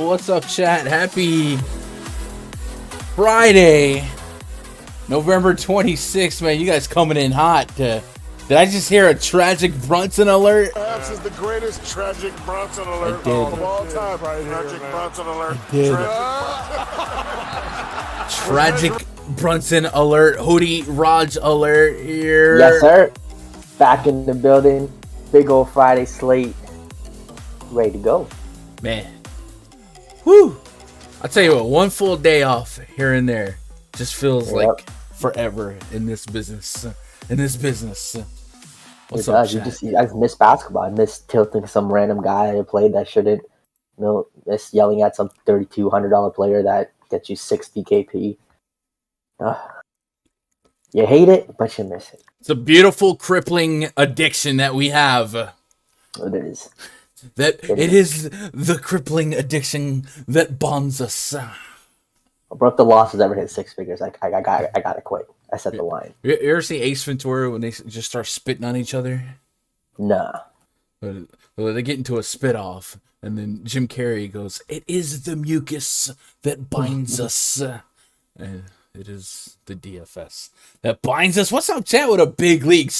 What's up, chat? Happy Friday, November 26th, man. You guys coming in hot. Did I just hear a tragic Brunson alert? Perhaps is the greatest tragic Brunson alert of all time. Right here, tragic Brunson alert. Tragic Brunson alert. Hoodie Raj alert here. Yes, sir. Back in the building. Big old Friday slate. Ready to go. Man. Whew. I'll tell you what, one full day off here and there just feels like forever in this business. What's up, chat? I just miss basketball. I miss tilting some random guy I played that shouldn't. Miss yelling at some $3,200 player that gets you 60 KP. You hate it, but you miss it. It's a beautiful, crippling addiction that we have. It is. It is the crippling addiction that bonds us. Bro, if the losses ever hit six figures, I gotta quit. I set the line. You ever see Ace Ventura when they just start spitting on each other? Nah. But they get into a spit off, and then Jim Carrey goes, "It is the mucus that binds us," and it is the DFS that binds us. What's up, chat? With a big league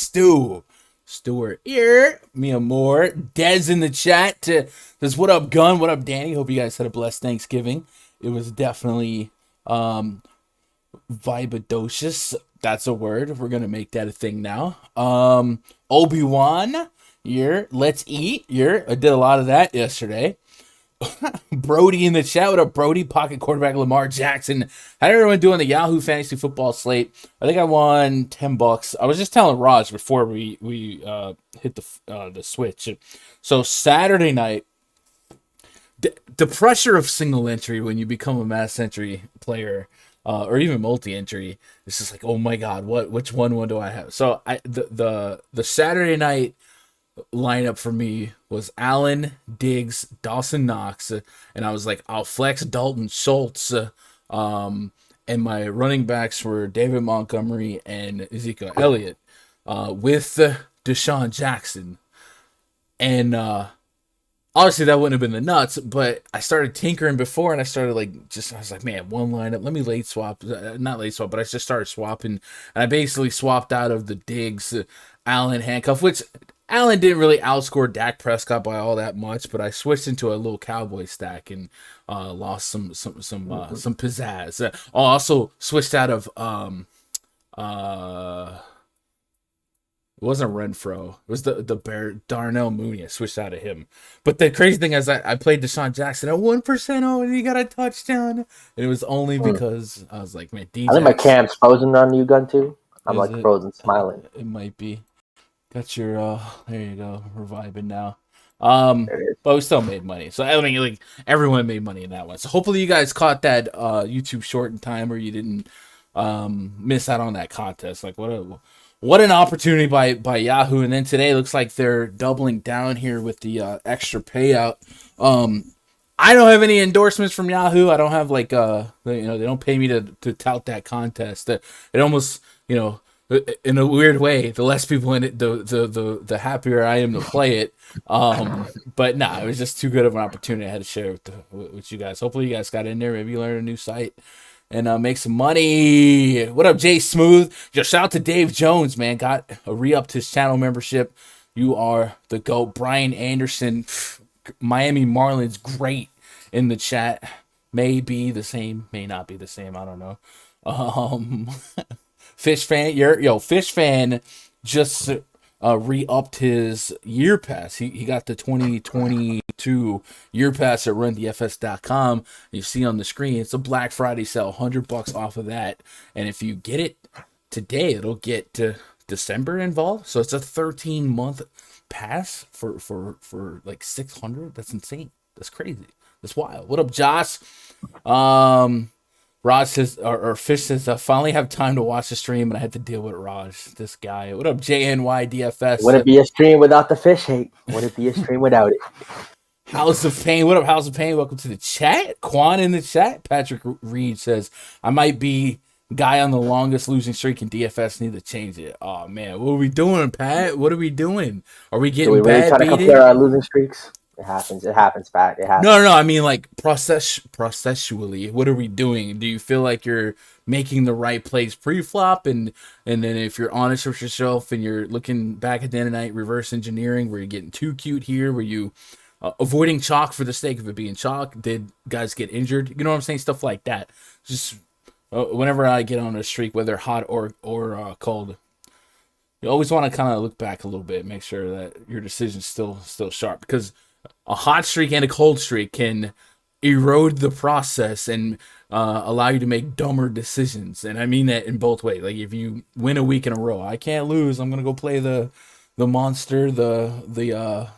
Stewart here, Mia Moore, Dez in the chat. Says, what up, Gun? What up, Danny? Hope you guys had a blessed Thanksgiving. It was definitely vibadocious. That's a word. We're gonna make that a thing now. Obi-Wan here. Let's eat here. I did a lot of that yesterday. Brody in the chat. What up, Brody? Pocket quarterback Lamar Jackson. How did everyone do on the Yahoo Fantasy Football slate? I think I won $10. I was just telling Raj before we hit the switch. So Saturday night, the pressure of single entry when you become a mass entry player or even multi-entry, it's just like, oh my god, which one do I have? So the Saturday night lineup for me was Allen, Diggs, Dawson Knox, and I was like, I'll flex Dalton Schultz, and my running backs were David Montgomery and Ezekiel Elliott, with Deshaun Jackson, and obviously that wouldn't have been the nuts, but I started tinkering before, and I was like, man, one lineup, let me not late swap, but I just started swapping, and I basically swapped out of the Diggs, Allen handcuff, which Allen didn't really outscore Dak Prescott by all that much, but I switched into a little Cowboy stack and lost some pizzazz. I also switched out of it wasn't Renfro. It was the Bear Darnell Mooney. I switched out of him. But the crazy thing is I played Deshaun Jackson at 1%. Oh, and he got a touchdown. And it was only because I was like, man, DJ. I think my cam's frozen on you, Gun, too. I'm like frozen, smiling. It might be. Got your there you go. We're vibing now. But we still made money. So I mean, like, everyone made money in that one. So hopefully you guys caught that YouTube short in time, or you didn't miss out on that contest. Like, what an opportunity by Yahoo. And then today looks like they're doubling down here with the extra payout. I don't have any endorsements from Yahoo. I don't have they don't pay me to tout that contest. It almost, in a weird way, the less people in it, the happier I am to play it. But it was just too good of an opportunity I had to share with you guys. Hopefully you guys got in there. Maybe you learned a new site and make some money. What up, Jay Smooth? Just shout out to Dave Jones, man. Got a re-upped his channel membership. You are the GOAT. Brian Anderson, Miami Marlins, great in the chat. May be the same, may not be the same. I don't know. Fish fan, Fish fan just re-upped his year pass. He got the 2022 year pass at rundfs.com. You see on the screen, it's a Black Friday sale, $100 off of that. And if you get it today, it'll get December involved. So it's a 13-month pass for like $600. That's insane. That's crazy. That's wild. What up, Josh? Raj says, or Fish says, I finally have time to watch the stream, and I had to deal with Raj, this guy. What up, JNY DFS? Would it be a stream without the fish hate? Would it be a stream without it? House of Pain. What up, House of Pain? Welcome to the chat. Quan in the chat. Patrick Reed says, I might be guy on the longest losing streak in DFS. Need to change it. Oh, man. What are we doing, Pat? What are we doing? Are we getting really bad trying to compare our losing streaks? It happens. It happens, Pat. It happens. No. I mean, like processually, what are we doing? Do you feel like you're making the right plays pre-flop, and then if you're honest with yourself and you're looking back at the end of the night, reverse engineering, where you're getting too cute here, where you avoiding chalk for the sake of it being chalk? Did guys get injured? You know what I'm saying? Stuff like that. Just whenever I get on a streak, whether hot or cold, you always want to kind of look back a little bit, make sure that your decision's still sharp, because a hot streak and a cold streak can erode the process and allow you to make dumber decisions. And I mean that in both ways. Like if you win a week in a row, I can't lose. I'm gonna go play the monster, the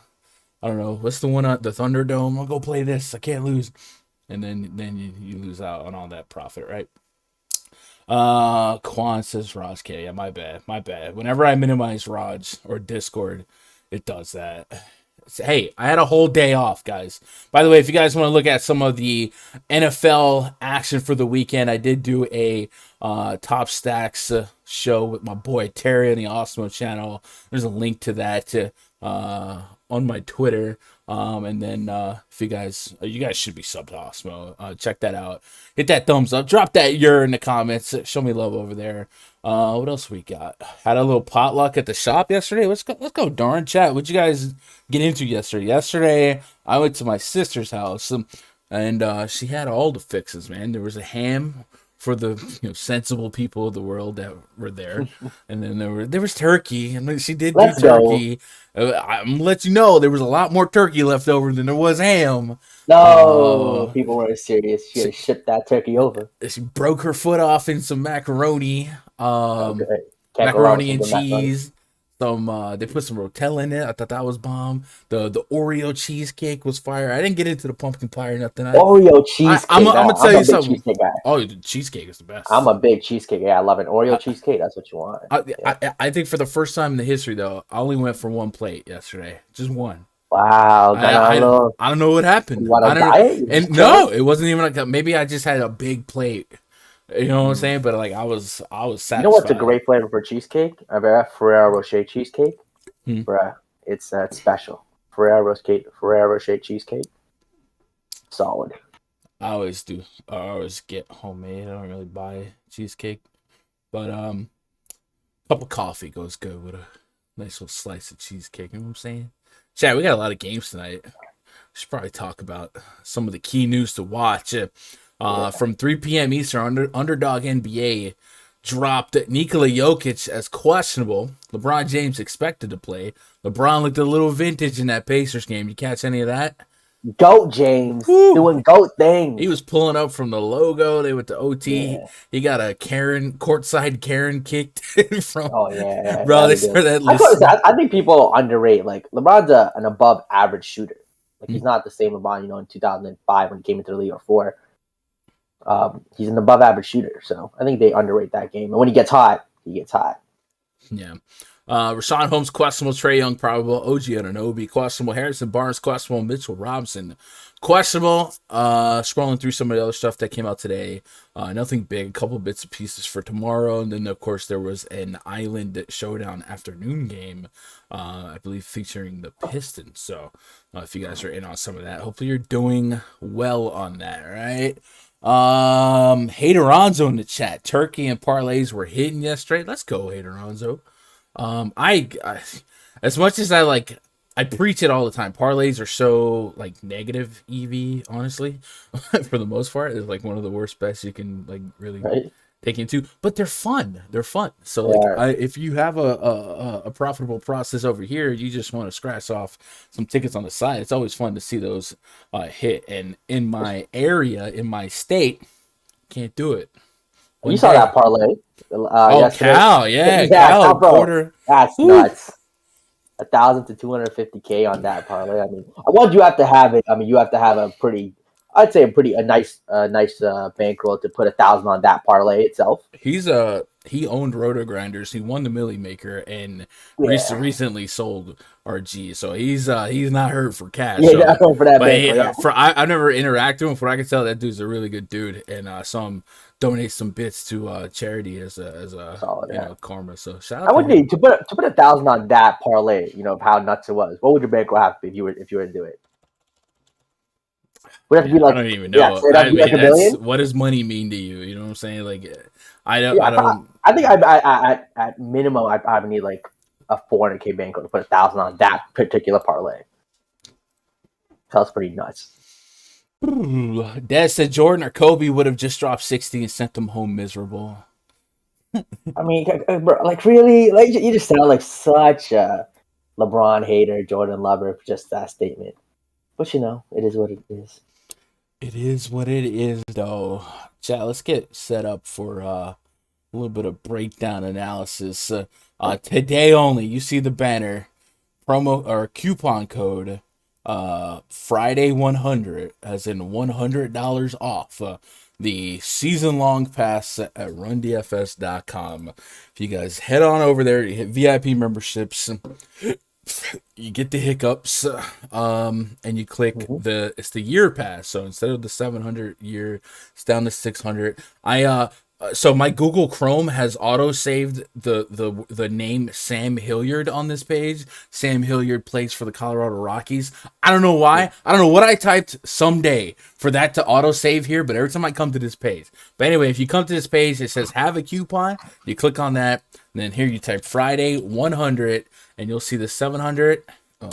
I don't know what's the one at the Thunderdome. I'll go play this. I can't lose, and then you lose out on all that profit, right? Quan says Raj K. Yeah, my bad. Whenever I minimize Raj or Discord, it does that. Hey, I had a whole day off, guys. By the way, if you guys want to look at some of the NFL action for the weekend, I did do a Top Stacks show with my boy Terry on the Osmo channel. There's a link to that on my Twitter. And then if you guys should be subbed to Osmo. Check that out. Hit that thumbs up. Drop that in the comments. Show me love over there. What else we got? Had a little potluck at the shop yesterday. Let's go, darn chat. What'd you guys get into yesterday? Yesterday, I went to my sister's house, and she had all the fixes, man. There was a ham for the sensible people of the world that were there, and then there was turkey, and she did do turkey. I'm gonna let you know there was a lot more turkey left over than there was ham. No, people weren't serious. She had shipped that turkey over. She broke her foot off in some macaroni. Okay. Macaroni and cheese. They put some Rotella in it. I thought that was bomb. The Oreo cheesecake was fire. I didn't get into the pumpkin pie or nothing. Oreo cheesecake. I'm gonna tell you something. Oh, the cheesecake is the best. I'm a big cheesecake guy. I love an Oreo cheesecake. That's what you want. I think for the first time in the history, though, I only went for one plate yesterday. Just one. Wow. I don't know what happened. You want a diet? No, it wasn't even like that. Maybe I just had a big plate. You know what I'm saying? But like I was satisfied. You know what's a great flavor for cheesecake? A Ferrero Rocher cheesecake. Bruh, it's special. Ferrero Rocher cheesecake. Solid. I always do. I always get homemade. I don't really buy cheesecake. But a cup of coffee goes good with a nice little slice of cheesecake. You know what I'm saying? Chat, we got a lot of games tonight. We should probably talk about some of the key news to watch. From 3 p.m. Eastern, Underdog NBA dropped Nikola Jokic as questionable. LeBron James expected to play. LeBron looked a little vintage in that Pacers game. You catch any of that? Goat James. Woo. Doing goat things. He was pulling up from the logo. They went to OT. Yeah. He got a courtside Karen kicked from. Oh, yeah. Bro, they started that. I think people underrate. Like, LeBron's an above average shooter. Like, he's not the same LeBron, in 2005 when he came into the league, or 4. He's an above average shooter, so I think they underrate that game. And when he gets hot, he gets hot. Yeah. Rashawn Holmes questionable, Trae Young probable, OG Anunoby questionable, Harrison Barnes questionable, Mitchell Robinson questionable. Scrolling through some of the other stuff that came out today, nothing big. A couple bits and pieces for tomorrow, and then of course there was an Island Showdown afternoon game, I believe featuring the Pistons. So if you guys are in on some of that, hopefully you're doing well on that, right? Hateronzo in the chat. Turkey and parlays were hitting yesterday. Let's go, Hateronzo. I as much as I preach it all the time. Parlays are so negative EV, honestly. For the most part, it's one of the worst bets you can really take into. But they're fun. So if you have a profitable process over here, you just want to scratch off some tickets on the side. It's always fun to see those hit. And in my area, in my state, can't do it. You saw that parlay. Cal, Cal quarter. That's nuts. 1,000 to 250K on that parlay. I mean, what you have to have it. I mean, you have to have a nice bankroll to put 1,000 on that parlay itself. He owned Roto Grinders. He won the Millie Maker and recently sold RG. So he's not hurt for cash. Yeah, so, for that. I've never interacted with him. From what I can tell, that dude's a really good dude, and I saw him donate some bits to charity as a solid, karma. So shout out. I would need to put 1,000 on that parlay. Of how nuts it was. What would your bankroll have to be if you were to do it? Would have to be I like, don't even yeah, know. so it'd have to be like a That's billion. what does money mean to you? You know what I'm saying? Like, I don't. Yeah, I don't. I think I at minimum I probably need like a 400K bankroll to put 1,000 on that particular parlay. So that's pretty nuts. Dad said Jordan or Kobe would have just dropped 60 and sent them home miserable. I mean, bro, like really, like you just sound like such a LeBron hater, Jordan lover for just that statement. But you know, it is what it is. It is what it is, though. Chat, let's get set up for a little bit of breakdown analysis. Today only, you see the banner, promo or coupon code, Friday 100, as in $100 off. The season-long pass at rundfs.com. If you guys head on over there, you hit VIP memberships, you get the hiccups, and you click it's the year pass. So instead of the 700 year, it's down to 600. So my Google Chrome has auto saved the name Sam Hilliard on this page. Sam Hilliard plays for the Colorado Rockies. I don't know why. I don't know what I typed someday for that to auto save here, but every time I come to this page. But anyway, if you come to this page, it says have a coupon. You click on that, and then here you type Friday 100, and you'll see the 700.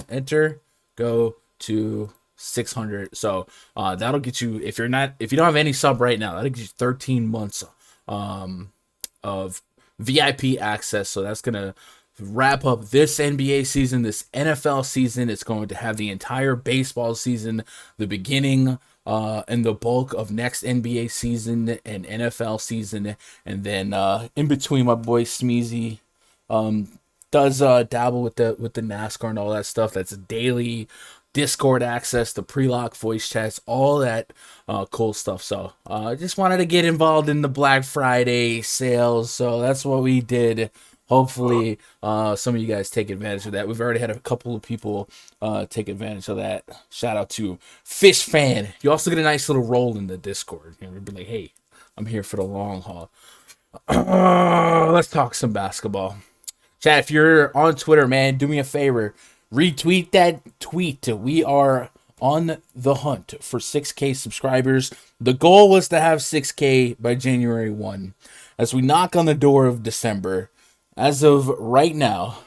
Enter, go to 600. So that'll get you, if you don't have any sub right now, that'll get you 13 months of VIP access. So that's gonna wrap up this NBA season, this NFL season. It's going to have the entire baseball season, the beginning and the bulk of next NBA season and NFL season, and then in between, my boy Smeezy does dabble with the NASCAR and all that stuff. That's daily Discord access, the pre-lock voice chats, all that cool stuff. So I just wanted to get involved in the Black Friday sales, so that's what we did. Hopefully some of you guys take advantage of that. We've already had a couple of people take advantage of that. Shout out to Fish Fan. You also get a nice little roll in the Discord. You know, we'd be like, hey, I'm here for the long haul. Let's talk some basketball. Chat, if you're on Twitter, man, do me a favor. Retweet that tweet. We are on the hunt for 6K subscribers. The goal was to have 6K by January 1. As we knock on the door of December, as of right now,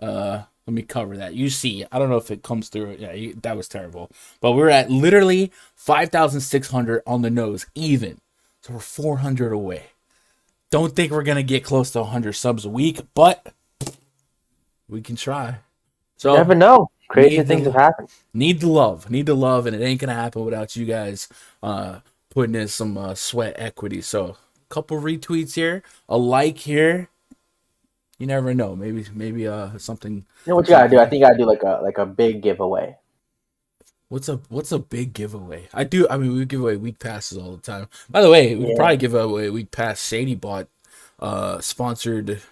let me cover that. You see, I don't know if it comes through. Yeah, that was terrible. But we're at literally 5,600 on the nose, even. So we're 400 away. Don't think we're going to get close to 100 subs a week, but we can try. So You never know. Crazy things have happened. Need the love, and it ain't going to happen without you guys putting in some sweat equity. So a couple retweets here, a like here. You never know. Maybe something. You know what you gotta do? I think you gotta do like a big giveaway. What's a big giveaway? I mean, we give away week passes all the time. By the way, we could probably give away a week pass. Shady bought sponsored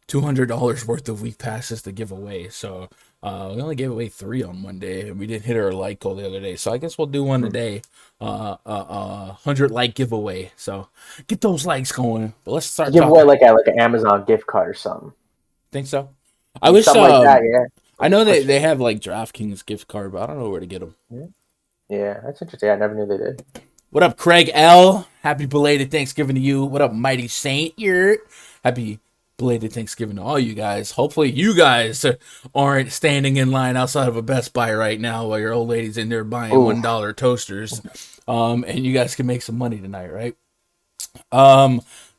$200 worth of week passes to give away. So we only gave away 3 on Monday, and we didn't hit our like goal the other day. So I guess we'll do one today. 100 like giveaway. So get those likes going. But let's start. Give away like an Amazon gift card or something. Think so? I wish something like that. Yeah. I know they have like DraftKings gift card, but I don't know where to get them. Yeah, that's interesting. I never knew they did. What up, Craig L? Happy belated Thanksgiving to you. What up, Mighty Saint? Happy belated Thanksgiving to all you guys. Hopefully you guys aren't standing in line outside of a Best Buy right now while your old lady's in there buying $1 toasters. And you guys can make some money tonight, right?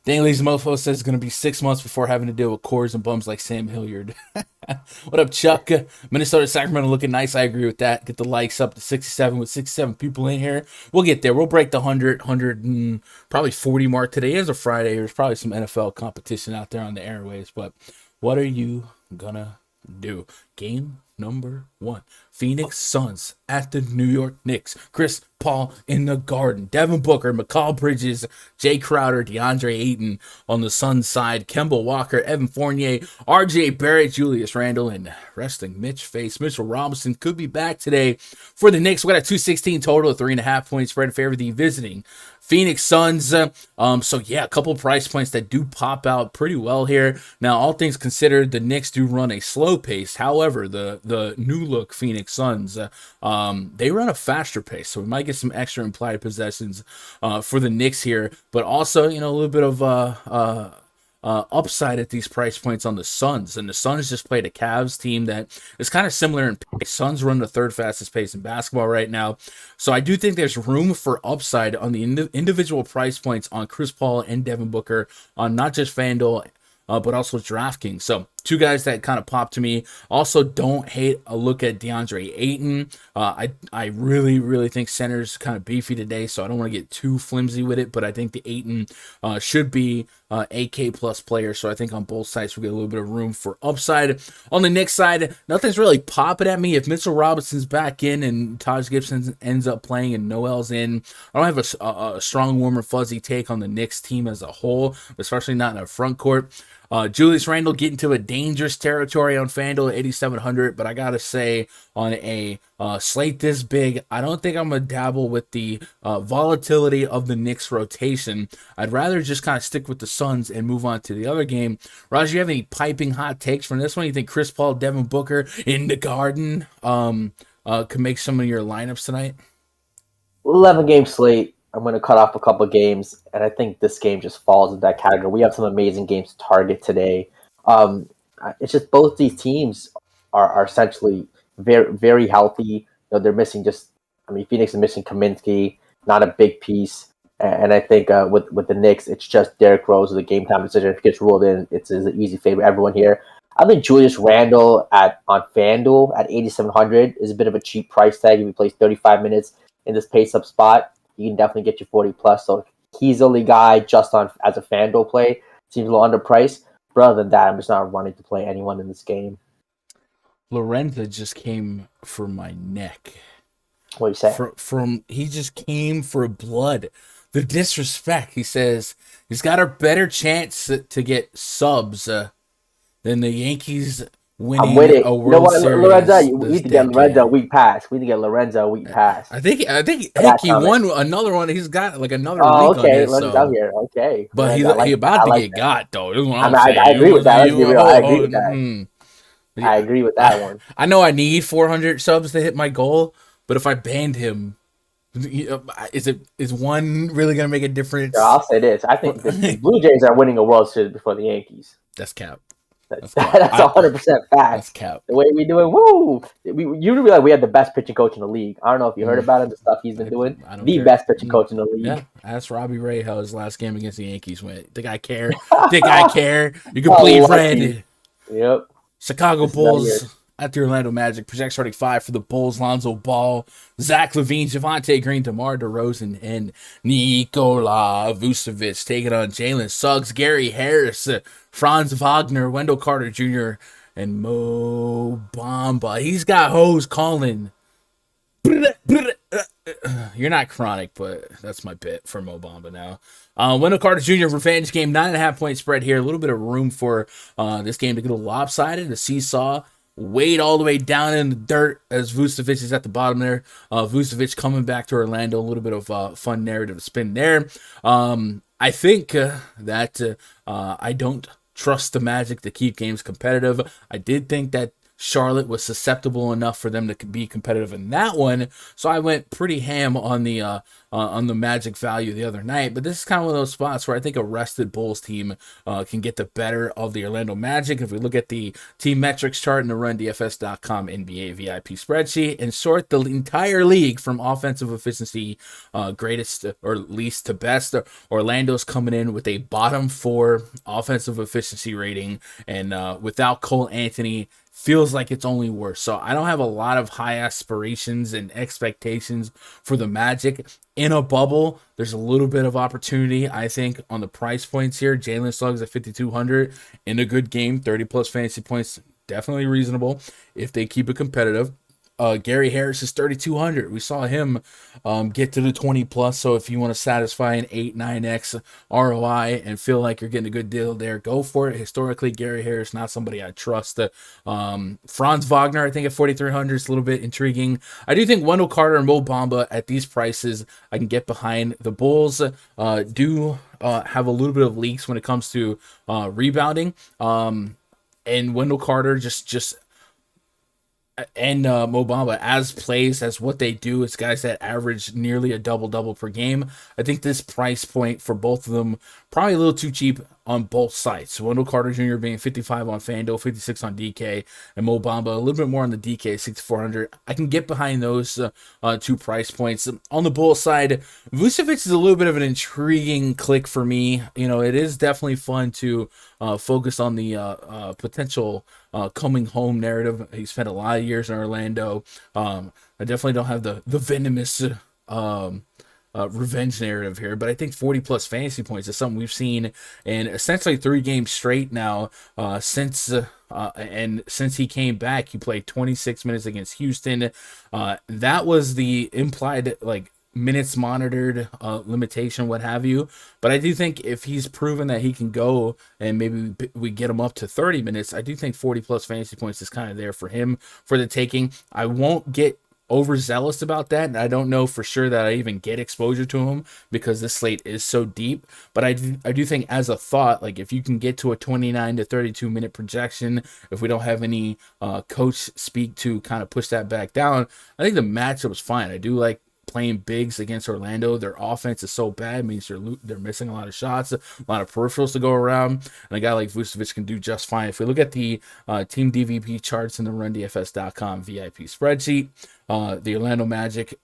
Daly's Mofo says it's going to be 6 months before having to deal with cores and bums like Sam Hilliard. What up, Chuck? Minnesota, Sacramento looking nice. I agree with that. Get the likes up to 67 with 67 people in here. We'll get there. We'll break the 100 and probably 40 mark today. It is a Friday. There's probably some NFL competition out there on the airwaves. But what are you going to do? Game number 1. Phoenix Suns at the New York Knicks. Chris Paul in the Garden. Devin Booker, McCall Bridges, Jay Crowder, DeAndre Ayton on the Suns side. Kemba Walker, Evan Fournier, RJ Barrett, Julius Randle, and resting Mitchell Robinson could be back today for the Knicks. We got a 216 total, 3.5 point spread in favor of the visiting Phoenix Suns. So yeah, a couple price points that do pop out pretty well here. Now, all things considered, the Knicks do run a slow pace. However, the new look Phoenix Suns, they run a faster pace, so we might get some extra implied possessions for the Knicks here. But also, a little bit of upside at these price points on the Suns. And the Suns just played a Cavs team that is kind of similar in pace. Suns run the third fastest pace in basketball right now. So I do think there's room for upside on the individual price points on Chris Paul and Devin Booker on not just FanDuel, but also DraftKings. So two guys that kind of popped to me. Also, don't hate a look at DeAndre Ayton. I really, really think center's kind of beefy today, so I don't want to get too flimsy with it, but I think the Ayton should be a K plus player, so I think on both sides we get a little bit of room for upside. On the Knicks side, nothing's really popping at me. If Mitchell Robinson's back in and Taj Gibson ends up playing and Noel's in, I don't have a strong, warm, or fuzzy take on the Knicks team as a whole, especially not in a front court. Julius Randle getting to a dangerous territory on FanDuel at 8,700, but I gotta say, on a slate this big, I don't think I'm gonna dabble with the volatility of the Knicks rotation. I'd rather just kind of stick with the Suns and move on to the other game. Raj, you have any piping hot takes from this one? You think Chris Paul, Devin Booker in the Garden can make some of your lineups tonight? 11-game slate. I'm going to cut off a couple of games, and I think this game just falls into that category. We have some amazing games to target today. It's just both these teams are essentially very, very healthy. They're missing Phoenix is missing Kaminsky, not a big piece. And I think with the Knicks, it's just Derrick Rose with a game time decision. If he gets ruled in, it's an easy favorite. Everyone here. I think Julius Randle on FanDuel at 8,700 is a bit of a cheap price tag. If he plays 35 minutes in this pace-up spot, you can definitely get you 40 plus. So he's the only guy just on as a FanDuel play. Seems a little underpriced. But other than that, I'm just not running to play anyone in this game. Lorenzo just came for my neck. What do you say? He just came for blood. The disrespect. He says he's got a better chance to get subs than the Yankees winning a World Series. Lorenzo, we need to get Lorenzo a week pass. We need to get Lorenzo a week pass. I think he won another one. He's got like another week on this. Lorenzo's out here. Okay. But he about to get got, though. I agree with that. Let's be real. I agree with that. I agree with that one. I know I need 400 subs to hit my goal, but if I banned him, is one really going to make a difference? Yeah, I'll say this. I think the Blue Jays are winning a World Series before the Yankees. That's cap. That's 100% fact. That's cap. The way we do it, woo! You realize we have the best pitching coach in the league. I don't know if you heard about him, the stuff he's been doing. The best pitching coach in the league. Yeah, ask Robbie Ray how his last game against the Yankees went. Think I care? Think I care? You can plead red. Yep. Chicago Bulls at the Orlando Magic. Project starting 5 for the Bulls. Lonzo Ball, Zach LaVine, Javonte Green, DeMar DeRozan, and Nikola Vucevic taking on Jalen Suggs, Gary Harris, Franz Wagner, Wendell Carter Jr., and Mo Bamba. He's got hoes calling. You're not chronic, but that's my bit for Mo Bamba now. Wendell Carter Jr. revenge game, 9.5 point spread here. A little bit of room for this game to get a little lopsided. The seesaw weighed all the way down in the dirt as Vucevic is at the bottom there. Vucevic coming back to Orlando. A little bit of fun narrative spin there. I think that I don't trust the Magic to keep games competitive. I did think that Charlotte was susceptible enough for them to be competitive in that one, so I went pretty ham on the Magic value the other night. But this is kind of one of those spots where I think a rested Bulls team can get the better of the Orlando Magic. If we look at the team metrics chart in the RunDFS.com NBA VIP spreadsheet and sort the entire league from offensive efficiency greatest or least to best, Orlando's coming in with a bottom 4 offensive efficiency rating, and without Cole Anthony, feels like it's only worse. So I don't have a lot of high aspirations and expectations for the Magic. In a bubble, there's a little bit of opportunity, I think, on the price points here. Jalen Suggs at 5,200 in a good game, 30 plus fantasy points, definitely reasonable if they keep it competitive. Gary Harris is 3,200. We saw him get to the 20 plus. So if you want to satisfy an 8-9x ROI and feel like you're getting a good deal there, go for it. Historically, Gary Harris not somebody I trust. Franz Wagner, I think at 4,300 is a little bit intriguing. I do think Wendell Carter and Mo Bamba at these prices I can get behind. The Bulls do have a little bit of leaks when it comes to rebounding. And Wendell Carter just and Mo Bamba as plays as what they do. It's guys that average nearly a double per game. I think this price point for both of them probably a little too cheap on both sides. Wendell Carter Jr. being 55 on Fanduel, 56 on DK, and Mo Bamba a little bit more on the DK, 6,400. I can get behind those two price points. On the Bulls side, Vucevic is a little bit of an intriguing click for me. You know, it is definitely fun to focus on the potential coming home narrative. He spent a lot of years in Orlando. I definitely don't have the venomous revenge narrative here, but I think 40 plus fantasy points is something we've seen in essentially 3 games straight now since he came back. He played 26 minutes against Houston. That was the implied minutes monitored limitation, what have you. But I do think if he's proven that he can go and maybe we get him up to 30 minutes, I do think 40 plus fantasy points is kind of there for him for the taking. I won't get overzealous about that, and I don't know for sure that I even get exposure to him because this slate is so deep. But I do think as a thought, like if you can get to a 29 to 32 minute projection, if we don't have any coach speak to kind of push that back down, I think the matchup is fine. I do like playing bigs against Orlando. Their offense is so bad, it means they're missing a lot of shots, a lot of peripherals to go around, and a guy like Vucevic can do just fine. If we look at the team DVP charts in the RunDFS.com VIP spreadsheet, the Orlando Magic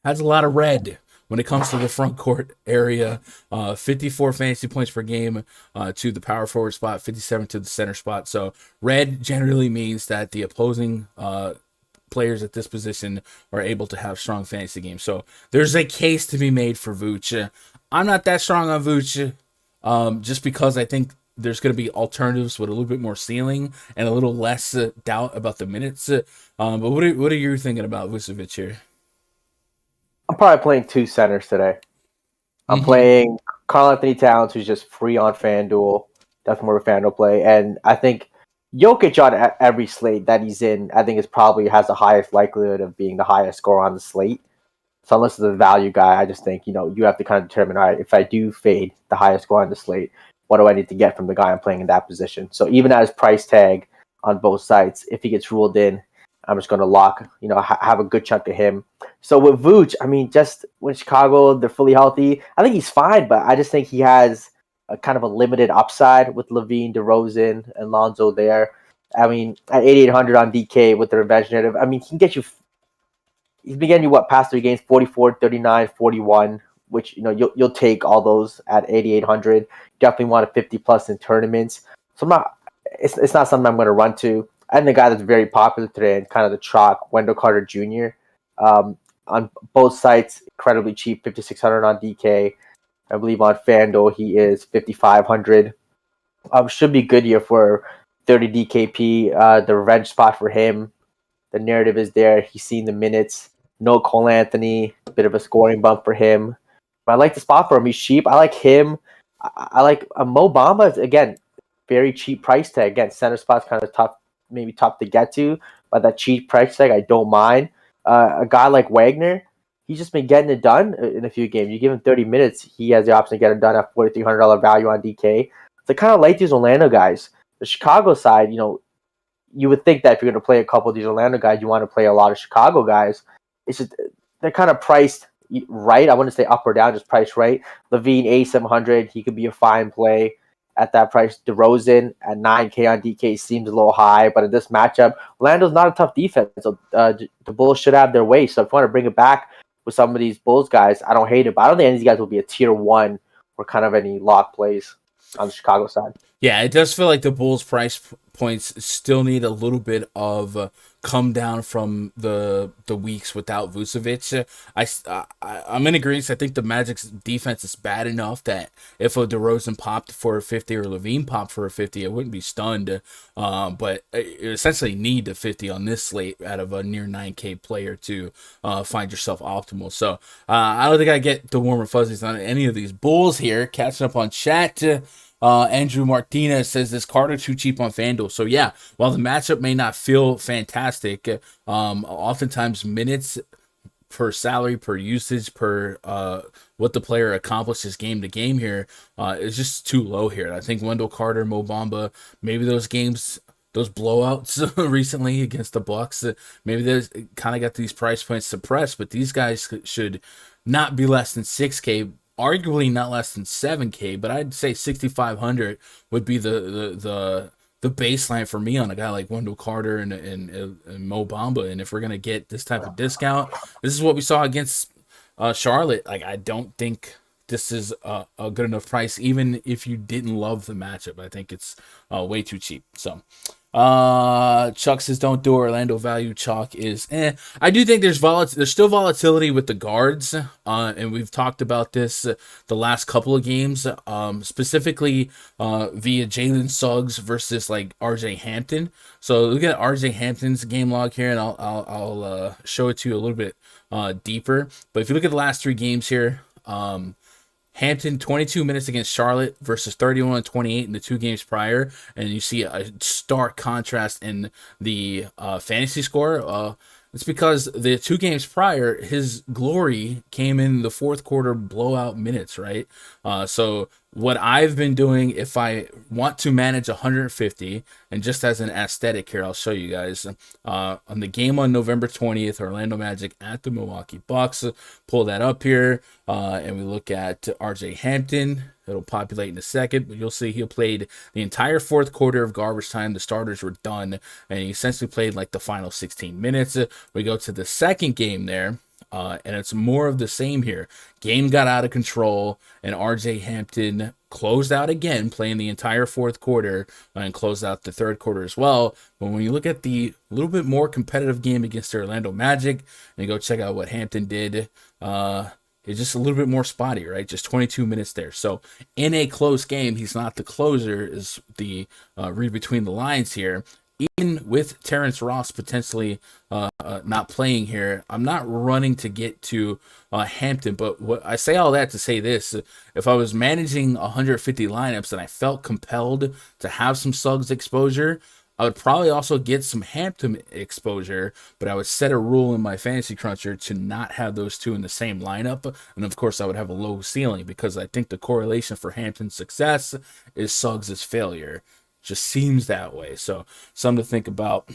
has a lot of red when it comes to the front court area. 54 fantasy points per game to the power forward spot, 57 to the center spot. So red generally means that the opposing players at this position are able to have strong fantasy games. So there's a case to be made for Vooch. I'm not that strong on Vooch just because I think there's going to be alternatives with a little bit more ceiling and a little less doubt about the minutes. But what are you thinking about Vucevic here? I'm probably playing 2 centers today. I'm playing Karl Anthony Towns, who's just free on FanDuel. That's more of a FanDuel play. And I think Jokic on every slate that he's in, I think is probably has the highest likelihood of being the highest scorer on the slate. So unless it's a value guy, I just think, you have to kind of determine, all right, if I do fade the highest score on the slate, what do I need to get from the guy I'm playing in that position? So even at his price tag on both sites, if he gets ruled in, I'm just going to lock, have a good chunk of him. So with Vooch, I mean, just when Chicago, they're fully healthy, I think he's fine, but I just think he has a kind of a limited upside with Levine, DeRozan, and Lonzo there. I mean, at 8,800 on DK with the revenge narrative, I mean, he can get you. He's been getting you past 3 games, 44, 39, 41, which you'll take all those at 8,800. Definitely want a 50 plus in tournaments. So it's not something I'm going to run to. And the guy that's very popular today and kind of the chalk, Wendell Carter Jr. On both sites, incredibly cheap, 5,600 on DK. I believe on FanDuel he is 5,500. Should be good here for 30 DKP. The revenge spot for him. The narrative is there. He's seen the minutes. No Cole Anthony. A bit of a scoring bump for him. But I like the spot for him. He's cheap. I like him. I like Mo Bamba. Again, very cheap price tag. Again, center spot's kind of tough, maybe tough to get to. But that cheap price tag, I don't mind. A guy like Wagner, he's just been getting it done in a few games. You give him 30 minutes, he has the option to get it done at $4,300 value on DK. So kind of like these Orlando guys. The Chicago side, you would think that if you're going to play a couple of these Orlando guys, you want to play a lot of Chicago guys. It's just they're kind of priced right. I wouldn't say up or down, just priced right. Levine, 8,700, he could be a fine play at that price. DeRozan at 9K on DK seems a little high, but in this matchup, Orlando's not a tough defense, so the Bulls should have their way. So if you want to bring it back with some of these Bulls guys, I don't hate it, but I don't think any of these guys will be a tier 1 or kind of any lock plays on the Chicago side. Yeah, it does feel like the Bulls' points still need a little bit of come down from the weeks without Vucevic. I'm in agreement. I think the Magic's defense is bad enough that if a DeRozan popped for a 50 or Levine popped for a 50, I wouldn't be stunned. But you essentially need the 50 on this slate out of a near 9K player to find yourself optimal. So I don't think I get the warmer fuzzies on any of these Bulls here. Catching up on chat. Andrew Martinez says, "Is Carter too cheap on FanDuel?" So yeah, while the matchup may not feel fantastic, oftentimes minutes per salary, per usage, per what the player accomplishes game to game here is just too low here. I think Wendell Carter, Mo Bamba, maybe those games, those blowouts recently against the Bucks, maybe they kind of got these price points suppressed, but these guys should not be less than 6K. Arguably not less than 7K, but I'd say 6,500 would be the baseline for me on a guy like Wendell Carter and Mo Bamba. And if we're gonna get this type of discount, this is what we saw against Charlotte. Like, I don't think this is a good enough price, even if you didn't love the matchup. I think it's way too cheap. So Chuck says, "Don't do Orlando value." Chalk is I do think there's still volatility with the guards, and we've talked about this the last couple of games, specifically via Jalen Suggs versus like RJ Hampton. So look at RJ Hampton's game log here, and I'll show it to you a little bit deeper. But if you look at the last 3 games here, Hampton, 22 minutes against Charlotte versus 31 and 28 in the 2 games prior. And you see a stark contrast in the fantasy score. It's because the 2 games prior, his glory came in the fourth quarter blowout minutes, right? So what I've been doing, if I want to manage 150, and just as an aesthetic here, I'll show you guys. On the game on November 20th, Orlando Magic at the Milwaukee Bucks. Pull that up here, and we look at RJ Hampton. It'll populate in a second, but you'll see he played the entire fourth quarter of garbage time. The starters were done, and he essentially played like the final 16 minutes. We go to the second game there, and it's more of the same here. Game got out of control, and RJ Hampton closed out again, playing the entire fourth quarter, and closed out the third quarter as well. But when you look at the little bit more competitive game against the Orlando Magic, and you go check out what Hampton did, it's just a little bit more spotty, right? Just 22 minutes there. So in a close game, he's not the closer, is the read between the lines here. Even with Terrence Ross potentially not playing here, I'm not running to get to Hampton. But what I say all that to say this: if I was managing 150 lineups and I felt compelled to have some Suggs exposure, I would probably also get some Hampton exposure, but I would set a rule in my fantasy cruncher to not have those 2 in the same lineup. And of course, I would have a low ceiling because I think the correlation for Hampton's success is Suggs' failure. Just seems that way. So something to think about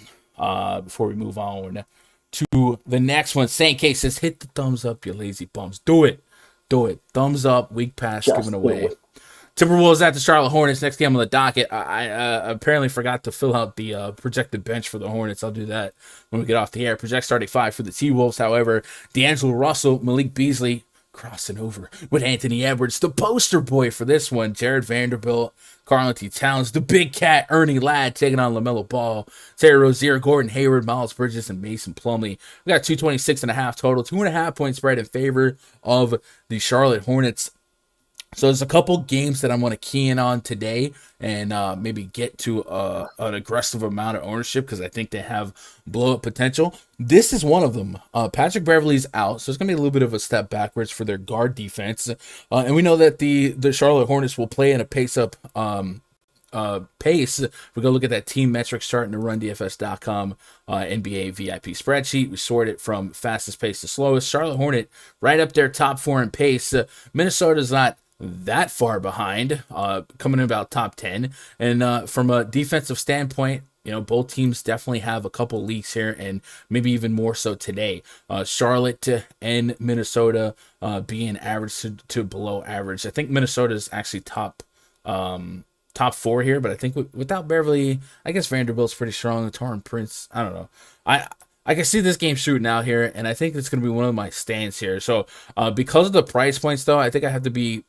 before we move on to the next one. Saint K says, "Hit the thumbs up, you lazy bums. Do it. Do it. Thumbs up. Week pass given away." Timberwolves at the Charlotte Hornets. Next game on the docket. I apparently forgot to fill out the projected bench for the Hornets. I'll do that when we get off the air. Project starting 5 for the T-Wolves. However, D'Angelo Russell, Malik Beasley crossing over with Anthony Edwards, the poster boy for this one. Jared Vanderbilt, Karl-Anthony Towns, the big cat Ernie Ladd taking on LaMelo Ball, Terry Rozier, Gordon Hayward, Miles Bridges, and Mason Plumlee. We got 226.5 total, 2.5 point spread in favor of the Charlotte Hornets. So there's a couple games that I'm going to key in on today and maybe get to an aggressive amount of ownership because I think they have blow-up potential. This is one of them. Patrick Beverley's out, so it's going to be a little bit of a step backwards for their guard defense. And we know that the Charlotte Hornets will play in a pace-up pace. We're going to look at that team metrics chart in the RunDFS.com NBA VIP spreadsheet. We sort it from fastest pace to slowest. Charlotte Hornet right up there, top 4 in pace. Minnesota's not that far behind, coming in about top 10. And from a defensive standpoint, you know, both teams definitely have a couple leaks here, and maybe even more so today. Charlotte and Minnesota being average to below average. I think Minnesota is actually top 4 here, but I think without Beverly, I guess Vanderbilt's pretty strong. Taurean Prince, I don't know. I can see this game shooting out here, and I think it's going to be one of my stands here. So because of the price points, though, I think I have to be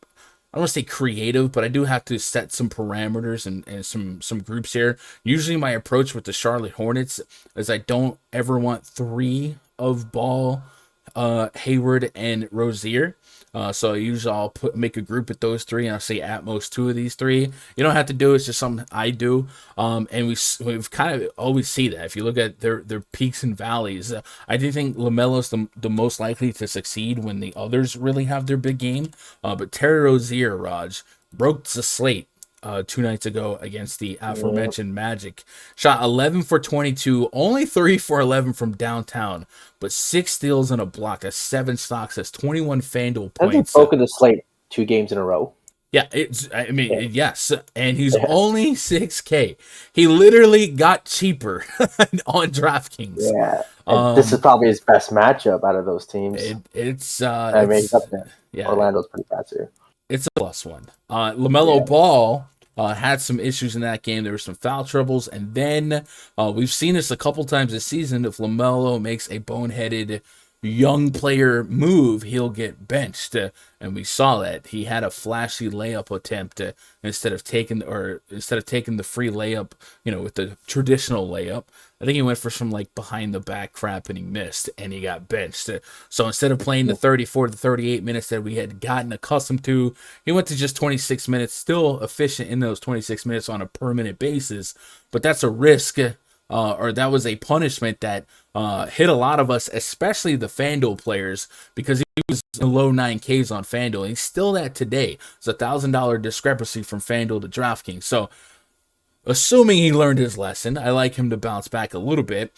don't want to say creative, but I do have to set some parameters and some groups here. Usually my approach with the Charlotte Hornets is I don't ever want 3 of Ball, Hayward, and Rozier. So usually I'll make a group with those 3, and I'll say at most 2 of these 3. You don't have to do it; it's just something I do. And we've kind of always see that if you look at their peaks and valleys. I do think LaMelo's the most likely to succeed when the others really have their big game. But Terry Rozier, Raj, broke the slate 2 nights ago against the aforementioned Magic. Shot 11 for 22, only 3 for 11 from downtown, but 6 steals and a block. That's 7 stocks. That's 21 Fanduel points. Hasn't broken the slate 2 games in a row. Yeah, yes, and he's only 6K. He literally got cheaper on DraftKings. Yeah, this is probably his best matchup out of those teams. Orlando's pretty bad too. It's a +1. LaMelo Ball had some issues in that game. There were some foul troubles, and then we've seen this a couple times this season. If LaMelo makes a boneheaded young player move, he'll get benched, and we saw that. He had a flashy layup attempt instead of taking the free layup, with the traditional layup. I think he went for some like behind the back crap and he missed and he got benched. So instead of playing the 34 to 38 minutes that we had gotten accustomed to, he went to just 26 minutes, still efficient in those 26 minutes on a permanent basis. But that's a risk, or that was a punishment that hit a lot of us, especially the FanDuel players, because he was in low 9Ks on FanDuel. He's still that today. It's a $1,000 discrepancy from FanDuel to DraftKings. So assuming he learned his lesson, I like him to bounce back a little bit.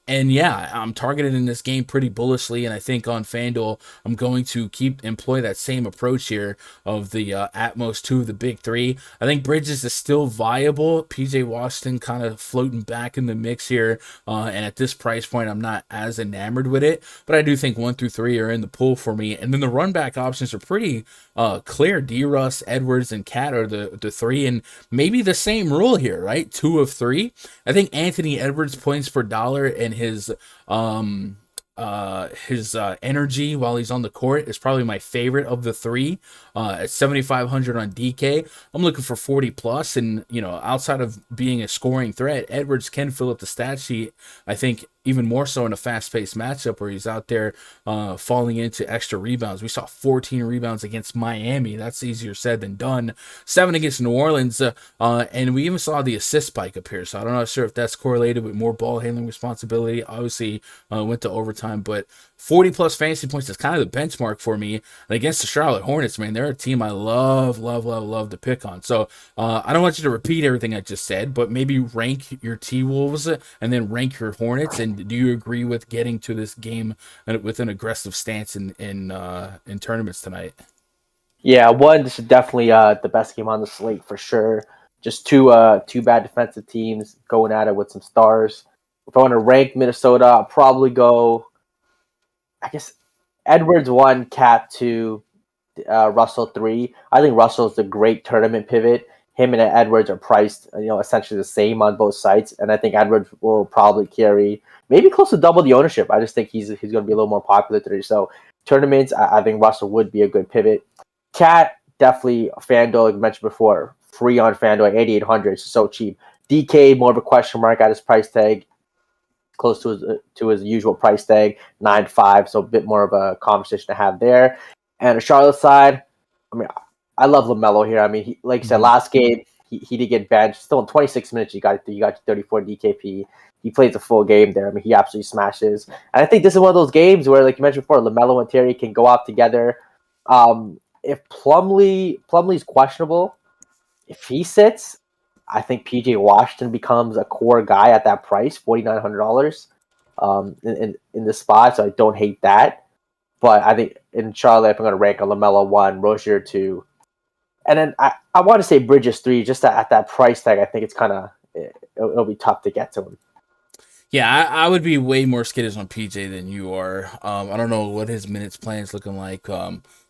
And yeah, I'm targeted in this game pretty bullishly, and I think on FanDuel, I'm going to employ that same approach here of the at most 2 of the big 3. I think Bridges is still viable. PJ Washington kind of floating back in the mix here, and at this price point, I'm not as enamored with it, but I do think 1 through 3 are in the pool for me. And then the run back options are pretty clear. D-Russ, Edwards, and Cat are the 3, and maybe the same rule here, right? 2 of 3. I think Anthony Edwards points per dollar and his energy while he's on the court is probably my favorite of the 3. At 7,500 on DK, I'm looking for 40 plus, and outside of being a scoring threat, Edwards can fill up the stat sheet. I think even more so in a fast-paced matchup where he's out there falling into extra rebounds. We saw 14 rebounds against Miami. That's easier said than done. 7 against New Orleans, and we even saw the assist spike up here. So I'm not sure if that's correlated with more ball handling responsibility. Obviously, went to overtime, but 40 plus fantasy points is kind of the benchmark for me. And against the Charlotte Hornets, man, they're a team I love to pick on. So I don't want you to repeat everything I just said, but maybe rank your T-Wolves and then rank your Hornets. And do you agree with getting to this game with an aggressive stance in tournaments tonight? Yeah, this is definitely the best game on the slate for sure. Just two bad defensive teams going at it with some stars. If I want to rank Minnesota, I'll probably go, I guess, Edwards 1, Cat 2, Russell 3. I think Russell's the great tournament pivot. Him and Edwards are priced, essentially the same on both sides, and I think Edwards will probably carry maybe close to double the ownership. I just think he's going to be a little more popular today. So tournaments, I think Russell would be a good pivot. Cat, definitely FanDuel, like I mentioned before, free on FanDuel at 8,800. It's so cheap. DK, more of a question mark at his price tag, close to his usual price tag, 9.5. So a bit more of a conversation to have there. And the Charlotte side, I love LaMelo here. He, like you said, last game he did get benched. Still in 26 minutes, you got 34 DKP. He plays a full game there. He absolutely smashes. And I think this is one of those games where, like you mentioned before, LaMelo and Terry can go out together. If Plumlee's questionable, if he sits, I think PJ Washington becomes a core guy at that price, $4,900 in this spot. So I don't hate that. But I think in Charlotte, if I'm going to rank a LaMelo 1, Rozier 2, and then I want to say Bridges 3, just at that price tag. I think it's it'll be tough to get to him. Yeah, I would be way more skittish on PJ than you are. I don't know what his minutes plan is looking like.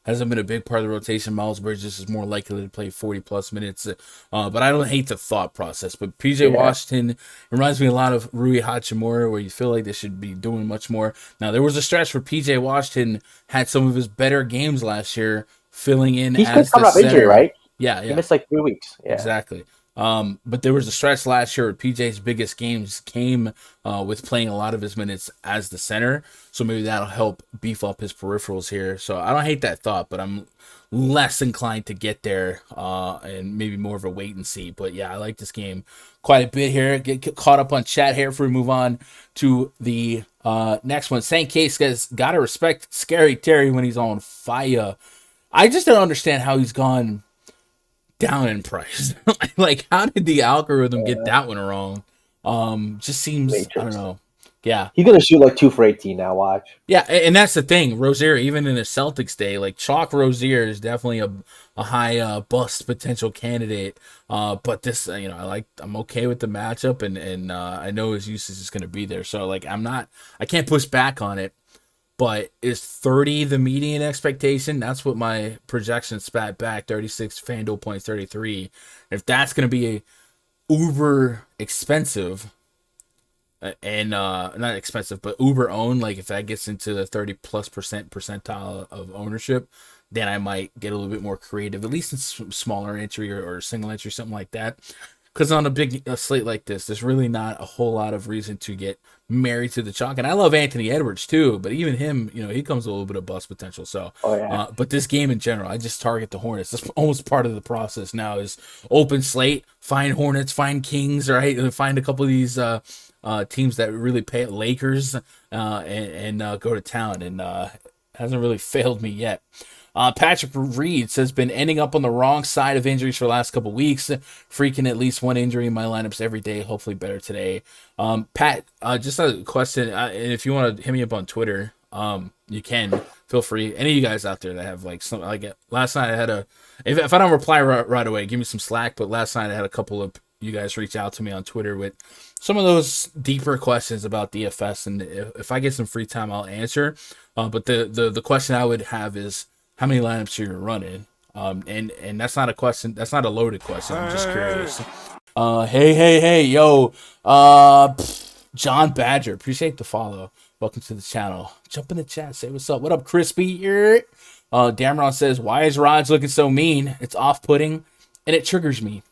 Hasn't been a big part of the rotation. Miles Bridges is more likely to play 40-plus minutes. But I don't hate the thought process. But PJ Washington reminds me a lot of Rui Hachimura, where you feel like they should be doing much more. Now, there was a stretch where PJ Washington had some of his better games last year filling in He's as coming the off injury, center. right? Yeah, He yeah. missed like 3 weeks. Yeah. Exactly. But there was a stretch last year where PJ's biggest games came with playing a lot of his minutes as the center. So maybe that'll help beef up his peripherals here. So I don't hate that thought, but I'm less inclined to get there and maybe more of a wait and see. But yeah, I like this game quite a bit here. Get caught up on chat here before we move on to the next one. St. Case guys, gotta respect Scary Terry when he's on fire. I just don't understand how he's gone down in price. Like, how did the algorithm get that one wrong? Just seems, Matrix. I don't know. Yeah. He's going to shoot like 2 for 18 now, watch. Yeah, and that's the thing. Rozier, even in a Celtics day, like Chalk Rozier is definitely a high bust potential candidate. But this, I'm okay with the matchup, and I know his usage is going to be there. So, like, I can't push back on it. But is 30 the median expectation? That's what my projection spat back. 36 Fanduel points, 33. If that's going to be uber expensive, and not expensive, but uber owned, like if that gets into the 30+% percentile of ownership, then I might get a little bit more creative, at least in smaller entry or single entry, something like that. Because on a big slate like this, there's really not a whole lot of reason to get married to the chalk. And I love Anthony Edwards too, but even him, he comes with a little bit of bust potential. So, but this game in general, I just target the Hornets. That's almost part of the process now is open slate, find Hornets, find Kings, right? Find a couple of these teams that really pay Lakers and go to town. And hasn't really failed me yet. Patrick Reed says, been ending up on the wrong side of injuries for the last couple weeks. Freaking at least one injury in my lineups every day. Hopefully better today. Pat, just a question. And if you want to hit me up on Twitter, you can. Feel free. Any of you guys out there that have like something like last night I had if I don't reply right away, give me some slack. But last night I had a couple of you guys reach out to me on Twitter with some of those deeper questions about DFS. And if I get some free time, I'll answer. But the question I would have is, how many lineups you're running? And that's not a question. That's not a loaded question. I'm just curious. Hey, yo. John Badger. Appreciate the follow. Welcome to the channel. Jump in the chat. Say what's up. What up, Crispy? Damron says, why is Raj looking so mean? It's off-putting, and it triggers me.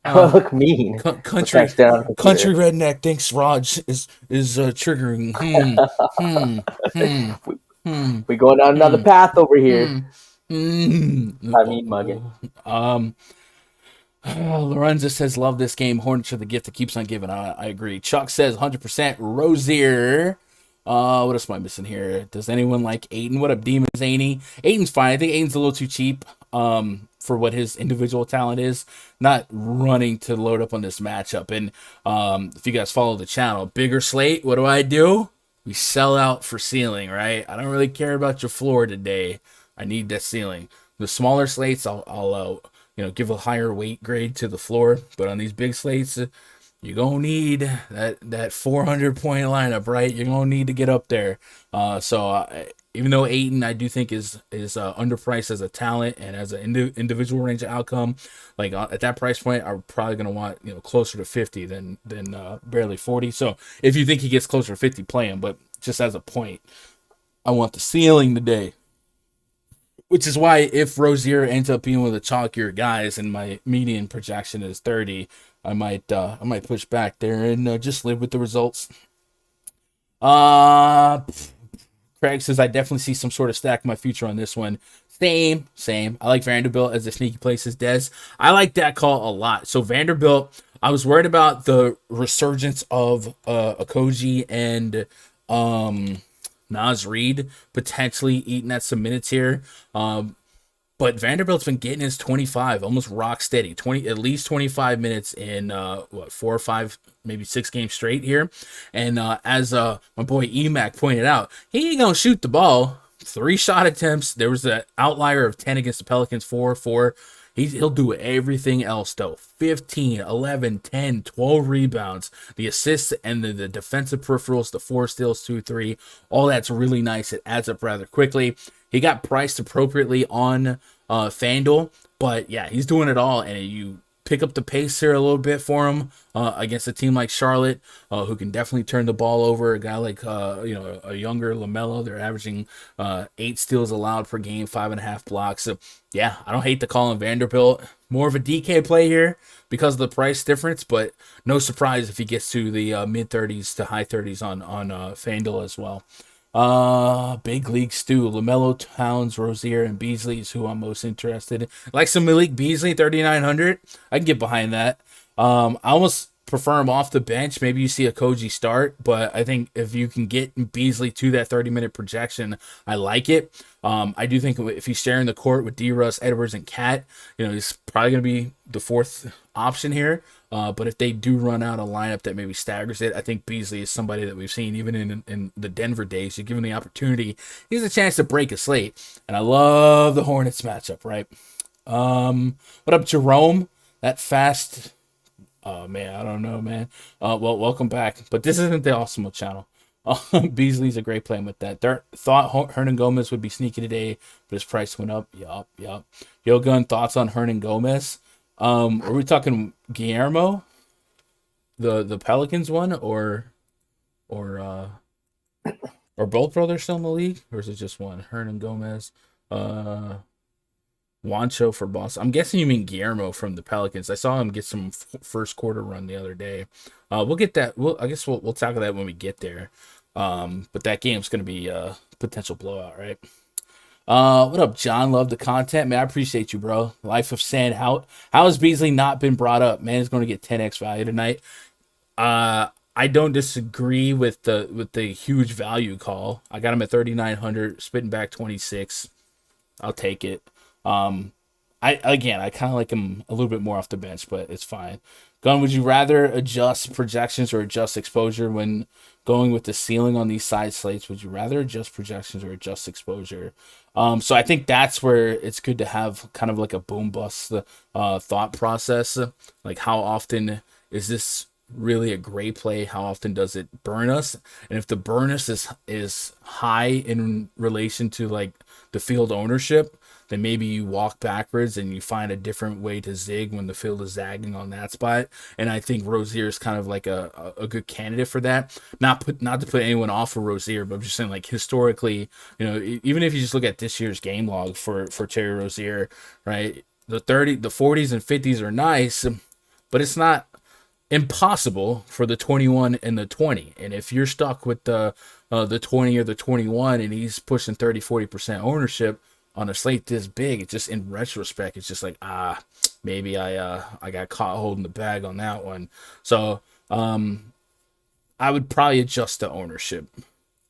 Look mean. Country redneck thinks Raj is triggering. We going down another path over here. I mean, mugging. Lorenzo says, love this game. Hornets are the gift that keeps on giving. I agree. Chuck says, 100% Rozier. What else am I missing here? Does anyone like Aiden? What up, Demon Zany? Aiden's fine. I think Aiden's a little too cheap for what his individual talent is. Not running to load up on this matchup. And if you guys follow the channel, bigger slate, what do? We sell out for ceiling, right? I don't really care about your floor today. I need that ceiling. The smaller slates, I'll give a higher weight grade to the floor. But on these big slates, you're going to need that 400-point lineup, right? You're going to need to get up there. So even though Ayton, I do think is underpriced as a talent and as an individual range of outcome, like at that price point, I'm probably going to want closer to 50 than barely 40. So if you think he gets closer to 50, play him. But just as a point, I want the ceiling today. Which is why if Rozier ends up being one of the chalkier guys and my median projection is 30, I might push back there and just live with the results. Craig says, I definitely see some sort of stack in my future on this one. Same. I like Vanderbilt as a sneaky places. Des, I like that call a lot. So Vanderbilt, I was worried about the resurgence of Okogie and Naz Reid potentially eating at some minutes here. But Vanderbilt's been getting his 25, almost rock steady, at least 25 minutes in 4 or 5, maybe 6 games straight here. And as my boy Emac pointed out, he ain't gonna shoot the ball. 3 shot attempts. There was an outlier of 10 against the Pelicans, 4-4. He'll do everything else, though. 15, 11, 10, 12 rebounds. The assists and the defensive peripherals, the 4 steals, 2-3. All that's really nice. It adds up rather quickly. He got priced appropriately on FanDuel. But, yeah, he's doing it all. And pick up the pace here a little bit for him against a team like Charlotte, who can definitely turn the ball over. A guy like a younger LaMelo, they're averaging 8 steals allowed per game, 5.5 blocks. So yeah, I don't hate to call him Vanderbilt. More of a DK play here because of the price difference, but no surprise if he gets to the mid 30s to high 30s on Fanduel as well. Big league stew. LaMelo, Towns, Rozier, and Beasley is who I'm most interested in. Like some Malik Beasley, 3,900. I can get behind that. I almost prefer him off the bench. Maybe you see a Koji start, but I think if you can get Beasley to that 30-minute projection, I like it. I do think if he's sharing the court with D-Russ, Edwards, and Cat, he's probably going to be the fourth option here. But if they do run out a lineup that maybe staggers it, I think Beasley is somebody that we've seen even in the Denver days. You give him the opportunity, he has a chance to break a slate. And I love the Hornets matchup, right? What up, Jerome? That fast... Oh, man, I don't know, man. Well, welcome back. But this isn't the Awesemo channel. Beasley's a great play with that. Thought Hernan Gomez would be sneaky today, but his price went up. Yup. Yo, Gun, thoughts on Hernan Gomez? Are we talking Guillermo, the Pelicans one, or both brothers still in the league, or is it just one? Hernan Gomez, Juancho for Boston. I'm guessing you mean Guillermo from the Pelicans. I saw him get some first quarter run the other day. We'll get that. I guess we'll tackle that when we get there. But that game's going to be a potential blowout, right? What up, John? Love the content, man. I appreciate you, bro. Life of Sand. How has Beasley not been brought up? Man, he's going to get 10x value tonight. I don't disagree with the huge value call. I got him at 3,900, spitting back 26. I'll take it. I kind of like him a little bit more off the bench, but it's fine. Gun, would you rather adjust projections or adjust exposure when going with the ceiling on these side slates? Would you rather adjust projections or adjust exposure? So I think that's where it's good to have kind of like a boom bust thought process. Like, how often is this really a great play? How often does it burn us? And if the burn us is high in relation to like the field ownership, then maybe you walk backwards and you find a different way to zig when the field is zagging on that spot. And I think Rozier is kind of like a good candidate for that. Not to put anyone off of Rozier, but I'm just saying, like, historically, even if you just look at this year's game log for Terry Rozier, right? The 40s and 50s are nice, but it's not impossible for the 21 and the 20. And if you're stuck with the 20 or the 21 and he's pushing 30-40% ownership on a slate this big, it's just, in retrospect, it's just like, maybe I got caught holding the bag on that one. So I would probably adjust the ownership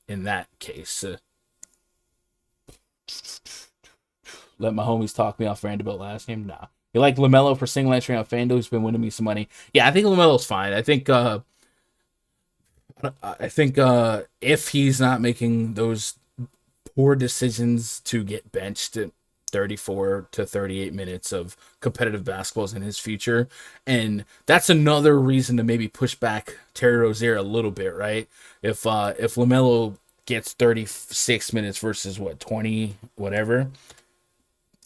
in that case. Let my homies talk me off Vanderbilt last game. Nah. You like LaMelo for single entry on FanDuel? He's been winning me some money. Yeah, I think LaMelo's fine. I think if he's not making those poor decisions to get benched at 34 to 38 minutes of competitive basketballs in his future, and that's another reason to maybe push back Terry Rozier a little bit, right? If LaMelo gets 36 minutes versus 20 whatever,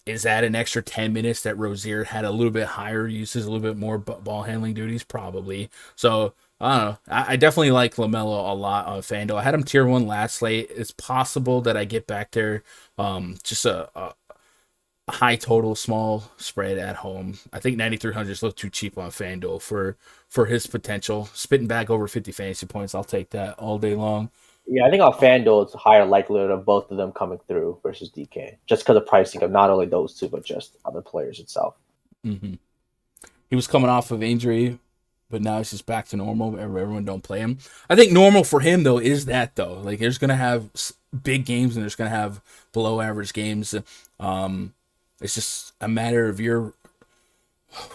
is that an extra 10 minutes that Rozier had a little bit higher uses, a little bit more ball handling duties? Probably. So I don't know. I definitely like LaMelo a lot on FanDuel. I had him tier 1 last slate. It's possible that I get back there. Just a high total, small spread at home. I think 9,300 is a little too cheap on FanDuel for his potential. Spitting back over 50 fantasy points, I'll take that all day long. Yeah, I think on FanDuel, it's a higher likelihood of both of them coming through versus DK, just because of pricing of not only those two, but just other players itself. Mm-hmm. He was coming off of injury, but now it's just back to normal. Everyone don't play him. I think normal for him, though, is that, though. Like, there's going to have big games and there's going to have below average games. It's just a matter of your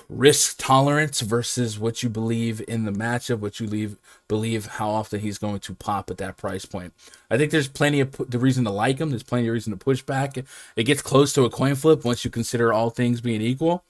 risk tolerance versus what you believe in the matchup, what you believe how often he's going to pop at that price point. I think there's plenty of the reason to like him. There's plenty of reason to push back. It gets close to a coin flip once you consider all things being equal.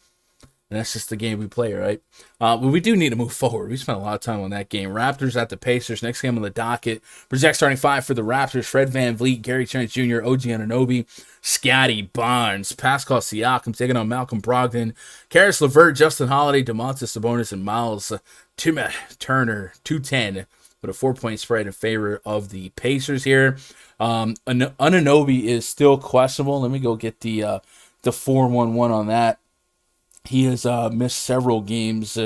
And that's just the game we play, right? But we do need to move forward. We spent a lot of time on that game. Raptors at the Pacers. Next game on the docket. Project starting five for the Raptors. Fred VanVleet, Gary Trent Jr., OG Anunoby, Scotty Barnes, Pascal Siakam taking on Malcolm Brogdon, Karis LeVert, Justin Holiday, Domantas Sabonis, and Miles Turner. 210 with a 4-point spread in favor of the Pacers here. Anunoby is still questionable. Let me go get the 411 on that. He has missed several games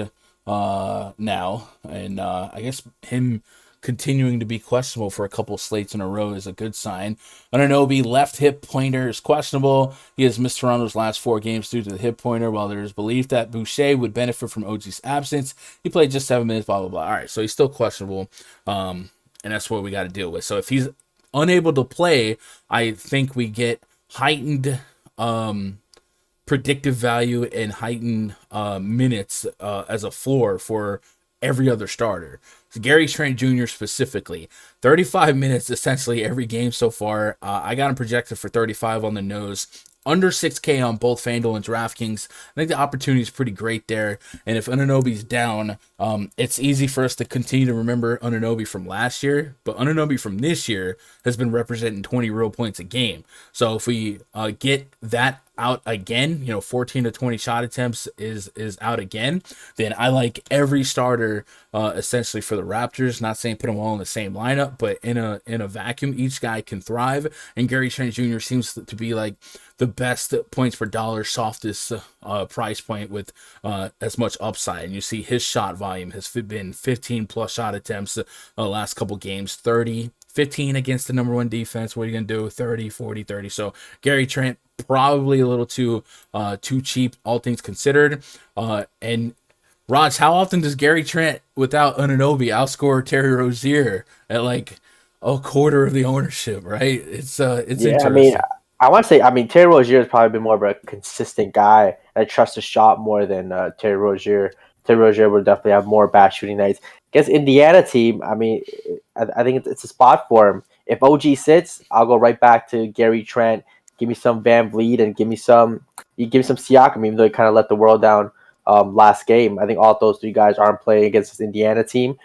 now, and I guess him continuing to be questionable for a couple slates in a row is a good sign. Anunoby, left hip pointer is questionable. He has missed Toronto's last 4 games due to the hip pointer, while there is belief that Boucher would benefit from OG's absence. He played just 7 minutes, blah, blah, blah. All right, so he's still questionable, and that's what we got to deal with. So if he's unable to play, I think we get heightened predictive value and heightened minutes as a floor for every other starter. So Gary Trent Jr. specifically, 35 minutes essentially every game so far. I got him projected for 35 on the nose. Under 6K on both Fanduel and DraftKings. I think the opportunity is pretty great there. And if Anunoby's down, it's easy for us to continue to remember Anunoby from last year. But Anunoby from this year has been representing 20 real points a game. So if we get that out again, 14 to 20 shot attempts is out again, then I like every starter essentially for the Raptors. Not saying put them all in the same lineup, but in a vacuum, each guy can thrive. And Gary Trent Jr. seems to be like the best points per dollar, softest price point with as much upside. And you see his shot volume has been 15 plus shot attempts last couple games, 30, 15 against the number 1 defense. What are you going to do? 30, 40, 30. So Gary Trent, probably a little too cheap, all things considered. And Raj, how often does Gary Trent without Anunoby outscore Terry Rozier at like a quarter of the ownership? Right? It's interesting. I want to say, Terry Rozier has probably been more of a consistent guy. I trust his shot more than Terry Rozier. Terry Rozier would definitely have more bad shooting nights. Against Indiana team, I think it's a spot for him. If OG sits, I'll go right back to Gary Trent. Give me some VanVleet and give me some Siakam, even though he kind of let the world down last game. I think all those 3 guys aren't playing against this Indiana team.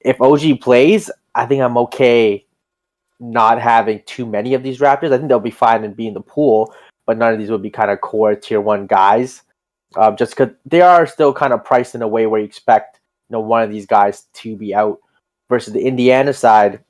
If OG plays, I think I'm okay not having too many of these Raptors. I think they'll be fine and be in the pool, but none of these would be kind of core tier 1 guys. Just because they are still kind of priced in a way where you expect one of these guys to be out. Versus the Indiana side,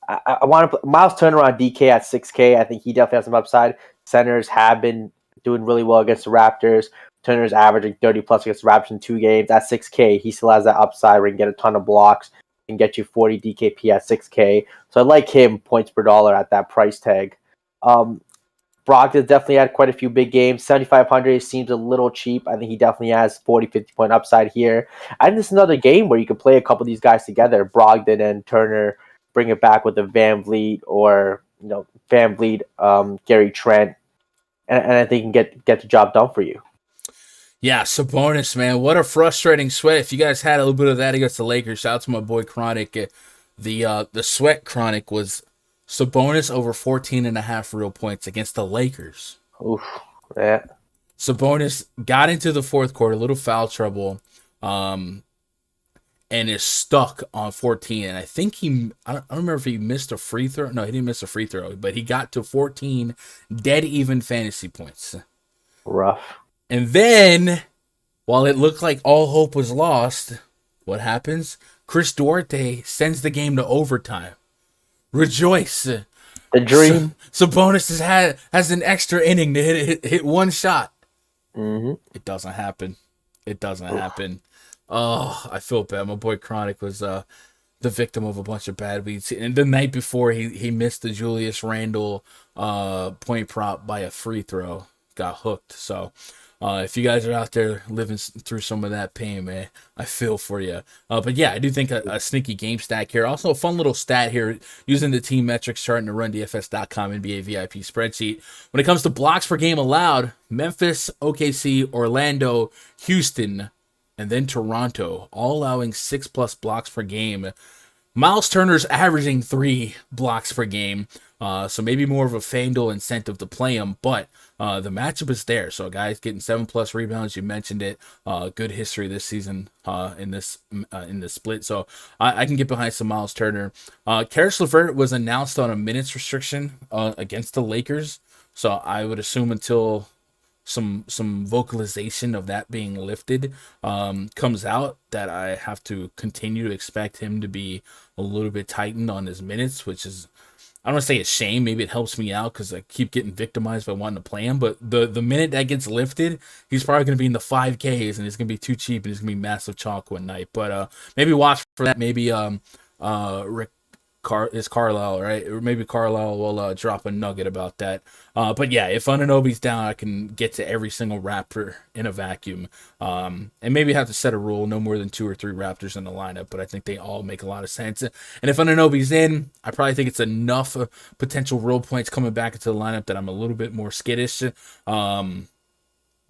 I want to put Miles Turner on DK at 6K. I think he definitely has some upside. Centers have been doing really well against the Raptors. Turner's averaging 30 plus against the Raptors in 2 games. At 6K, he still has that upside where he can get a ton of blocks and get you 40 DKP at 6K. So I like him points per dollar at that price tag. Brogdon definitely had quite a few big games. 7,500 seems a little cheap. I think he definitely has 40, 50 point upside here. I think this is another game where you could play a couple of these guys together. Brogdon and Turner, bring it back with a VanVleet or VanVleet, Gary Trent, and I think he can get the job done for you. Yeah, Sabonis, man, what a frustrating sweat. If you guys had a little bit of that against the Lakers, shout out to my boy Chronic. The sweat Chronic was Sabonis over 14.5 real points against the Lakers. Oof, yeah. Sabonis got into the fourth quarter, a little foul trouble, and is stuck on 14. And I think I don't remember if he missed a free throw. No, he didn't miss a free throw, but he got to 14 dead even fantasy points. Rough. And then, while it looked like all hope was lost, what happens? Chris Duarte sends the game to overtime. Rejoice. The dream. Sabonis has an extra inning to hit one shot. Mm-hmm. It doesn't happen. Oh, I feel bad. My boy Chronic was the victim of a bunch of bad beats. And the night before, he missed the Julius Randle point prop by a free throw. Got hooked. So if you guys are out there living through some of that pain, man, I feel for you. But yeah, I do think a sneaky game stack here. Also, a fun little stat here using the team metrics chart in the RunDFS.com NBA VIP spreadsheet. When it comes to blocks per game allowed, Memphis, OKC, Orlando, Houston, and then Toronto, all allowing 6+ blocks per game. Miles Turner's averaging 3 blocks per game. So maybe more of a Fanduel incentive to play him, but the matchup is there. So guys getting 7+ rebounds, you mentioned it. Good history this season in this split. So I can get behind some Miles Turner. Karis LeVert was announced on a minutes restriction against the Lakers. So I would assume until some vocalization of that being lifted comes out, that I have to continue to expect him to be a little bit tightened on his minutes, which is, I don't want to say a shame. Maybe it helps me out because I keep getting victimized by wanting to play him. But the minute that gets lifted, he's probably going to be in the 5Ks, and it's going to be too cheap, and it's going to be massive chalk one night. But maybe watch for that. Maybe Carlisle, right? Or maybe Carlisle will drop a nugget about that. But yeah, if Anunoby's down, I can get to every single Raptor in a vacuum. And maybe have to set a rule, no more than 2 or 3 Raptors in the lineup, but I think they all make a lot of sense. And if Anunoby's in, I probably think it's enough potential role points coming back into the lineup that I'm a little bit more skittish.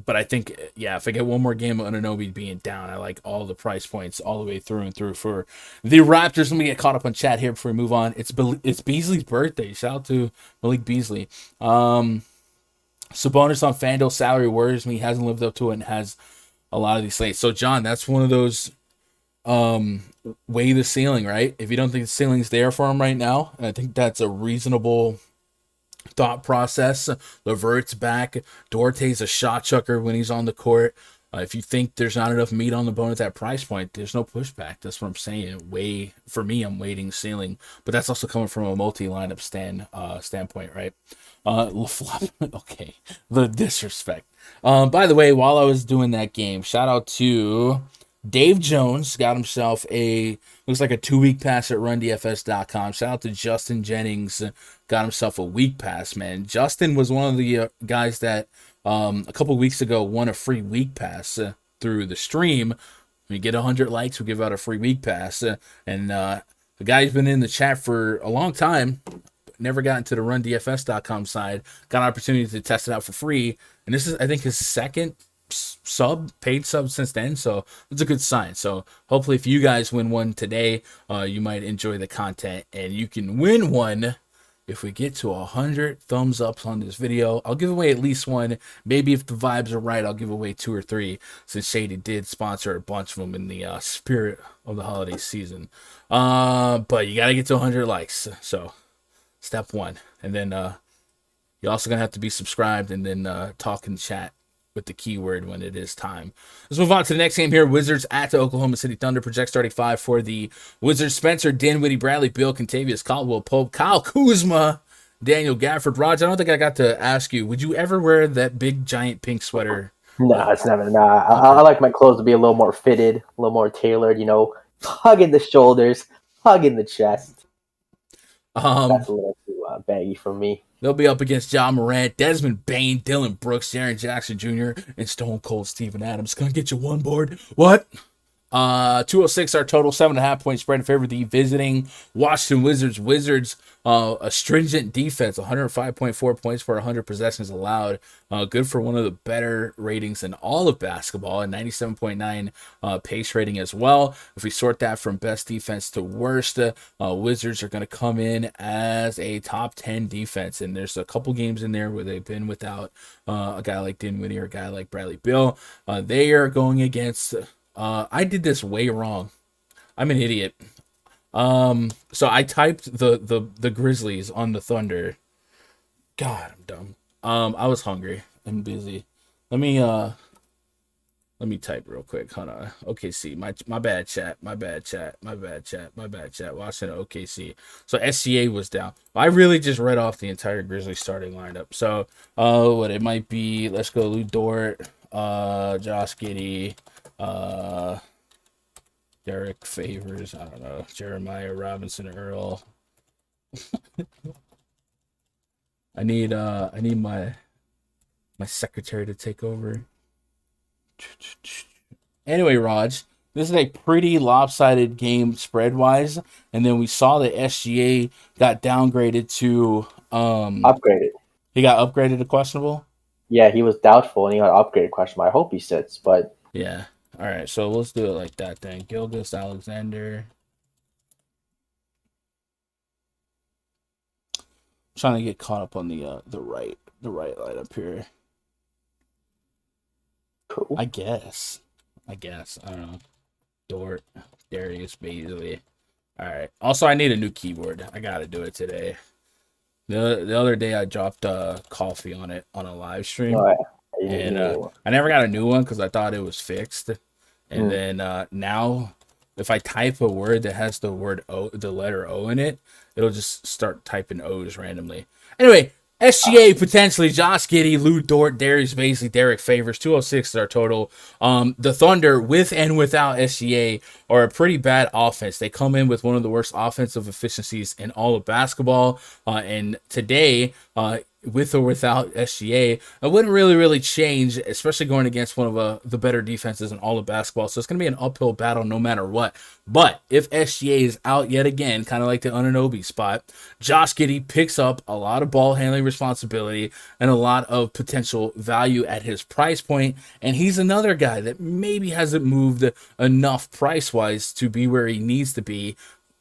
But I think, yeah, if I get one more game of Anunoby being down, I like all the price points all the way through and through for the Raptors. Let me get caught up on chat here before we move on. It's Beasley's birthday. Shout out to Malik Beasley. Sabonis on Fanduel salary worries me. He hasn't lived up to it and has a lot of these slates. So, John, that's one of those weigh the ceiling, right? If you don't think the ceiling's there for him right now, and I think that's a reasonable thought process. LeVert's back. Dorte's a shot chucker when he's on the court. If you think there's not enough meat on the bone at that price point, there's no pushback. That's what I'm saying. For me, I'm waiting ceiling, but that's also coming from a multi-lineup standpoint, right? Okay, the disrespect. By the way, while I was doing that game, shout out to Dave Jones, got himself looks like a 2-week pass at RunDFS.com. Shout out to Justin Jennings, got himself a week pass, man. Justin was one of the guys that a couple weeks ago won a free week pass through the stream. When you get 100 likes, we'll give out a free week pass. And the guy's been in the chat for a long time, never got into the RunDFS.com side, got an opportunity to test it out for free. And this is, I think, his second paid sub since then, so it's a good sign. So hopefully if you guys win one today, you might enjoy the content, and you can win one if we get to 100 thumbs ups on this video. I'll give away at least one. Maybe if the vibes are right, I'll give away 2 or 3, since Shady did sponsor a bunch of them in the spirit of the holiday season. But you gotta get to 100 likes, so step 1. And then you're also gonna have to be subscribed and then talk in chat with the keyword when it is time. Let's move on to the next game here. Wizards at the Oklahoma City Thunder. Project starting 5 for the Wizards: Spencer Dinwiddie, Bradley Beal, Kentavious Caldwell Pope, Kyle Kuzma, Daniel Gafford. Raj, I don't think I got to ask you, would you ever wear that big giant pink sweater? No, it's never. Nah, I like my clothes to be a little more fitted, a little more tailored. You know, hugging the shoulders, hugging the chest. That's a little too baggy for me. They'll be up against Ja Morant, Desmond Baine, Dylan Brooks, Jaren Jackson Jr., and Stone Cold Steven Adams. Gonna get you one board. What? 206 our total, 7.5 point spread in favor of the visiting Washington Wizards. Wizards, a stringent defense, 105.4 points for 100 possessions allowed. Good for one of the better ratings in all of basketball, and 97.9 pace rating as well. If we sort that from best defense to worst, Wizards are going to come in as a top 10 defense, and there's a couple games in there where they've been without a guy like Dinwiddie or a guy like Bradley Beal. They are going against... I did this way wrong. I'm an idiot. So I typed the Grizzlies on the Thunder. God, I'm dumb. I was hungry. I'm busy. Let me type real quick. Hold on. OKC. My bad chat. My bad chat. Washington OKC. So SCA was down. I really just read off the entire Grizzlies starting lineup. So what it might be, let's go Lou Dort, Josh Giddey, Derek Favors, I don't know, Jeremiah Robinson Earl. I need my secretary to take over. Anyway, Raj, this is a pretty lopsided game spread wise, and then we saw that SGA got downgraded to upgraded. He got upgraded to questionable. Yeah, he was doubtful and he got upgraded questionable. I hope he sits, but yeah. All right, so let's do it like that then. Gilgeous Alexander. trying to get caught up on the right lineup here. Cool. I guess. I don't know. Dort, Darius, Bailey. All right. Also, I need a new keyboard. I gotta do it today. The other day I dropped coffee on it on a live stream, and I never got a new one because I thought it was fixed. And then now, if I type a word that has the word O, the letter O in it, it'll just start typing O's randomly. Anyway, SGA potentially Josh Giddey, Lou Dort, Darius Bazley, Derek Favors. 206 is our total. The Thunder, with and without SGA, are a pretty bad offense. They come in with one of the worst offensive efficiencies in all of basketball. And today, with or without SGA, it wouldn't really change, especially going against one of the better defenses in all of basketball. So it's going to be an uphill battle no matter what. But if SGA is out yet again, kind of like the Anunoby spot, Josh Giddey picks up a lot of ball handling responsibility and a lot of potential value at his price point. And he's another guy that maybe hasn't moved enough price-wise to be where he needs to be,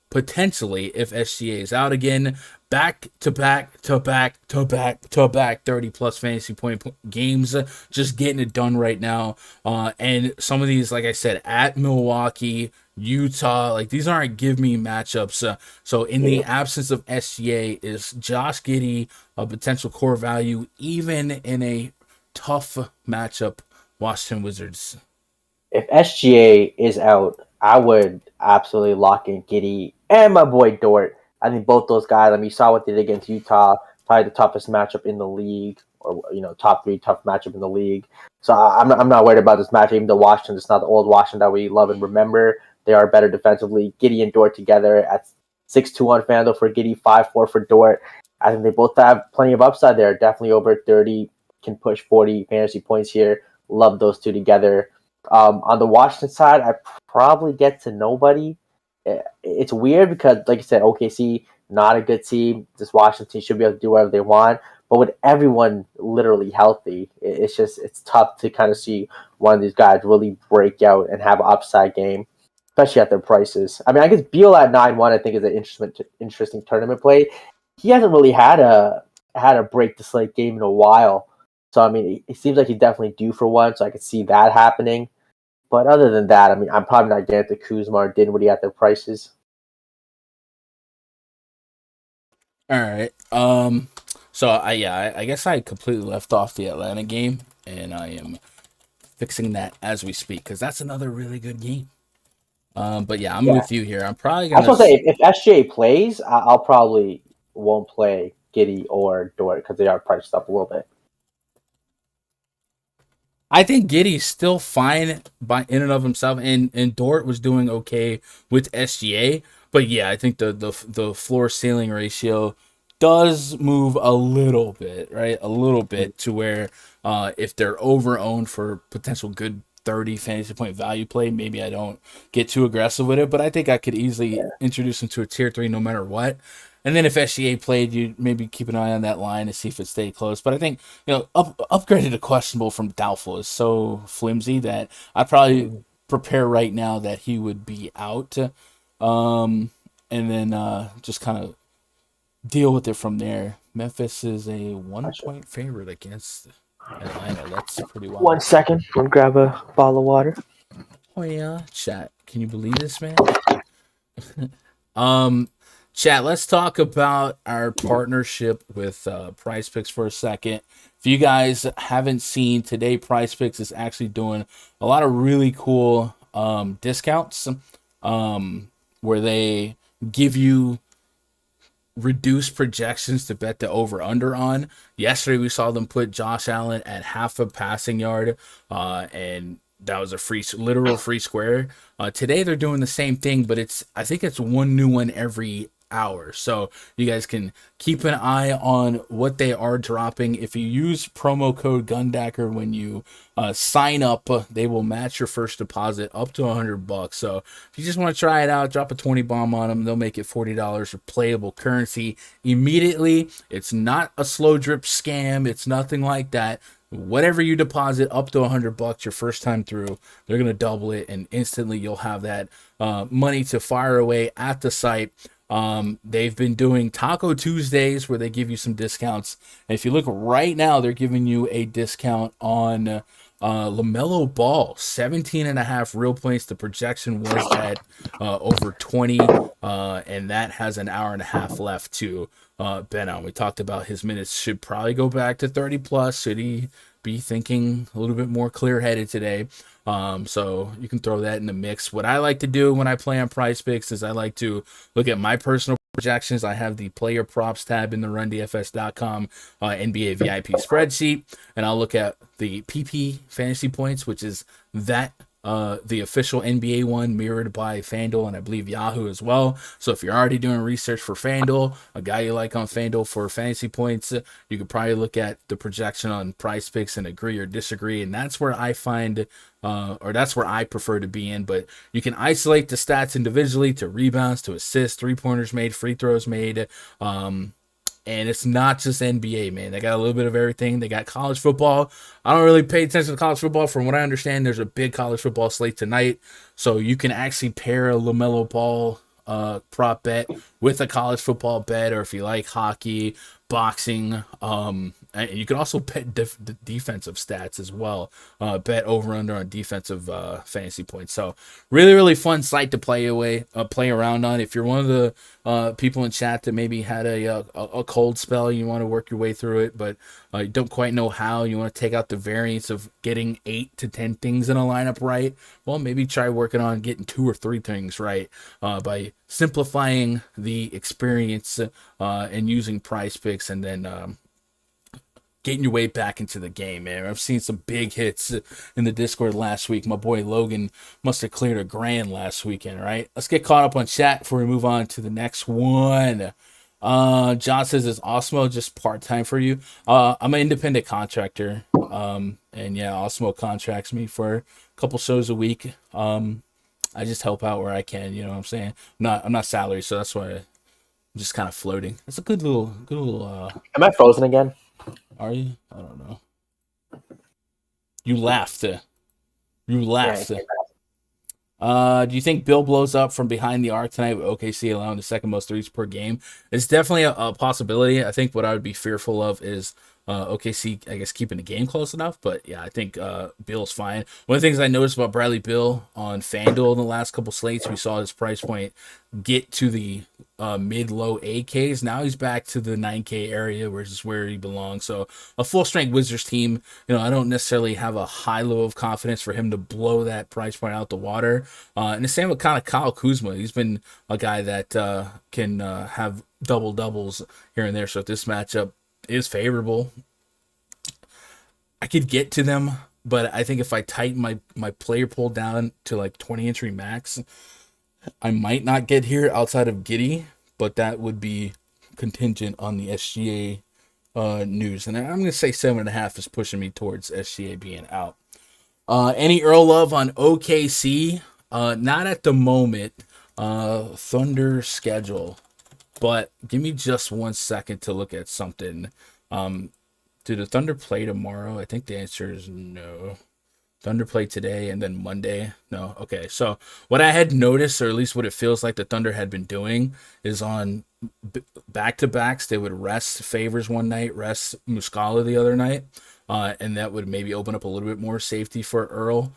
potentially, if SGA is out again. Back to back 30 plus fantasy point games, just getting it done right now. And some of these, like I said, at Milwaukee, Utah, like these aren't give me matchups. So in the absence of SGA, is Josh Giddey a potential core value even in a tough matchup, Washington Wizards? If SGA is out, I would absolutely lock in Giddey and my boy Dort. I think both those guys, I mean, you saw what they did against Utah, probably the toughest matchup in the league, or, top 3 tough matchup in the league. So I'm not worried about this matchup, even though Washington is not the old Washington that we love and remember. They are better defensively. Giddey and Dort together at 6-2 on Fanduel for Giddey, 5-4 for Dort. I think they both have plenty of upside there. Definitely over 30, can push 40 fantasy points here. Love those two together. On the Washington side, I probably get to nobody. It's weird because, like I said, OKC, not a good team. This Washington team should be able to do whatever they want. But with everyone literally healthy, it's tough to kind of see one of these guys really break out and have an upside game, especially at their prices. I mean, I guess Beal at 9-1, I think, is an interesting tournament play. He hasn't really had a break the slate game in a while. So, I mean, it seems like he's definitely due for one, so I could see that happening. But other than that, I mean, I'm probably not getting to Kuzma or Dinwiddie at their prices. All right. So I guess I completely left off the Atlanta game, and I am fixing that as we speak because that's another really good game. But yeah, I'm with you here. I'm probably gonna. I was gonna say if SGA plays, I'll probably won't play Giddey or Dort because they are priced up a little bit. I think Giddey's still fine by in and of himself, and Dort was doing okay with SGA. But yeah, I think the floor ceiling ratio does move a little bit, right? A little bit to where if they're over owned for potential good 30 fantasy point value play, maybe I don't get too aggressive with it. But I think I could easily introduce him to a tier 3 no matter what. And then if SGA played, you maybe keep an eye on that line to see if it stayed close. But I think, upgraded to questionable from doubtful is so flimsy that I'd probably prepare right now that he would be out. And then just kind of deal with it from there. Memphis is a 1-point favorite against Atlanta. That's pretty wild. 1 second. I'm going to grab a bottle of water. Oh, yeah. Chat. Can you believe this, man? Chat, let's talk about our partnership with PrizePicks for a second. If you guys haven't seen today, PrizePicks is actually doing a lot of really cool discounts where they give you reduced projections to bet the over-under on. Yesterday, we saw them put Josh Allen at half a passing yard, and that was a literal free square. Today, they're doing the same thing, but I think it's one new one every hour. So you guys can keep an eye on what they are dropping. If you use promo code Gundacker when you sign up, they will match your first deposit up to $100. So if you just want to try it out, drop a 20 bomb on them. They'll make it $40 for playable currency immediately. It's not a slow drip scam. It's nothing like that. Whatever you deposit up to $100 your first time through, they're going to double it, and instantly you'll have that money to fire away at the site. They've been doing Taco Tuesdays where they give you some discounts. And if you look right now, they're giving you a discount on LaMelo Ball, 17.5 real points. The projection was at over 20, and that has an hour and a half left to bet on. We talked about his minutes should probably go back to 30 plus. Should he be thinking a little bit more clear-headed today? So you can throw that in the mix. What I like to do when I play on PrizePicks is I like to look at my personal projections. I have the player props tab in the rundfs.com NBA VIP spreadsheet, and I'll look at the PP fantasy points, which is that the official NBA one mirrored by Fanduel and I believe Yahoo as well. So if you're already doing research for Fanduel, a guy you like on Fanduel for fantasy points, you could probably look at the projection on PrizePicks and agree or disagree. And that's where I find, or that's where I prefer to be in. But you can isolate the stats individually to rebounds, to assists, 3-pointers made, free throws made. And it's not just NBA, man. They got a little bit of everything. They got college football. I don't really pay attention to college football. From what I understand, there's a big college football slate tonight. So you can actually pair a LaMelo Ball prop bet with a college football bet, or if you like hockey, boxing, and you can also bet defensive stats as well. Bet over under on defensive fantasy points. So really fun site to play around on. If you're one of the people in chat that maybe had a cold spell, you want to work your way through it, but you don't quite know how. You want to take out the variance of getting 8 to 10 things in a lineup right. Well, maybe try working on getting 2 or 3 things right by simplifying the experience and using PrizePicks, and then getting your way back into the game, man. I've seen some big hits in the Discord last week. My boy Logan must have cleared $1,000 last weekend, right? Let's get caught up on chat before we move on to the next one. John says, is Osmo just part-time for you? I'm an independent contractor. And yeah, Osmo contracts me for a couple shows a week. I just help out where I can, you know what I'm saying? I'm not salaried, so that's why I'm just kind of floating. It's a good little Am I frozen again? Are you? I don't know. You laughed. You laughed. Do you think Bill blows up from behind the arc tonight with OKC allowing the second most threes per game? It's definitely a possibility. I think what I would be fearful of is OKC, I guess, keeping the game close enough. But yeah, I think Bill's fine. One of the things I noticed about Bradley Beal on FanDuel in the last couple slates, we saw his price point get to the mid-low 8Ks. Now he's back to the 9K area, which is where he belongs. So a full-strength Wizards team, I don't necessarily have a high level of confidence for him to blow that price point out the water. And the same with kind of Kyle Kuzma. He's been a guy that can have double-doubles here and there. So if this matchup is favorable, I could get to them, but I think if I tighten my player pool down to like 20 entry max, I might not get here outside of Giddey, but that would be contingent on the SGA news. And I'm going to say 7.5 is pushing me towards SGA being out. Any Earl love on OKC? Not at the moment. Thunder schedule. But give me just 1 second to look at something. Do the Thunder play tomorrow? I think the answer is no. Thunder play today and then Monday? No. Okay. So what I had noticed, or at least what it feels like the Thunder had been doing, is on back-to-backs, they would rest Favors one night, rest Muscala the other night, and that would maybe open up a little bit more safety for Earl.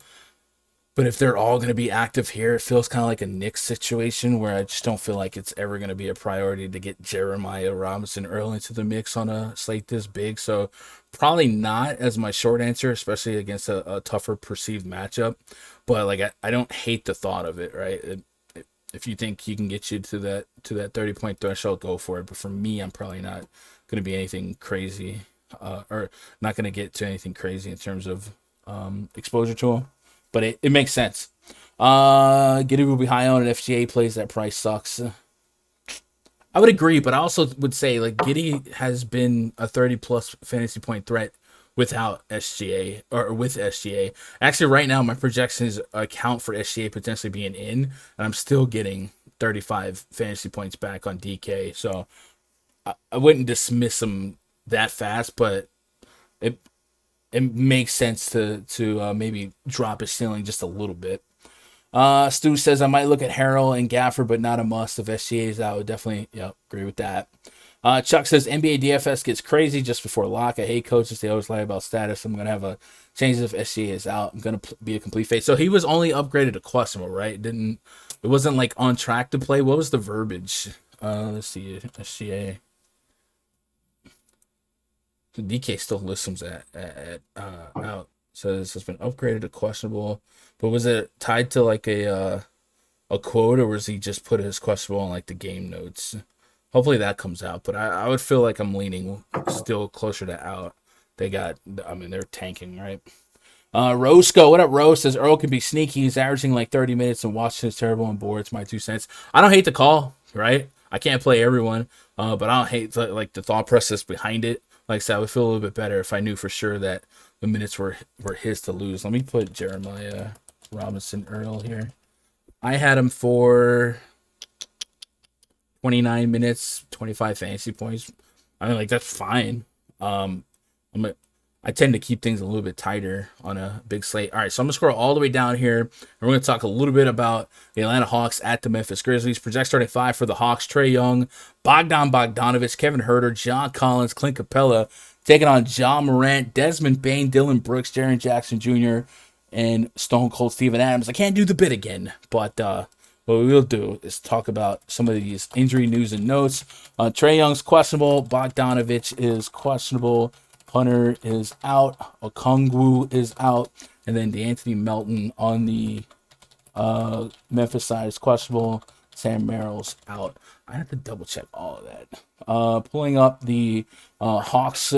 But if they're all going to be active here, it feels kind of like a Knicks situation where I just don't feel like it's ever going to be a priority to get Jeremiah Robinson Earl into the mix on a slate this big. So probably not as my short answer, especially against a tougher perceived matchup. But like I don't hate the thought of it, right? If you think he can get you to that 30-point threshold, go for it. But for me, I'm probably not going to be anything crazy, or not going to get to anything crazy in terms of exposure to him. But it makes sense. Giddey will be high on an FGA plays. That price sucks. I would agree, but I also would say like Giddey has been a 30-plus fantasy point threat without SGA or with SGA. Actually, right now my projections account for SGA potentially being in, and I'm still getting 35 fantasy points back on DK. So I wouldn't dismiss him that fast, but it makes sense to maybe drop his ceiling just a little bit. Stu says I might look at Harrell and Gafford, but not a must. If SGA is out, I would definitely agree with that. Chuck says NBA DFS gets crazy just before lock. I hate coaches. They always lie about status. I'm going to have a change if SGA is out. I'm going to be a complete face. So he was only upgraded to questionable, right? It wasn't like on track to play. What was the verbiage? Let's see. SGA. The DK still lists him at out. Says has been upgraded to questionable. But was it tied to like a quote, or was he just put his questionable on like the game notes? Hopefully that comes out. But I would feel like I'm leaning still closer to out. They're tanking, right? Roscoe, what up, Rose? Says Earl can be sneaky. He's averaging like 30 minutes and Washington's terrible on boards. My 2 cents. I don't hate the call, right? I can't play everyone, but I don't hate the thought process behind it. Like I said, I would feel a little bit better if I knew for sure that the minutes were his to lose. Let me put Jeremiah Robinson Earl here. I had him for 29 minutes, 25 fantasy points. I mean, like, that's fine. I tend to keep things a little bit tighter on a big slate. All right, so I'm going to scroll all the way down here, and we're going to talk a little bit about the Atlanta Hawks at the Memphis Grizzlies. Project starting 5 for the Hawks: Trae Young, Bogdanovich, Kevin Huerter, John Collins, Clint Capella, taking on Ja Morant, Desmond Bain, Dylan Brooks, Jaren Jackson Jr., and Stone Cold Steven Adams. I can't do the bit again, but what we will do is talk about some of these injury news and notes. Trae Young's questionable. Bogdanovich is questionable. Hunter is out. Okongwu is out. And then DeAnthony Melton on the Memphis side is questionable. Sam Merrill's out. I have to double check all of that. Pulling up the Hawks.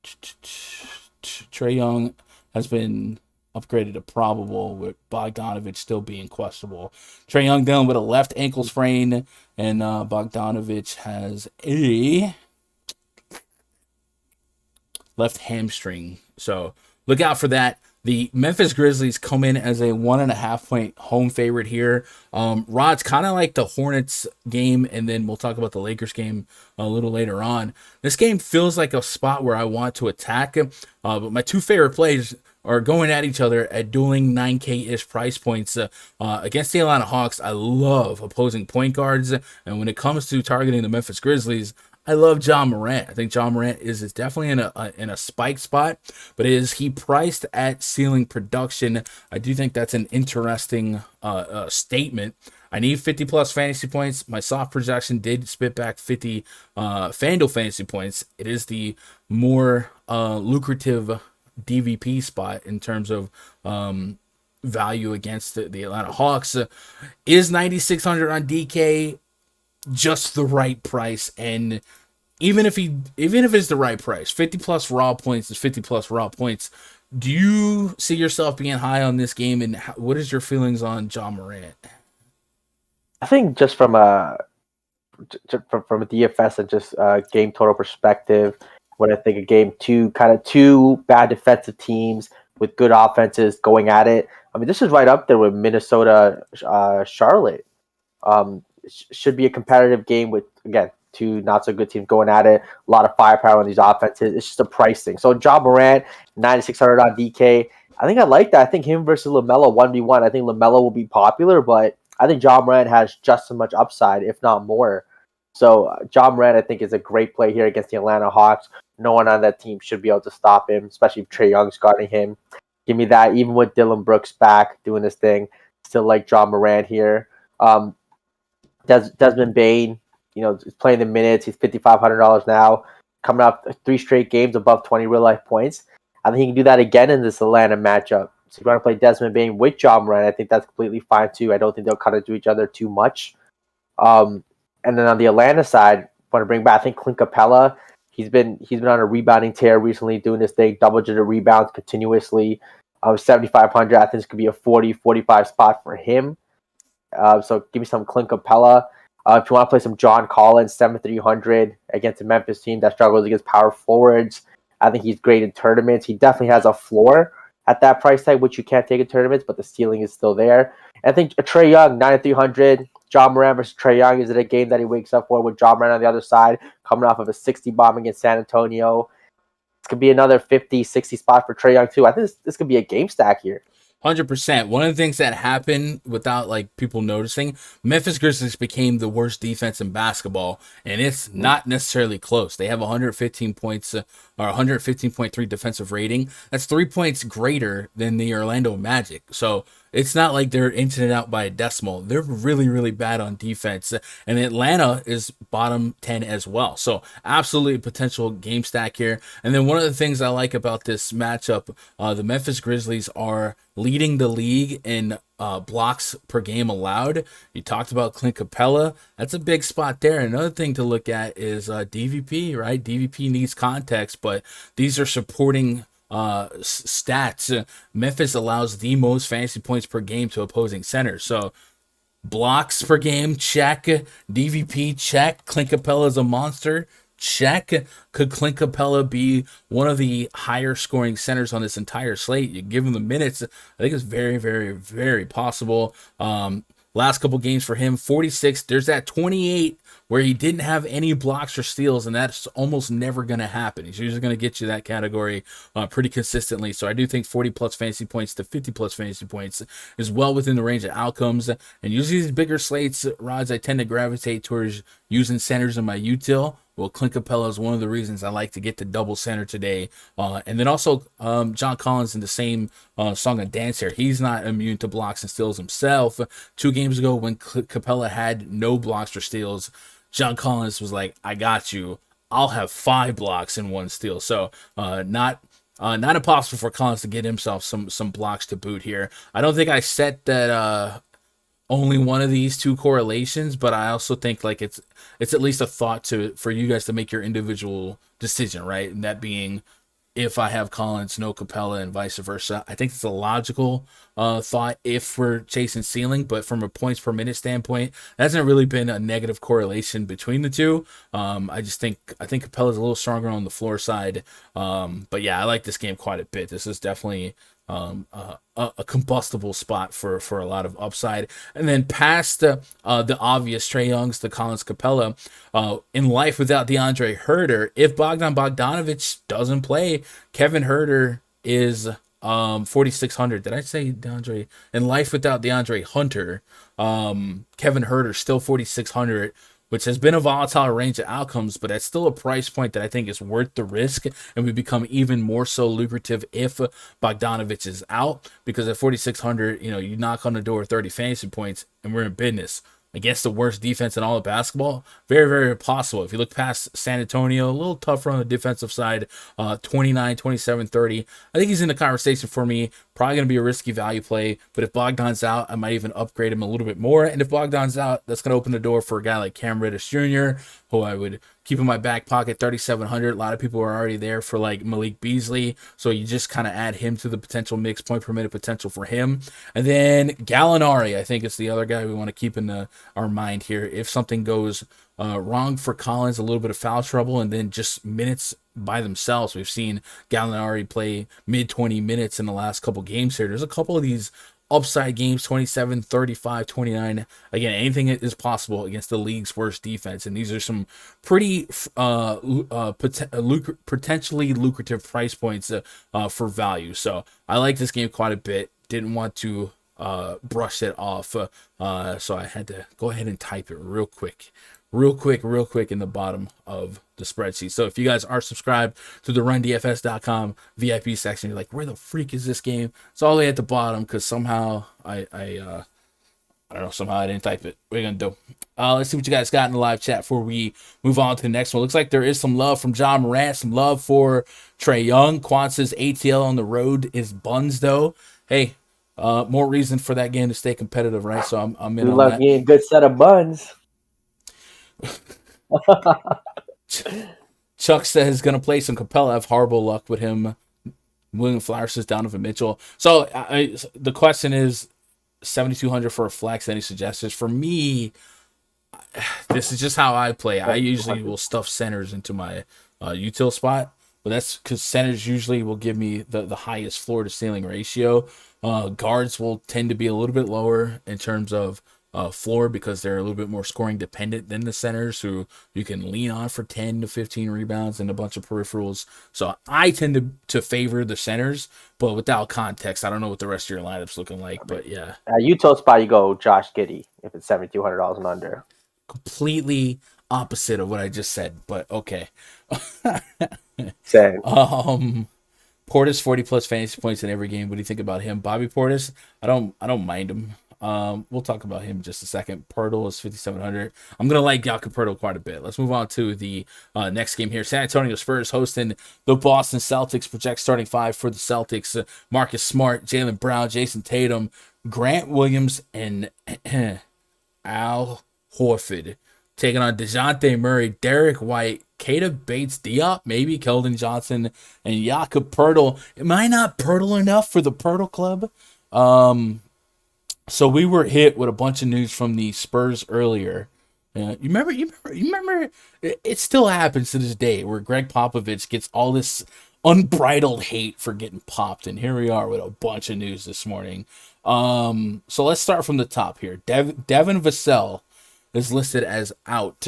Trae Young has been upgraded to probable, with Bogdanovich still being questionable. Trae Young dealing with a left ankle sprain, and Bogdanovich has a left hamstring. So look out for that. The Memphis Grizzlies come in as a 1.5 point home favorite here. Rod's kind of like the Hornets game, and then we'll talk about the Lakers game a little later on. This game feels like a spot where I want to attack, but my 2 favorite plays are going at each other at dueling 9K-ish price points. Against the Atlanta Hawks, I love opposing point guards, and when it comes to targeting the Memphis Grizzlies, I love Ja Morant. I think Ja Morant is definitely in a spike spot, but is he priced at ceiling production? I do think that's an interesting statement. I need 50 plus fantasy points. My soft projection did spit back 50 Fanduel fantasy points. It is the more lucrative DVP spot in terms of value against the Atlanta Hawks. Is 9,600 on DK just the right price? And even if it's the right price, 50 plus raw points is 50 plus raw points. Do you see yourself being high on this game, and what is your feelings on Ja Morant? I think just from a DFS and just game total perspective, when I think of game two bad defensive teams with good offenses going at it. I mean, this is right up there with Minnesota, Charlotte. Should be a competitive game with, again, 2 not so good teams going at it. A lot of firepower on these offenses. It's just a price thing. So Ja Morant, 9,600 on DK. I think I like that. I think him versus LaMelo 1v1. I think LaMelo will be popular, but I think Ja Morant has just as much upside, if not more. So Ja Morant, I think, is a great play here against the Atlanta Hawks. No one on that team should be able to stop him, especially if Trae Young's guarding him. Give me that. Even with Dylan Brooks back doing this thing, still like Ja Morant here. Desmond Baine, is playing the minutes. He's $5,500 now, coming up 3 straight games above 20 real life points. I think he can do that again in this Atlanta matchup. So if you want to play Desmond Baine with Ja Morant, I think that's completely fine too. I don't think they'll cut into each other too much. And then on the Atlanta side, I want to bring back, I think, Clint Capella. He's been on a rebounding tear recently, doing this thing, double-digit rebounds continuously. 7,500. I think this could be a 40-45 spot for him. So give me some Clint Capella. If you want to play some John Collins, 7,300 against a Memphis team that struggles against power forwards, I think he's great in tournaments. He definitely has a floor at that price tag, which you can't take in tournaments, but the ceiling is still there. And I think Trae Young, 9,300. Ja Morant versus Trae Young. Is it a game that he wakes up for with Ja Morant on the other side, coming off of a 60 bomb against San Antonio? This could be another 50, 60 spot for Trae Young too. I think this could be a game stack here. 100%. One of the things that happened without like people noticing, Memphis Grizzlies became the worst defense in basketball, and it's not necessarily close. They have 115 points or 115.3 defensive rating. That's 3 points greater than the Orlando Magic. So it's not like they're inching it out by a decimal. They're really, really bad on defense. And Atlanta is bottom 10 as well. So absolutely a potential game stack here. And then one of the things I like about this matchup, the Memphis Grizzlies are leading the league in blocks per game allowed. You talked about Clint Capella. That's a big spot there. Another thing to look at is DVP, right? DVP needs context, but these are supporting stats. Memphis allows the most fantasy points per game to opposing centers. So blocks per game, check. DVP, check. Clint Capella is a monster, check. Could Clint Capella be one of the higher scoring centers on this entire slate? You give him the minutes, I think it's very, very, very possible. Last couple games for him, 46. There's that 28 where he didn't have any blocks or steals, and that's almost never going to happen. He's usually going to get you that category pretty consistently. So I do think 40-plus fantasy points to 50-plus fantasy points is well within the range of outcomes. And usually these bigger slates, Rods, I tend to gravitate towards using centers in my util. Well, Clint Capella is one of the reasons I like to get to double center today. And then also John Collins in the same song and dance here. He's not immune to blocks and steals himself. 2 games ago when Capella had no blocks or steals, John Collins was like, I got you. I'll have 5 blocks and 1 steal. So not impossible for Collins to get himself some blocks to boot here. I don't think I set that only one of these 2 correlations, but I also think like it's at least a thought for you guys to make your individual decision, right? And that being, if I have Collins, no Capella, and vice versa. I think it's a logical thought if we're chasing ceiling, but from a points per minute standpoint, there hasn't really been a negative correlation between the two. I think Capella's a little stronger on the floor side, but yeah, I like this game quite a bit. This is definitely a combustible spot for a lot of upside. And then past the obvious Trae Young's, the Collins, Capella, in life without DeAndre Herter, if Bogdan Bogdanovic doesn't play, Kevin Herter is 4,600. Did I say DeAndre? In life without DeAndre Hunter, Kevin Herter still 4,600, which has been a volatile range of outcomes, but that's still a price point that I think is worth the risk and would become even more so lucrative if Bogdanovic is out, because at 4,600, you knock on the door 30 fantasy points and we're in business. Against the worst defense in all of basketball, very, very possible. If you look past San Antonio, a little tougher on the defensive side, 29, 27, 30. I think he's in the conversation for me. Probably going to be a risky value play, but if Bogdan's out, I might even upgrade him a little bit more. And if Bogdan's out, that's going to open the door for a guy like Cam Reddish Jr., who I would keep in my back pocket, 3,700. A lot of people are already there for like Malik Beasley, so you just kind of add him to the potential mix, point per minute potential for him. And then Gallinari, I think it's the other guy we want to keep in our mind here. If something goes wrong for Collins, a little bit of foul trouble, and then just minutes by themselves. We've seen Gallinari play mid 20 minutes in the last couple games here. There's a couple of these upside games, 27, 35, 29. Again, anything is possible against the league's worst defense. And these are some pretty potentially lucrative price points for value. So I like this game quite a bit. Didn't want to brush it off. So I had to go ahead and type it real quick in the bottom of the spreadsheet. So if you guys are subscribed to the RunDFS.com VIP section, you're like, where the freak is this game? It's all the way at the bottom because somehow I don't know, somehow I didn't type it. What are you going to do? Let's see what you guys got in the live chat before we move on to the next one. Looks like there is some love from John Morant, some love for Trae Young. Quan says ATL on the road is buns, though. Hey, more reason for that game to stay competitive, right? So I'm in on that. Getting a good set of buns. Chuck says he's going to play some Capella. I have horrible luck with him. William Flowers says Donovan Mitchell. So the question is 7,200 for a flex. Any suggestions? For me, this is just how I play. I usually will stuff centers into my util spot, but that's because centers usually will give me the highest floor to ceiling ratio. Guards will tend to be a little bit lower in terms of floor because they're a little bit more scoring dependent than the centers, who you can lean on for 10 to 15 rebounds and a bunch of peripherals. So I tend to favor the centers, but without context, I don't know what the rest of your lineup's looking like. But yeah, Utah spot, you go Josh Giddey if it's $7,200 and under. completely opposite of what I just said, but okay. Same. Portis 40 plus fantasy points in every game. What do you think about him? Bobby Portis, I don't mind him. We'll talk about him in just a second. Pirtle is 5,700. I'm gonna like Jakob Pirtle quite a bit. Let's move on to the next game here. San Antonio Spurs hosting the Boston Celtics. Project starting five for the Celtics: Marcus Smart, Jaylen Brown, Jason Tatum, Grant Williams, and Al Horford. Taking on DeJounte Murray, Derek White, Keita Bates-Diop, maybe Keldon Johnson, and Jakob Pirtle. Am I not Pirtle enough for the Pirtle Club? So we were hit with a bunch of news from the Spurs earlier. You remember? It still happens to this day where Greg Popovich gets all this unbridled hate for getting popped, and here we are with a bunch of news this morning. So let's start from the top here. Devin Vassell is listed as out.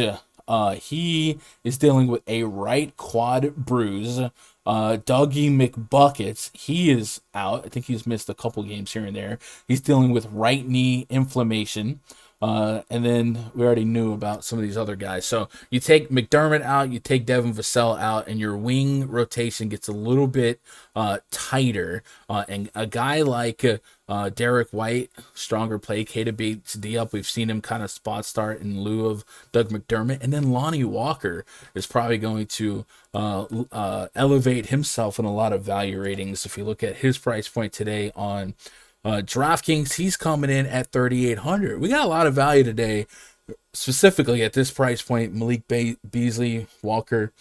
He is dealing with a right quad bruise. Dougie McBuckets, he is out. I think he's missed a couple games here and there. He's dealing with right knee inflammation. And then we already knew about some of these other guys. So you take McDermott out, you take Devin Vassell out, and your wing rotation gets a little bit tighter. And a guy like Derek White, stronger play, Keita Bates-Diop, we've seen him kind of spot start in lieu of Doug McDermott. And then Lonnie Walker is probably going to elevate himself in a lot of value ratings. If you look at his price point today on DraftKings, he's coming in at 3,800. We got a lot of value today, specifically at this price point. Malik Beasley, Walker,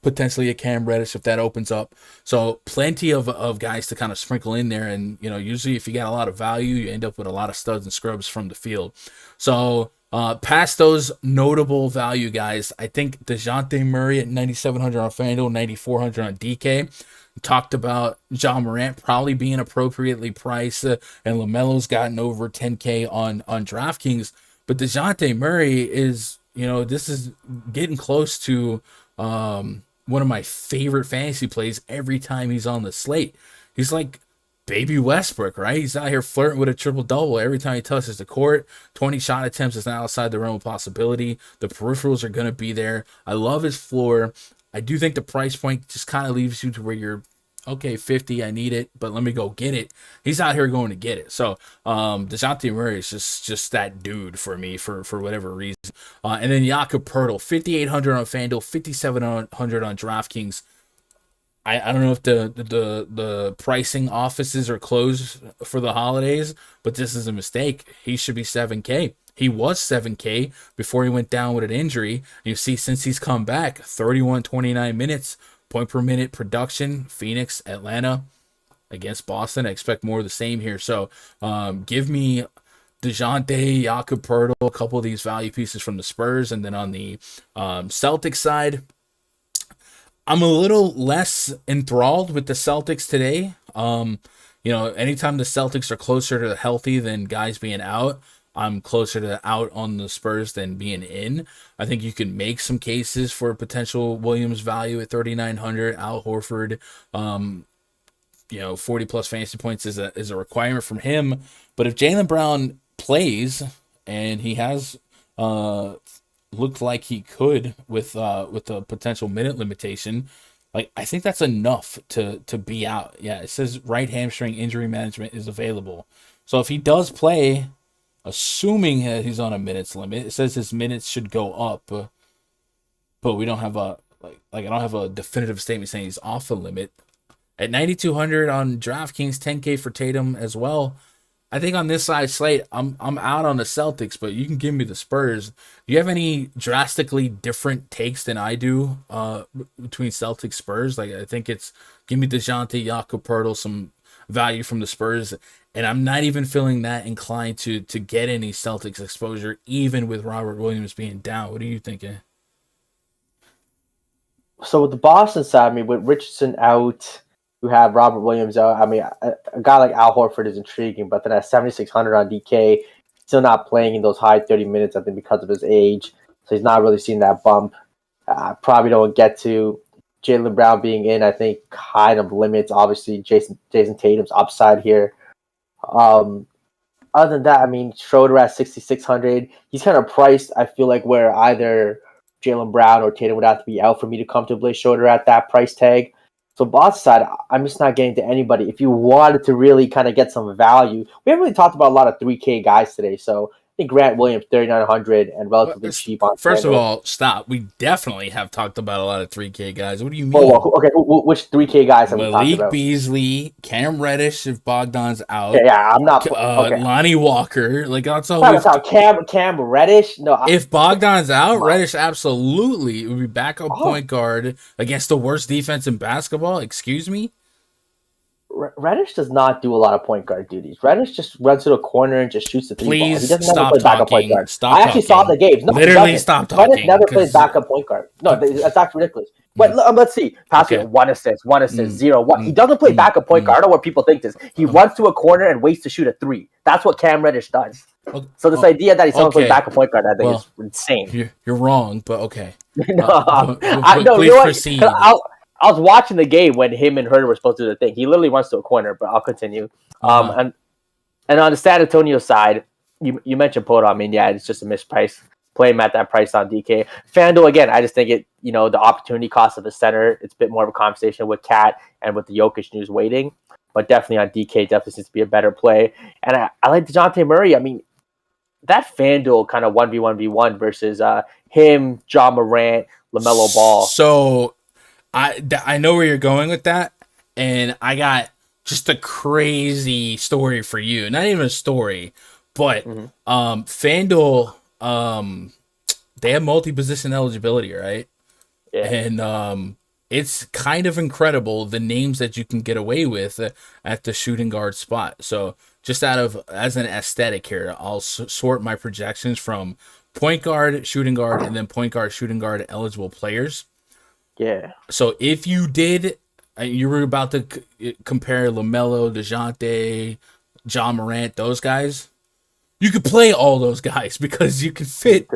potentially a Cam Reddish if that opens up. So plenty of guys to kind of sprinkle in there. And, you know, usually if you got a lot of value, you end up with a lot of studs and scrubs from the field. So past those notable value guys, I think DeJounte Murray at 9,700 on FanDuel, 9,400 on DK. Talked about John Morant probably being appropriately priced, and LaMelo's gotten over 10K on DraftKings. But DeJounte Murray is, you know, this is getting close to one of my favorite fantasy plays every time he's on the slate. He's like baby Westbrook, right? He's out here flirting with a triple-double every time he touches the court. 20 shot attempts is not outside the realm of possibility. The peripherals are going to be there. I love his floor. I do think the price point just kind of leaves you to where you're, okay, 50, I need it, but let me go get it. He's out here going to get it. So DeJounte Murray is just that dude for me for whatever reason. And then Jakob Pirtle, 5,800 on FanDuel, 5,700 on DraftKings. I don't know if the pricing offices are closed for the holidays, but this is a mistake. He should be 7K. He was 7K before he went down with an injury. You see, since he's come back, 31, 29 minutes, point per minute production. Phoenix, Atlanta, against Boston. I expect more of the same here. So give me DeJounte, Jakob Pirtle, a couple of these value pieces from the Spurs. And then on the Celtics side, I'm a little less enthralled with the Celtics today. You know, anytime the Celtics are closer to healthy than guys being out, I'm closer to out on the Spurs than being in. I think you can make some cases for potential Williams value at 3,900. Al Horford, you know, 40 plus fantasy points is a requirement from him. But if Jaylen Brown plays, and he has looked like he could with a potential minute limitation, like I think that's enough to be out. Yeah, it says right hamstring injury management is available. So if he does play, assuming that he's on a minutes limit, it says his minutes should go up, but we don't have a I don't have a definitive statement saying he's off the limit. At 9,200 on DraftKings, 10K for Tatum as well. I think on this side slate, I'm out on the Celtics, but you can give me the Spurs. Do you have any drastically different takes than I do between Celtics Spurs? Like I think it's give me DeJounte, Jakob Pirtle, some value from the Spurs, and I'm not even feeling that inclined to get any Celtics exposure, even with Robert Williams being down. What are you thinking? So with the Boston side, I mean, with Richardson out, you have Robert Williams out. I mean, a guy like Al Horford is intriguing, but then at 7,600 on DK, still not playing in those high 30 minutes, I think, because of his age. So he's not really seeing that bump. Probably don't get to Jaylen Brown being in, I think, kind of limits, obviously, Jason Tatum's upside here. Other than that, I mean, Schroeder at 6,600. He's kind of priced, I feel like, where either Jaylen Brown or Tatum would have to be out for me to comfortably Schroeder at that price tag. So Boston side, I'm just not getting to anybody. If you wanted to really kind of get some value, we haven't really talked about a lot of 3K guys today. So I think Grant Williams, 3,900 and relatively cheap on First Fanduel. of all, stop. We definitely have talked about a lot of 3K guys. What do you mean? Okay, which 3K guys have we talked Malik about? Beasley, Cam Reddish if Bogdan's out. Yeah, I'm not. Okay. Lonnie Walker. Like, that's all. Cam Reddish? No. If Bogdan's out, Reddish absolutely would be backup point guard against the worst defense in basketball. Excuse me? Reddish does not do a lot of point guard duties. Reddish just runs to the corner and just shoots the three ball. He doesn't stop play backup point guard. I actually saw the games. No, literally stop talking. Reddish never plays backup point guard. No, that's actually ridiculous. But let's see. Passing 1 assist, 0, 1. He doesn't play backup point guard. I don't know what people think this. He runs to a corner and waits to shoot a 3. That's what Cam Reddish does. So this idea that he's someone playing backup point guard, I think is insane. You're wrong, but okay. Please proceed. I was watching the game when him and Herder were supposed to do the thing. He literally runs to a corner, but I'll continue. And on the San Antonio side, you mentioned Poto. I mean, yeah, it's just a misprice. Play him at that price on DK. Fanduel, again, I just think the opportunity cost of the center, it's a bit more of a conversation with Cat and with the Jokic news waiting. But definitely on DK, definitely seems to be a better play. And I like DeJounte Murray. I mean, that Fanduel kind of 1v1v1 versus him, John Morant, LaMelo Ball. So I know where you're going with that, and I got just a crazy story for you. Not even a story, but FanDuel, they have multi-position eligibility, right? Yeah. And it's kind of incredible the names that you can get away with at the shooting guard spot. So just as an aesthetic here, I'll sort my projections from point guard, shooting guard, and then point guard, shooting guard eligible players. Yeah. So if you were about to compare LaMelo, DeJounte, John Morant, those guys, you could play all those guys because you can fit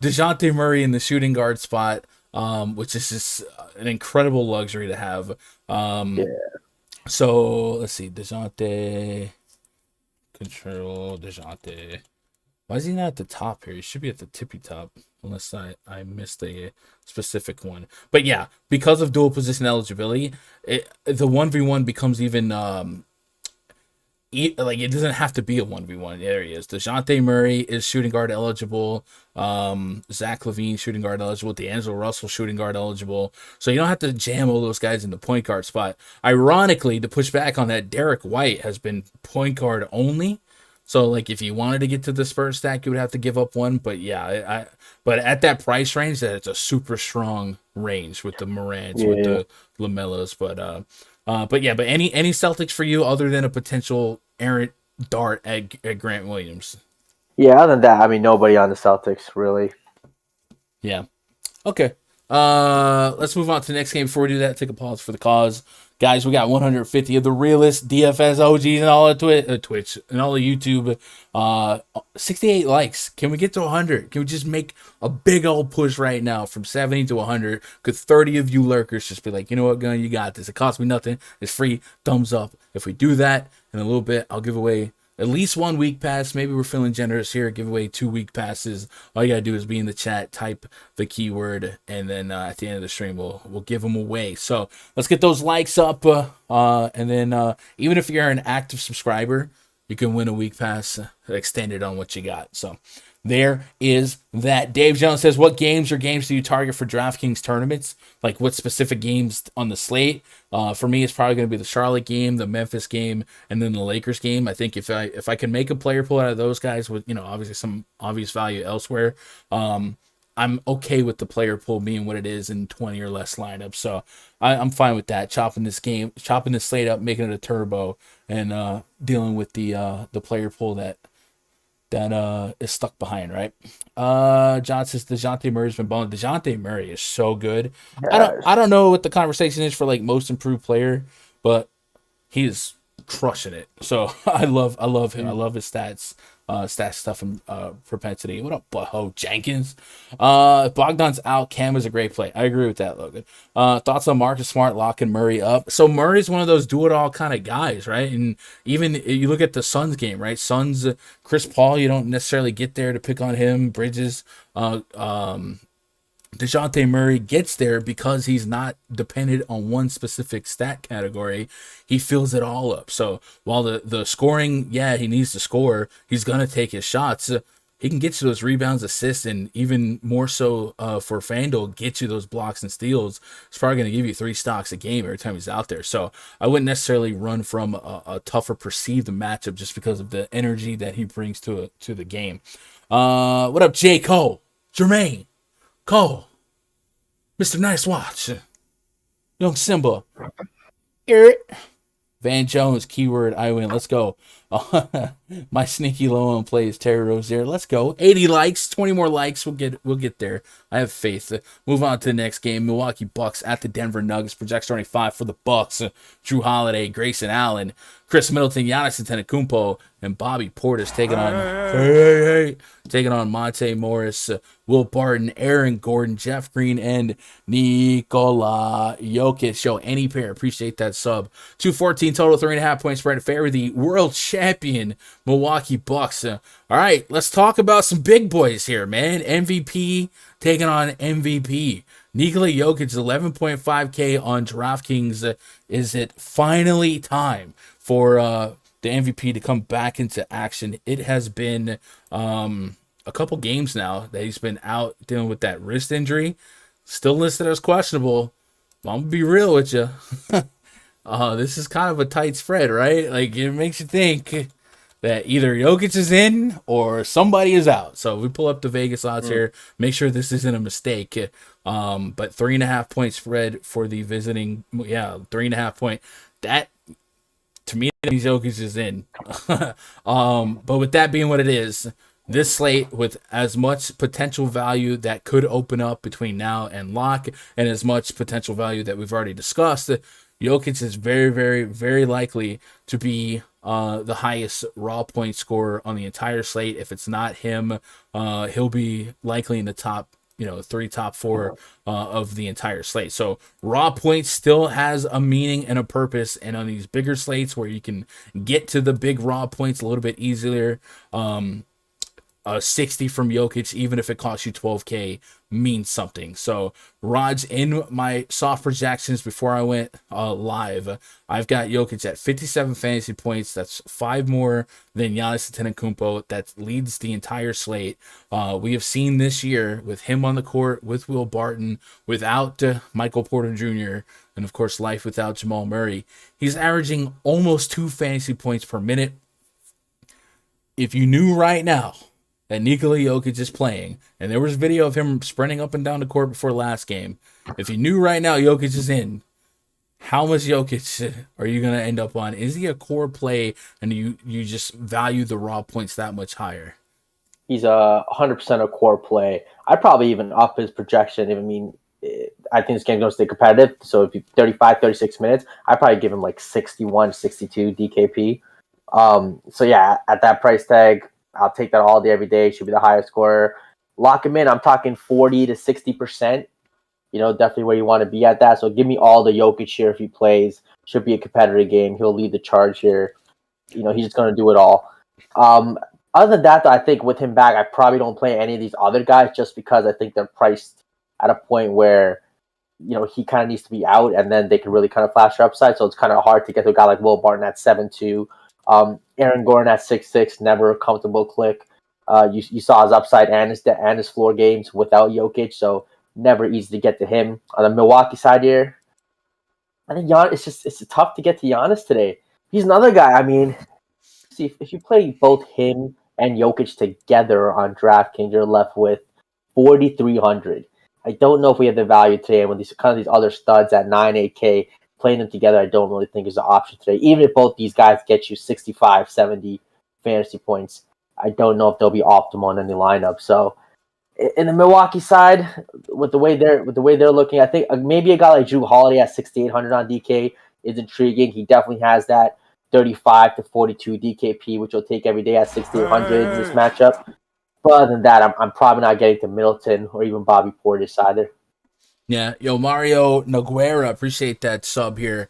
DeJounte Murray in the shooting guard spot, which is just an incredible luxury to have. So let's see, DeJounte, control DeJounte. Why is he not at the top here? He should be at the tippy top, unless I missed a specific one. But yeah, because of dual position eligibility, the 1v1 becomes even it doesn't have to be a 1v1. There he is. DeJounte Murray is shooting guard eligible. Zach LaVine shooting guard eligible. D'Angelo Russell shooting guard eligible. So you don't have to jam all those guys in the point guard spot. Ironically, to push back on that, Derek White has been point guard only. So, like, if you wanted to get to the Spurs stack, you would have to give up one. But, yeah, but at that price range, that it's a super strong range with the Morants, with the LaMelos. But any Celtics for you other than a potential errant dart at Grant Williams? Yeah, other than that, I mean, nobody on the Celtics, really. Yeah. Okay. Let's move on to the next game. Before we do that, take a pause for the cause. Guys, we got 150 of the realest DFS OGs and all of Twitch and all of YouTube. 68 likes. Can we get to 100? Can we just make a big old push right now from 70 to 100? Could 30 of you lurkers just be like, you know what, Gun, you got this. It costs me nothing. It's free. Thumbs up. If we do that in a little bit, I'll give away at least 1 week pass. Maybe we're feeling generous here. Give away 2 week passes. All you gotta do is be in the chat, type the keyword, and then at the end of the stream, we'll give them away. So let's get those likes up, and then even if you're an active subscriber, you can win a week pass extended on what you got. So there is that. Dave Jones says, what games do you target for DraftKings tournaments? Like what specific games on the slate? For me, it's probably going to be the Charlotte game, the Memphis game, and then the Lakers game. I think if I can make a player pool out of those guys with, obviously some obvious value elsewhere, I'm okay with the player pool being what it is in 20 or less lineups. So I'm fine with that. Chopping this slate up, making it a turbo, and dealing with the player pool that is stuck behind, right? John says DeJounte Murray's been balling. DeJounte Murray is so good. I don't know what the conversation is for like most improved player, but he is crushing it. So I love him. I love his stats. stat stuff and propensity. What up, Butthole Jenkins? Bogdan's out. Cam is a great play. I agree with that, Logan. Thoughts on Marcus Smart locking Murray up? So Murray's one of those do-it-all kind of guys, right? And even you look at the Suns game, right? Suns, Chris Paul, you don't necessarily get there to pick on him. Bridges, DeJounte Murray gets there because he's not dependent on one specific stat category. He fills it all up. So while the scoring, yeah, he needs to score, he's going to take his shots. He can get you those rebounds, assists, and even more so for Fanduel, get you those blocks and steals. It's probably going to give you 3 stocks a game every time he's out there. So I wouldn't necessarily run from a tougher perceived matchup just because of the energy that he brings to the game. What up, J. Cole? Jermaine? Cole, Mr. Nice Watch, Young Simba, Eric, Van Jones, keyword I win. Let's go. My sneaky low on plays Terry Rozier. Let's go. 80 likes, 20 more likes. We'll get there. I have faith. Move on to the next game. Milwaukee Bucks at the Denver Nuggets. Project starting 5 for the Bucks. Drew Holiday, Grayson Allen, Chris Middleton, Giannis Antetokounmpo, and Bobby Portis taking on Monte Morris, Will Barton, Aaron Gordon, Jeff Green, and Nikola Jokic. Yo, any pair. Appreciate that sub. 214 total, 3.5 point spread in favor of the world champion Milwaukee Bucks. All right, let's talk about some big boys here, man. MVP taking on MVP. Nikola Jokic, 11.5K on DraftKings. Is it finally time for the MVP to come back into action? It has been a couple games now that he's been out dealing with that wrist injury. Still listed as questionable. I'm going to be real with you. This is kind of a tight spread, right? Like, it makes you think that either Jokic is in or somebody is out. So we pull up the Vegas odds here. Make sure this isn't a mistake. But 3.5 point spread for the visiting. Yeah, 3.5 point. That, to me, Jokic is in. But with that being what it is, this slate with as much potential value that could open up between now and lock, and as much potential value that we've already discussed, Jokic is very, very, very likely to be the highest raw point scorer on the entire slate. If it's not him, he'll be likely in the top 3, top 4 of the entire slate. So raw points still has a meaning and a purpose, and on these bigger slates where you can get to the big raw points a little bit easier, 60 from Jokic, even if it costs you 12K, means something. So Rod's in my soft projections before I went live. I've got Jokic at 57 fantasy points. That's 5 more than Giannis Antetokounmpo. That leads the entire slate. We have seen this year with him on the court, with Will Barton, without Michael Porter Jr., and of course life without Jamal Murray, he's averaging almost 2 fantasy points per minute. If you knew right now that Nikola Jokic is playing, and there was video of him sprinting up and down the court before last game, if you knew right now Jokic is in, how much Jokic are you going to end up on? Is he a core play, and you just value the raw points that much higher? He's 100% a core play. I'd probably even up his projection. I think this game's going to stay competitive. So if you 35, 36 minutes, I'd probably give him like 61, 62 DKP. So yeah, at that price tag, I'll take that all day, every day. Should be the highest scorer. Lock him in. I'm talking 40 to 60%. Definitely where you want to be at that. So give me all the Jokic here if he plays. Should be a competitive game. He'll lead the charge here. He's just going to do it all. Other than that, though, I think with him back, I probably don't play any of these other guys just because I think they're priced at a point where, he kind of needs to be out, and then they can really kind of flash their upside. So it's kind of hard to get to a guy like Will Barton at 7-2. Aaron Gordon at 6'6", never a comfortable click. You saw his upside and his floor games without Jokic, so never easy to get to him. On the Milwaukee side here, I think Giannis, it's tough to get to Giannis today. He's another guy. See, if you play both him and Jokic together on DraftKings, you're left with 4,300. I don't know if we have the value today, and with these other studs at 9-8K, playing them together, I don't really think is an option today. Even if both these guys get you 65, 70 fantasy points, I don't know if they'll be optimal in any lineup. So, in the Milwaukee side, with the way they're looking, I think maybe a guy like Drew Holiday at 6,800 on DK is intriguing. He definitely has that 35 to 42 DKP, which will take every day at 6,800 in this matchup. But other than that, I'm probably not getting to Middleton or even Bobby Portis either. Yeah, yo, Mario Noguera, appreciate that sub here.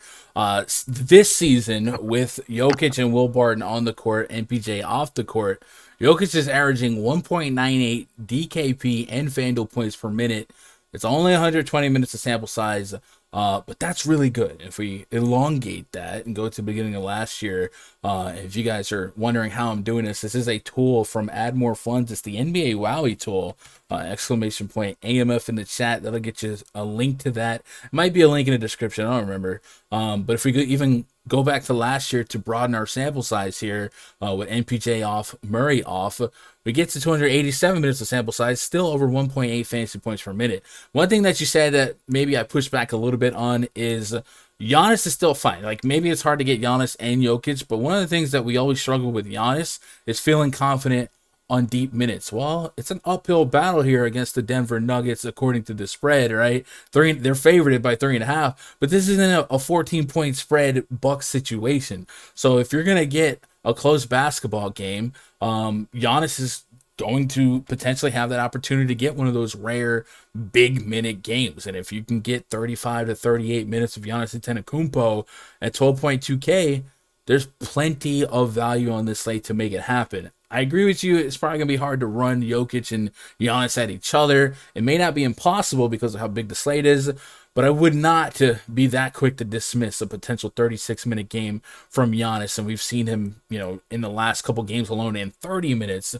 This season, with Jokic and Will Barton on the court and PJ off the court, Jokic is averaging 1.98 DKP and Fanduel points per minute. It's only 120 minutes of sample size, but that's really good. If we elongate that and go to the beginning of last year, if you guys are wondering how I'm doing this is a tool from Add More Funds. It's the NBA Wowie tool, ! AMF in the chat. That'll get you a link to that. It might be a link in the description. I don't remember. But if we could even go back to last year to broaden our sample size here, with MPJ off, Murray off, we get to 287 minutes of sample size, still over 1.8 fantasy points per minute. One thing that you said that maybe I pushed back a little bit on is Giannis is still fine. Like, maybe it's hard to get Giannis and Jokic, but one of the things that we always struggle with Giannis is feeling confident on deep minutes. Well, it's an uphill battle here against the Denver Nuggets, according to the spread, right? They're favored by 3.5, but this isn't a 14-point spread Bucks situation. So if you're gonna get a close basketball game, Giannis is going to potentially have that opportunity to get one of those rare big minute games. And if you can get 35 to 38 minutes of Giannis Antetokounmpo at 12.2K, there's plenty of value on this slate to make it happen. I agree with you. It's probably going to be hard to run Jokic and Giannis at each other. It may not be impossible because of how big the slate is, but I would not be that quick to dismiss a potential 36-minute game from Giannis. And we've seen him, in the last couple games alone in 30 minutes,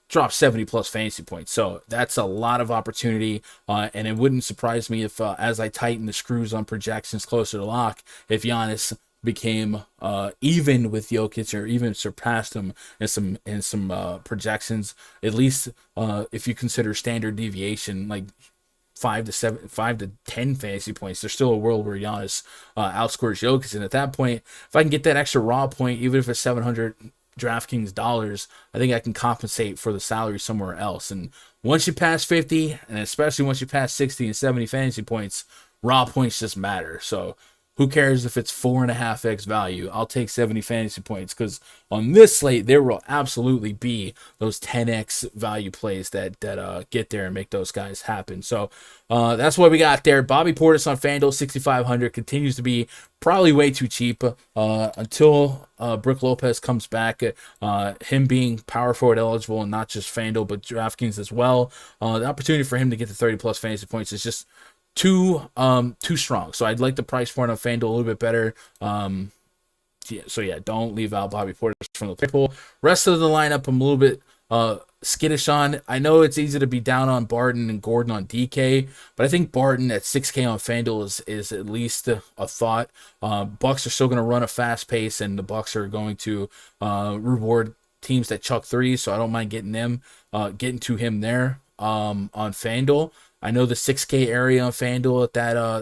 drop 70-plus fantasy points. So that's a lot of opportunity. And it wouldn't surprise me if, as I tighten the screws on projections closer to lock, if Giannis became even with Jokic or even surpassed him in some projections. At least if you consider standard deviation, like 5 to 10 fantasy points, there's still a world where Giannis outscores Jokic. And at that point, if I can get that extra raw point, even if it's 700 DraftKings dollars, I think I can compensate for the salary somewhere else. And once you pass 50, and especially once you pass 60 and 70 fantasy points, raw points just matter. So who cares if it's 4.5x value? I'll take 70 fantasy points, because on this slate, there will absolutely be those 10x value plays that get there and make those guys happen. So that's what we got there. Bobby Portis on Fanduel, 6,500, continues to be probably way too cheap until Brook Lopez comes back. Him being power forward eligible and not just Fanduel, but DraftKings as well. The opportunity for him to get to 30-plus fantasy points is just too strong. So I'd like the price point on Fanduel a little bit better. Don't leave out Bobby Portis from the pool. Rest of the lineup, I'm a little bit skittish on. I know it's easy to be down on Barton and Gordon on DK, but I think Barton at 6K on Fanduel is at least a thought. Bucks are still going to run a fast pace, and the Bucks are going to reward teams that chuck threes, so I don't mind getting to him there on Fanduel. I know the 6K area on Fanduel at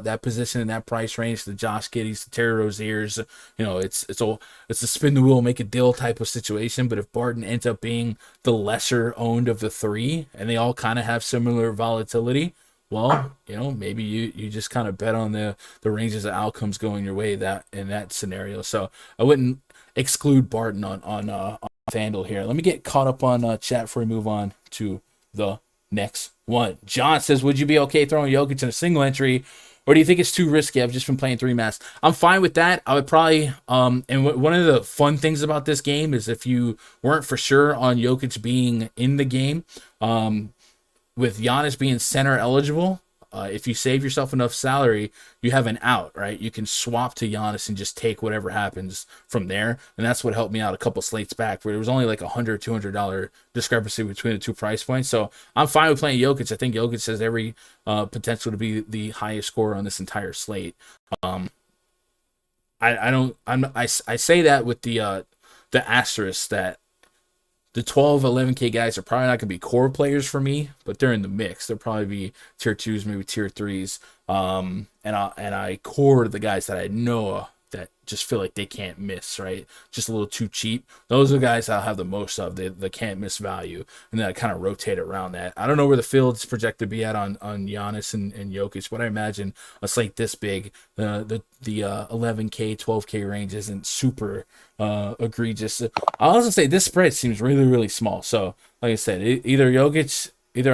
that position in that price range, the Josh Giddeys, the Terry Roziers, it's a spin the wheel, make a deal type of situation. But if Barton ends up being the lesser owned of the three, and they all kind of have similar volatility, well, maybe you just kind of bet on the ranges of outcomes going your way in that scenario. So I wouldn't exclude Barton on Fanduel here. Let me get caught up on chat before we move on to the next one. John says, would you be okay throwing Jokic in a single entry, or do you think it's too risky? I've just been playing 3 mass. I'm fine with that. I would probably and one of the fun things about this game is if you weren't for sure on Jokic being in the game, with Giannis being center eligible, if you save yourself enough salary, you have an out, right? You can swap to Giannis and just take whatever happens from there. And that's what helped me out a couple slates back, where there was only like $100, $200 discrepancy between the 2 price points. So I'm fine with playing Jokic. I think Jokic has every potential to be the highest scorer on this entire slate. I say that with the asterisk that the 12, 11K guys are probably not going to be core players for me, but they're in the mix. They'll probably be tier 2s, maybe tier 3s. And I core the guys that I know that just feel like they can't miss, right? Just a little too cheap. Those are the guys I'll have the most of, the can't miss value. And then I kind of rotate around that. I don't know where the field's projected to be at on Giannis and Jokic, but I imagine a slate this big, the 11K, 12K range isn't super egregious. I'll also say this spread seems really, really small. So, like I said, either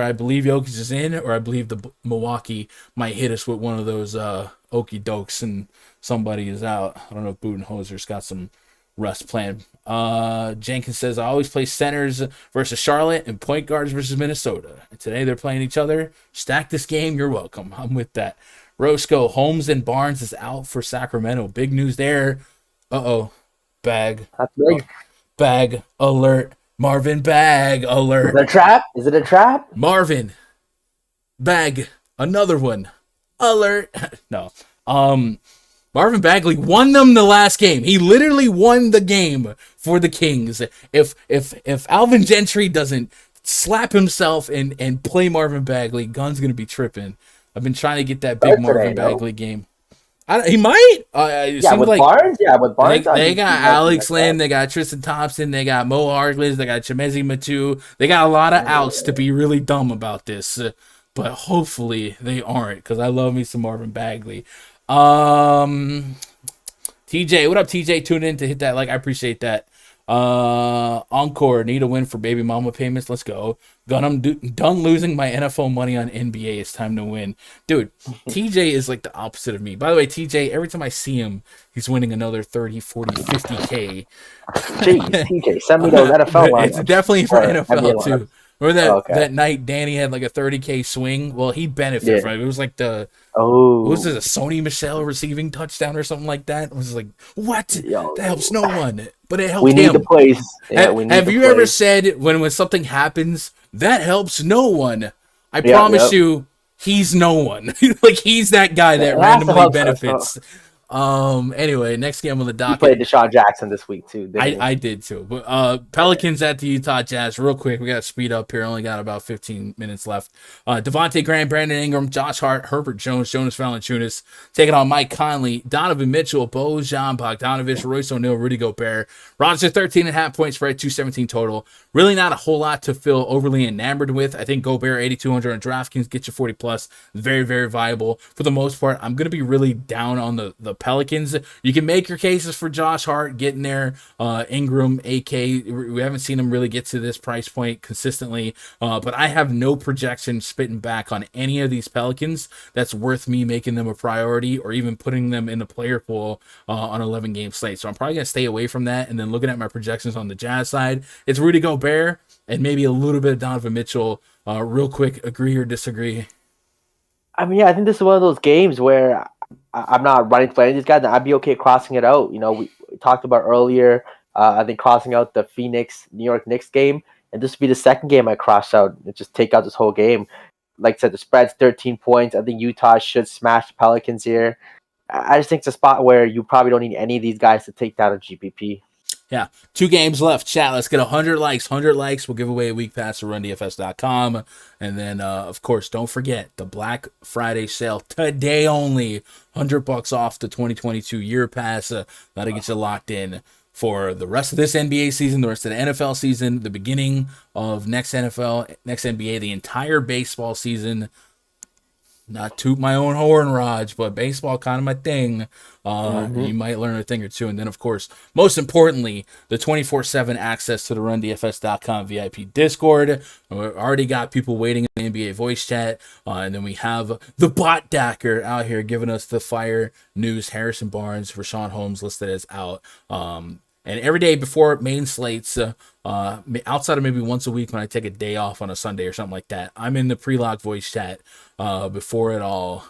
I believe Jokic is in, or I believe the Milwaukee might hit us with one of those okey dokes and somebody is out. I don't know if Budenholzer's got some rest planned. Jenkins says, I always play centers versus Charlotte and point guards versus Minnesota. And today they're playing each other. Stack this game. You're welcome. I'm with that. Roscoe, Holmes and Barnes is out for Sacramento. Big news there. Bag. That's big. Bag alert. Marvin Bag alert. Is it a trap? Is it a trap? Marvin Bag. Another one. Alert. No. Marvin Bagley won them the last game. He literally won the game for the Kings. If Alvin Gentry doesn't slap himself and play Marvin Bagley, Gunn's gonna be tripping. I've been trying to get that big Marvin Bagley game. He might. With Barnes. Yeah, with Barnes. They got Alex Lamb. They got Tristan Thompson. They got Mo Harkless. They got Chemezi Matu. They got a lot of outs to be really dumb about this. But hopefully they aren't, because I love me some Marvin Bagley. TJ, what up, TJ? Tune in to hit that like. I appreciate that. Encore, need a win for baby mama payments. Let's go. I'm done losing my NFL money on NBA. It's time to win. Dude, TJ is like the opposite of me. By the way, TJ, every time I see him, he's winning another 30, 40, 50K. Jeez, TJ, send me those NFL lines. It's definitely for NFL too. Remember that night Danny had like a 30K swing? Well, he benefited from it. It was like what was it, a Sony Michel receiving touchdown or something like that? It was like, what? That helps no one. But it helped him. We need the plays. Yeah, have you ever said when something happens, that helps no one? I promise you, he's no one. Like, he's that guy that randomly benefits. Anyway, next game on the docket. You played Deshaun Jackson this week too. I did too. But Pelicans at the Utah Jazz. Real quick, we got to speed up here. Only got about 15 minutes left. Devontae Graham, Brandon Ingram, Josh Hart, Herbert Jones, Jonas Valanciunas taking on Mike Conley, Donovan Mitchell, Bojan Bogdanovic, Royce O'Neal, Rudy Gobert. Roger 13.5 point spread, 217 total. Really not a whole lot to feel overly enamored with. I think Gobert 8,200 on DraftKings get you 40 plus. Very, very viable. For the most part, I'm going to be really down on the Pelicans. You can make your cases for Josh Hart getting there. Ingram, AK, we haven't seen him really get to this price point consistently. But I have no projection spitting back on any of these Pelicans that's worth me making them a priority or even putting them in the player pool on 11-game slate. So I'm probably going to stay away from that. And then looking at my projections on the Jazz side, it's Rudy Gobert and maybe a little bit of Donovan Mitchell. Real quick, agree or disagree? I mean, I think this is one of those games where I'm not running to play any of these guys, and I'd be okay crossing it out. You know, we talked about earlier, I think crossing out the New York Knicks game, and this would be the second game I cross out and just take out this whole game. Like I said, the spread's 13 points. I think Utah should smash the Pelicans here. I just think it's a spot where you probably don't need any of these guys to take down a GPP. Yeah, 2 games left. Chat, let's get 100 likes. 100 likes, we'll give away a week pass to RunDFS.com. And then, of course, don't forget the Black Friday sale today only. $100 off the 2022 year pass. That'll get you locked in for the rest of this NBA season, the rest of the NFL season, the beginning of next NFL, next NBA, the entire baseball season. Not toot my own horn, Raj, but baseball kind of my thing. You might learn a thing or two. And then, of course, most importantly, the 24/7 access to the RunDFS.com VIP Discord. We already got people waiting in the NBA voice chat. And then we have the bot Dacker out here giving us the fire news. Harrison Barnes, Rashawn Holmes listed as out. And every day before main slates, outside of maybe once a week when I take a day off on a Sunday or something like that, I'm in the pre-lock voice chat before it all,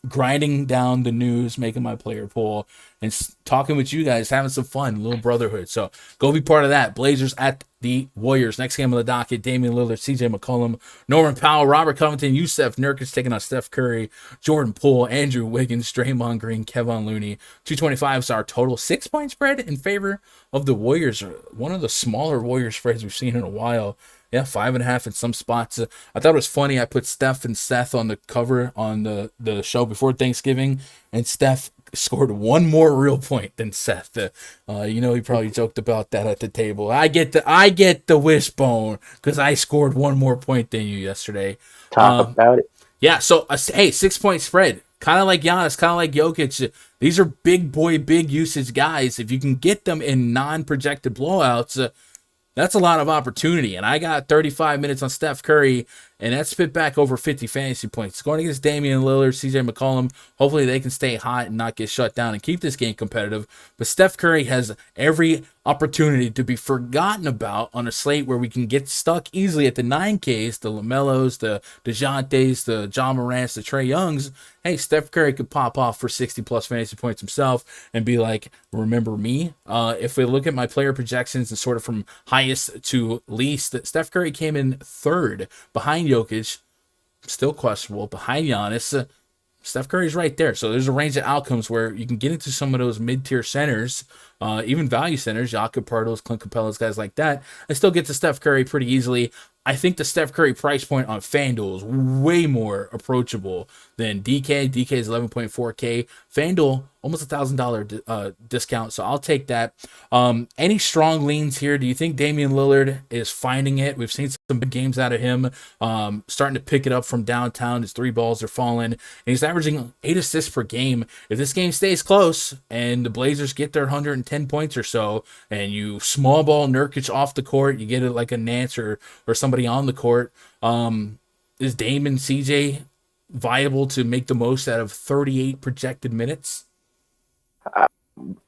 grinding down the news, making my player pool, and talking with you guys, having some fun, little brotherhood. So go be part of that. Blazers at the Warriors. Next game on the docket, Damian Lillard, CJ McCollum, Norman Powell, Robert Covington, Yusef Nurkic taking on Steph Curry, Jordan Poole, Andrew Wiggins, Draymond Green, Kevin Looney. 225 is our total 6-point spread in favor of the Warriors. One of the smaller Warriors spreads we've seen in a while. Yeah, 5.5 in some spots. I thought it was funny. I put Steph and Seth on the cover on the show before Thanksgiving, and Steph scored one more real point than Seth. He probably joked about that at the table. I get the wishbone because I scored one more point than you yesterday. Talk about it. Yeah, so, hey, 6-point spread. Kind of like Giannis, kind of like Jokic. These are big boy, big usage guys. If you can get them in non-projected blowouts, that's a lot of opportunity. And I got 35 minutes on Steph Curry, and that spit back over 50 fantasy points. Going against Damian Lillard, CJ McCollum. Hopefully they can stay hot and not get shut down and keep this game competitive. But Steph Curry has every opportunity to be forgotten about on a slate where we can get stuck easily at the 9Ks, the LaMelos, the DeJountes, the John Morants, the Trae Youngs. Hey, Steph Curry could pop off for 60-plus fantasy points himself and be like, remember me? If we look at my player projections and sort of from highest to least, Steph Curry came in third behind Jokic, still questionable, behind Giannis. Steph Curry's right there. So there's a range of outcomes where you can get into some of those mid-tier centers, even value centers, Jakob Poeltls, Clint Capella's, guys like that, and still get to Steph Curry pretty easily. I think the Steph Curry price point on FanDuel is way more approachable than DK. DK is 11.4K. FanDuel, almost $1,000 discount, so I'll take that. Any strong leans here? Do you think Damian Lillard is finding it? We've seen some big games out of him, starting to pick it up from downtown. His 3 balls are falling, and he's averaging 8 assists per game. If this game stays close and the Blazers get their 110 points or so, and you small ball Nurkic off the court, you get it like a Nance or somebody on the court, is Dame and CJ viable to make the most out of 38 projected minutes?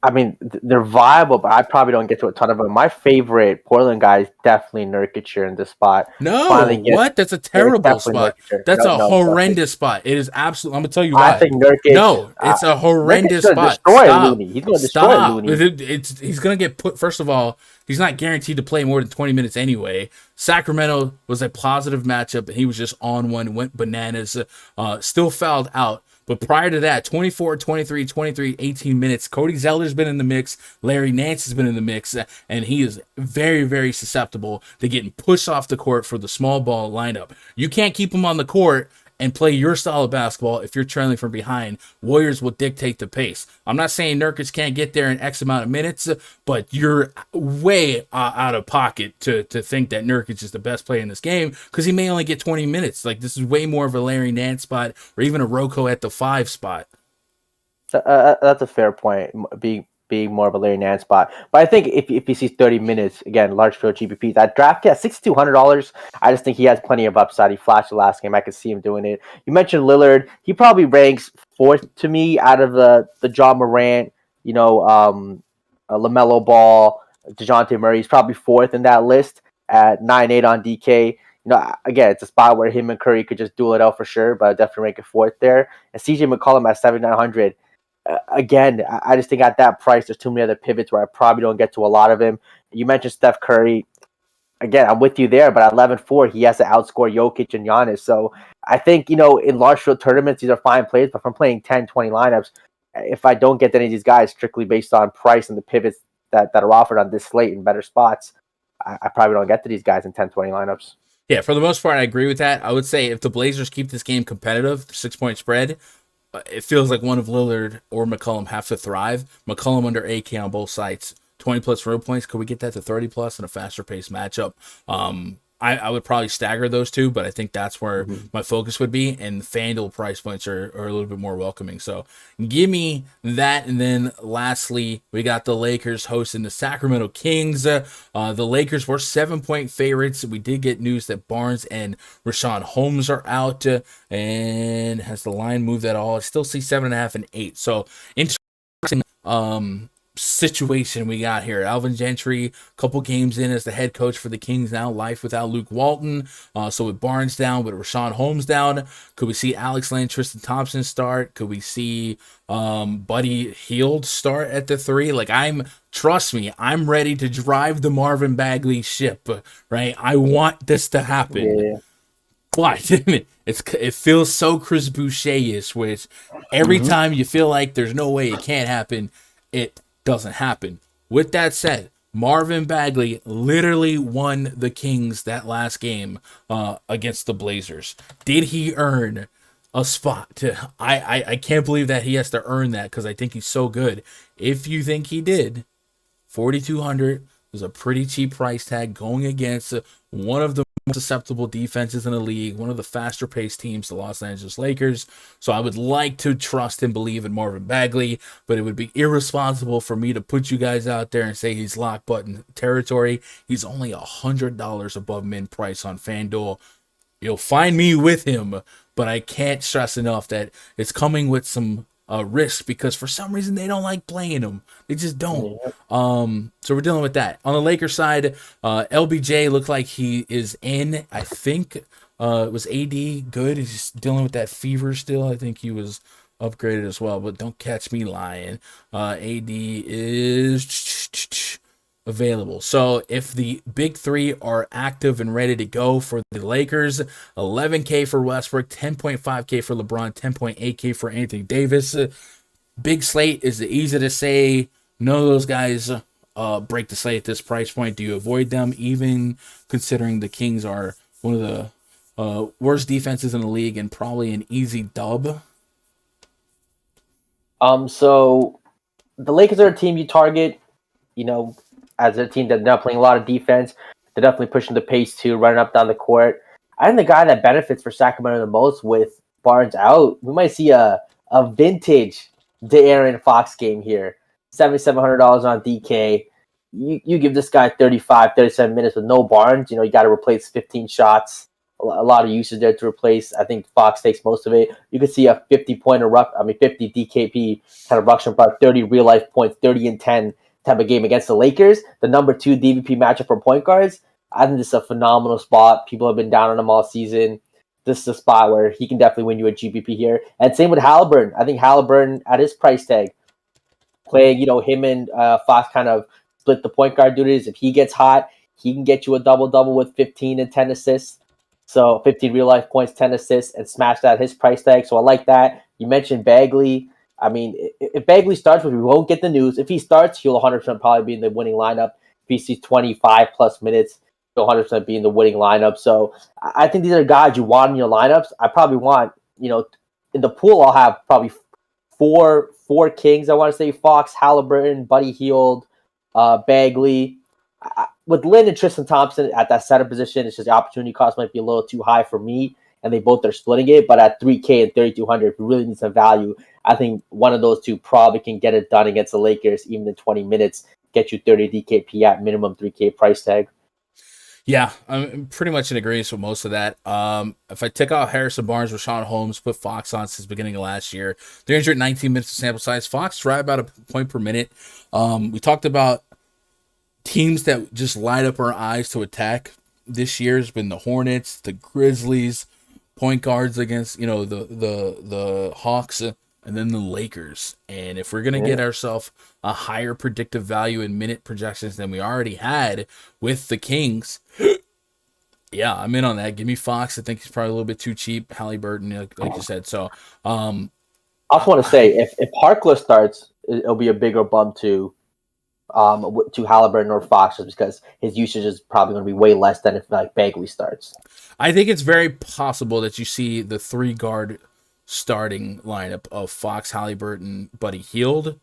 I mean, they're viable, but I probably don't get to a ton of them. My favorite Portland guy is definitely Nurkic here in this spot. What? That's a terrible spot. That's a horrendous spot. It is absolutely. I'm gonna tell you why. I think Nurkic. No, it's a horrendous spot. He's gonna destroy Looney. He's gonna get put. First of all, he's not guaranteed to play more than 20 minutes anyway. Sacramento was a positive matchup, and he was just on one, went bananas. Still fouled out. But prior to that, 24, 23, 23, 18 minutes. Cody Zeller's been in the mix. Larry Nance has been in the mix. And he is very, very susceptible to getting pushed off the court for the small ball lineup. You can't keep him on the court and play your style of basketball if you're trailing from behind. Warriors will dictate the pace. I'm not saying Nurkic can't get there in X amount of minutes, but you're way out of pocket to think that Nurkic is the best player in this game because he may only get 20 minutes. Like, this is way more of a Larry Nance spot or even a Rocco at the 5 spot. That's a fair point, being more of a Larry Nance spot. But I think if he sees 30 minutes, again, large field GPPs, at DraftKings at $6,200, I just think he has plenty of upside. He flashed the last game. I could see him doing it. You mentioned Lillard. He probably ranks 4th to me out of the John Morant, LaMelo Ball, DeJounte Murray. He's probably 4th in that list at 9.8 on DK. Again, it's a spot where him and Curry could just duel it out for sure, but I definitely rank it 4th there. And CJ McCollum at 7,900. Again, I just think at that price, there's too many other pivots where I probably don't get to a lot of him. You mentioned Steph Curry. Again, I'm with you there, but at 11.4, he has to outscore Jokic and Giannis. So I think, in large field tournaments, these are fine plays, but if I'm playing 10, 20 lineups, if I don't get any of these guys strictly based on price and the pivots that are offered on this slate in better spots, I probably don't get to these guys in 10, 20 lineups. Yeah, for the most part, I agree with that. I would say if the Blazers keep this game competitive, 6-point spread, it feels like one of Lillard or McCollum have to thrive. McCollum under AK on both sides. 20-plus road points. Could we get that to 30-plus in a faster-paced matchup? I would probably stagger those two, but I think that's where my focus would be. And FanDuel price points are a little bit more welcoming. So give me that. And then lastly, we got the Lakers hosting the Sacramento Kings. The Lakers were 7-point favorites. We did get news that Barnes and Rashawn Holmes are out. And has the line moved at all? I still see 7.5 and 8. So interesting situation we got here. Alvin Gentry, a couple games in as the head coach for the Kings now, life without Luke Walton. So with Barnes down, with Rashawn Holmes down, could we see Alex Len, Tristan Thompson start? Could we see Buddy Hield start at the 3? Like, trust me, I'm ready to drive the Marvin Bagley ship, right? I want this to happen. Yeah. But it feels so Chris Boucher-ish, which every time you feel like there's no way it can't happen, it doesn't happen. With that said, Marvin Bagley literally won the Kings that last game against the Blazers. Did he earn a spot. I can't believe that he has to earn that because I think he's so good. If you think he did, 4,200 is a pretty cheap price tag going against one of the most susceptible defenses in the league, one of the faster paced teams, the Los Angeles Lakers. So I would like to trust and believe in Marvin Bagley, but it would be irresponsible for me to put you guys out there and say he's lock button territory. He's only $100 above min price on FanDuel. You'll find me with him, but I can't stress enough that it's coming with some risk because for some reason they don't like playing him. They just don't. So we're dealing with that. On the Lakers side, LBJ looked like he is in. I think it was AD good. He's dealing with that fever still. I think he was upgraded as well, but don't catch me lying. AD is available. So if the big three are active and ready to go for the Lakers, $11K for Westbrook, $10.5K for LeBron, $10.8K for Anthony Davis. Big slate. Is it easy to say none of those guys break the slate at this price point? Do you avoid them, even considering the Kings are one of the worst defenses in the league and probably an easy dub? So the Lakers are a team you target, as a team that's not playing a lot of defense. They're definitely pushing the pace too, running up down the court. I think the guy that benefits for Sacramento the most with Barnes out, we might see a vintage De'Aaron Fox game here. $7,700 on DK. You give this guy 35, 37 minutes with no Barnes. You got to replace 15 shots. A lot of usage there to replace. I think Fox takes most of it. You could see a 50 DKP kind of ruction, about 30 real life points, 30 and 10 type of game against the Lakers. The number 2 DVP matchup for point guards. I think this is a phenomenal spot. People have been down on him all season. This is a spot where he can definitely win you a GPP here. And same with Halliburton. I think Halliburton at his price tag, playing, him and Fox kind of split the point guard duties. If he gets hot, he can get you a double-double with 15 and 10 assists. So 15 real-life points, 10 assists, and smash that at his price tag. So I like that. You mentioned Bagley. I mean, if Bagley starts, which we won't get the news, if he starts, he'll 100% probably be in the winning lineup. If he sees 25-plus minutes, he'll 100% be in the winning lineup. So I think these are guys you want in your lineups. I probably want, in the pool, I'll have probably four Kings. I want to say Fox, Halliburton, Buddy Hield, Bagley. With Lynn and Tristan Thompson at that center position, it's just the opportunity cost might be a little too high for me, and they both are splitting it. But at $3K and $3,200, if you really need some value, I think one of those two probably can get it done against the Lakers, even in 20 minutes, get you 30 DKP at minimum $3K price tag. Yeah, I'm pretty much in agreement with most of that. If I take out Harrison Barnes, Rashawn Holmes, put Fox on since the beginning of last year, 319 minutes of sample size. Fox right about a point per minute. We talked about teams that just light up our eyes to attack this year has been the Hornets, the Grizzlies, point guards against the Hawks, and then the Lakers. And if we're gonna get ourselves a higher predictive value in minute projections than we already had with the Kings, yeah, I'm in on that. Give me Fox. I think he's probably a little bit too cheap. Halliburton, like you said. So I also want to say if Harkless starts, it'll be a bigger bump to Halliburton or Fox, just because his usage is probably going to be way less than if Bagley starts. I think it's very possible that you see the 3-guard starting lineup of Fox, Halliburton, Buddy Hield,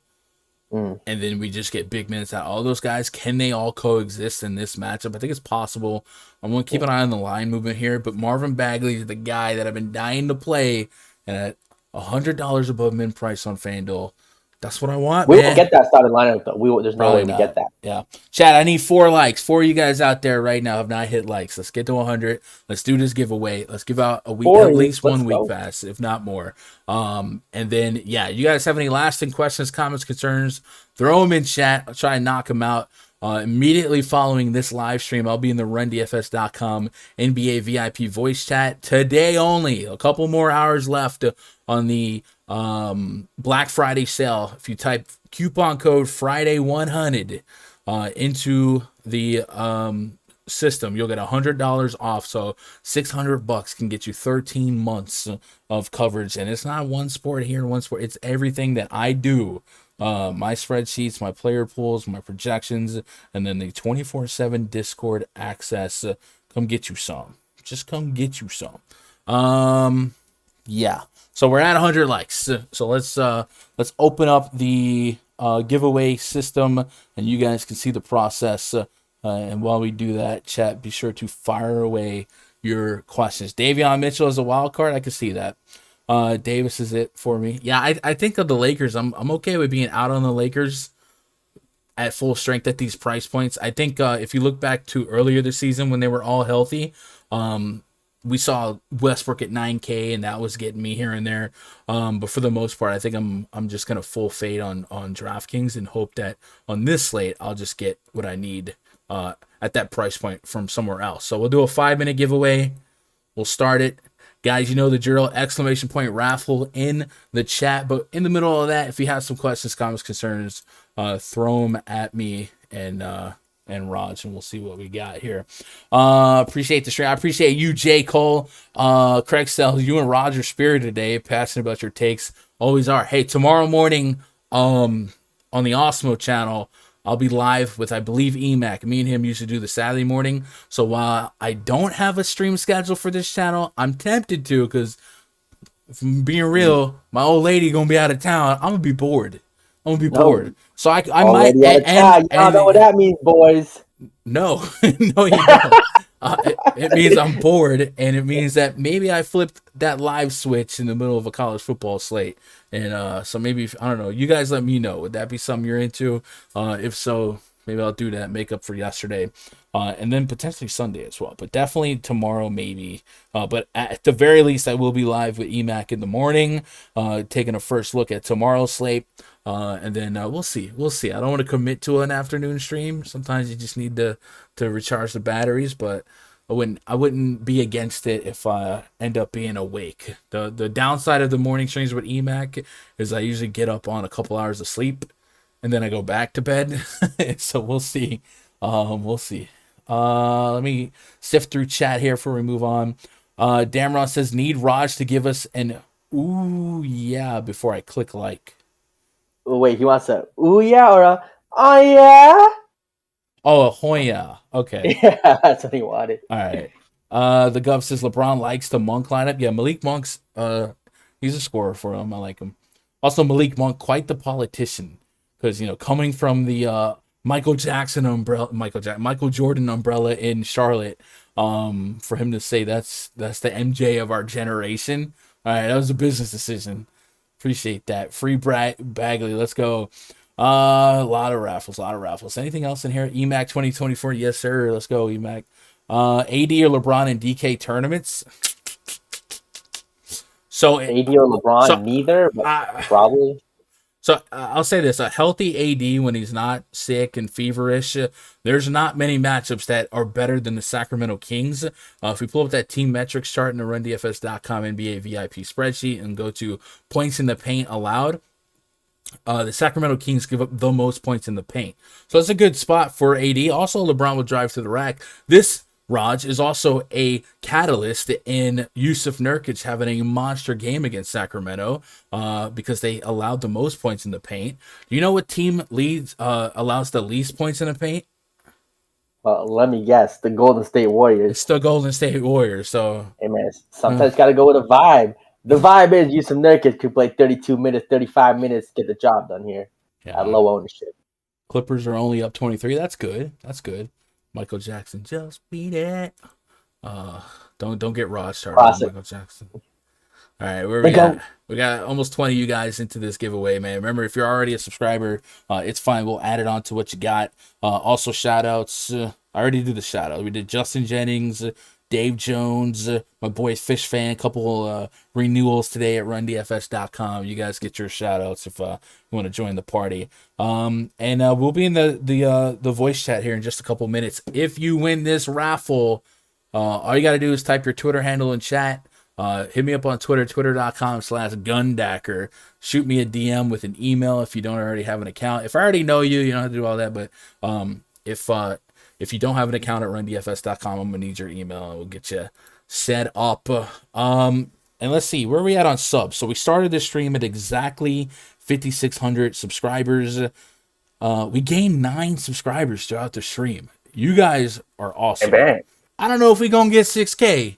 and then we just get big minutes out of all those guys. Can they all coexist in this matchup? I think it's possible. I'm going to keep an eye on the line movement here, but Marvin Bagley is the guy that I've been dying to play, and at $100 above min price on FanDuel, that's what I want. We won't get that starting lineup, though. There's no way we get that. Yeah. Chad, I need 4 likes. 4 of you guys out there right now have not hit likes. Let's get to 100. Let's do this giveaway. Let's give out a week, at least one week pass, if not more. And then, you guys have any lasting questions, comments, concerns, throw them in chat. I'll try and knock them out. Immediately following this live stream, I'll be in the RunDFS.com NBA VIP voice chat today only. A couple more hours left on the Black Friday sale. If you type coupon code Friday100 into the system, you'll get $100 off. So $600 can get you 13 months of coverage, and it's not one sport here, one sport. It's everything that I do. My spreadsheets, my player pools, my projections, and then the 24/7 Discord access. Come get you some. Just come get you some. Yeah. So we're at 100 likes. So let's open up the giveaway system, and you guys can see the process. And while we do that, chat, be sure to fire away your questions. Davion Mitchell is a wild card. I can see that. Davis is it for me. Yeah, I think of the Lakers. I'm okay with being out on the Lakers at full strength at these price points. I think if you look back to earlier this season when they were all healthy, we saw Westbrook at 9K, and that was getting me here and there. But for the most part, I think I'm just gonna full fade on DraftKings and hope that on this slate I'll just get what I need at that price point from somewhere else. So we'll do a 5-minute giveaway. We'll start it. Guys, you know the drill, exclamation point raffle in the chat. But in the middle of that, if you have some questions, comments, concerns, throw them at me and Raj, and we'll see what we got here. Appreciate the stream. I appreciate you, J. Cole. Craig Sells, you and Roger Spirit today, passionate about your takes. Always are. Hey, tomorrow morning on the Osmo channel, I'll be live with, I believe, EMAC. Me and him used to do the Saturday morning. So while I don't have a stream schedule for this channel, I'm tempted to, because if I'm being real, my old lady going to be out of town. I'm going to be bored. Bored. So I might. Y'all know what that means, boys. No, no, you don't. It means I'm bored, and it means that maybe I flipped that live switch in the middle of a college football slate. And so maybe, I don't know, you guys let me know. Would that be something you're into? If so, maybe I'll do that, make up for yesterday. And then potentially Sunday as well. But definitely tomorrow, maybe. But at the very least, I will be live with EMAC in the morning, taking a first look at tomorrow's slate. And then we'll see. I don't want to commit to an afternoon stream. Sometimes you just need to recharge the batteries, but I wouldn't be against it if I end up being awake. The downside of the morning streams with EMAC is I usually get up on a couple hours of sleep, and then I go back to bed. So we'll see. Let me sift through chat here before we move on. Damron says, need Raj to give us an ooh yeah before I click like. Oh, wait, he wants a ooh yeah or a oh yeah? Oh, a Hoya. Okay. Yeah, that's what he wanted. All right. The Gov says LeBron likes the Monk lineup. Yeah, Malik Monk's he's a scorer for him. I like him. Also, Malik Monk, quite the politician, because coming from the Michael Jordan umbrella in Charlotte, for him to say that's the MJ of our generation. All right, that was a business decision. Appreciate that. Free Bagley. Let's go. A lot of raffles. Anything else in here? EMAC 2024. Yes, sir. Let's go, EMAC. AD or LeBron in DK tournaments. So AD or LeBron, neither, but probably. So I'll say this: a healthy AD when he's not sick and feverish, there's not many matchups that are better than the Sacramento Kings. If we pull up that team metrics chart in the RunDFS.com NBA VIP spreadsheet and go to points in the paint allowed, the Sacramento Kings give up the most points in the paint. So it's a good spot for AD. Also, LeBron will drive to the rack. This, Raj, is also a catalyst in Yusuf Nurkic having a monster game against Sacramento because they allowed the most points in the paint. Do you know what team allows the least points in the paint? Let me guess. The Golden State Warriors. It's the Golden State Warriors. So, hey, man, sometimes got to go with a vibe. The vibe is Yusuf Nurkic could play 32 minutes, 35 minutes, get the job done here at low ownership. Clippers are only up 23. That's good. Michael Jackson, just beat it. Don't get Rod started on Michael Jackson. All right, where we got? We got almost 20 of you guys into this giveaway, man. Remember, if you're already a subscriber, it's fine. We'll add it on to what you got. Also, shout outs. I already did the shout out. We did Justin Jennings, Dave Jones, my boy Fish Fan, a couple renewals today at RunDFS.com. You guys get your shout outs if you want to join the party. And we'll be in the voice chat here in just a couple minutes. If you win this raffle, all you got to do is type your Twitter handle in chat. Hit me up on Twitter, twitter.com/Gundacker. Shoot me a DM with an email if you don't already have an account. If I already know you, you don't have to do all that. But if you don't have an account at RunDFS.com, I'm going to need your email and we'll get you set up. And let's see, where are we at on subs? So we started this stream at exactly 5,600 subscribers. We gained 9 subscribers throughout the stream. You guys are awesome. Hey, I don't know if we're going to get 6K,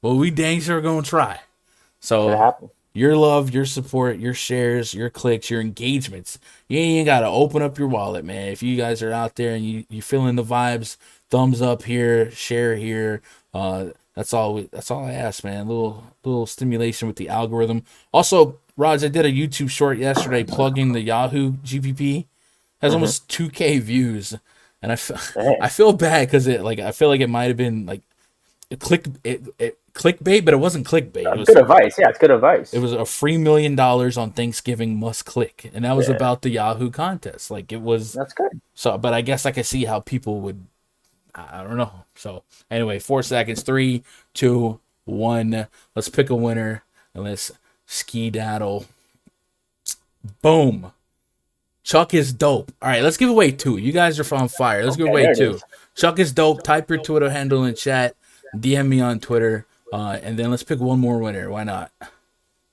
but we dang sure going to try. So your love, your support, your shares, your clicks, your engagements. You ain't got to open up your wallet, man. If you guys are out there and you feeling the vibes, thumbs up here, share here. That's all I ask, man. Little stimulation with the algorithm. Also, Raj, I did a YouTube short yesterday plugging the Yahoo GPP. Has almost 2K views, and I feel bad because I feel like it might have been like clickbait, but it wasn't clickbait. It was good advice. Yeah, it's good advice. It was a free $1 million on Thanksgiving must click, and that was about the Yahoo contest. Like it was. That's good. So, but I guess I could see how people would. I don't know. So anyway, 4 seconds. 3, 2, 1. Let's pick a winner and let's skedaddle. Boom. Chuck is dope. All right, let's give away 2. You guys are on fire. Let's give away 2. Chuck is dope. Type your Twitter handle in chat. DM me on Twitter. And then let's pick one more winner. Why not?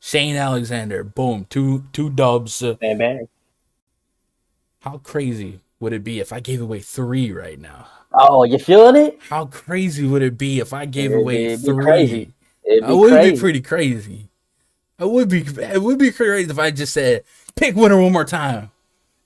Shane Alexander. Boom. Two dubs. Bang, bang. How crazy would it be if I gave away 3 right now? Oh, you feeling it? How crazy would it be if I gave away 3? Crazy. It would be pretty crazy. It would be crazy if I just said, pick winner one more time.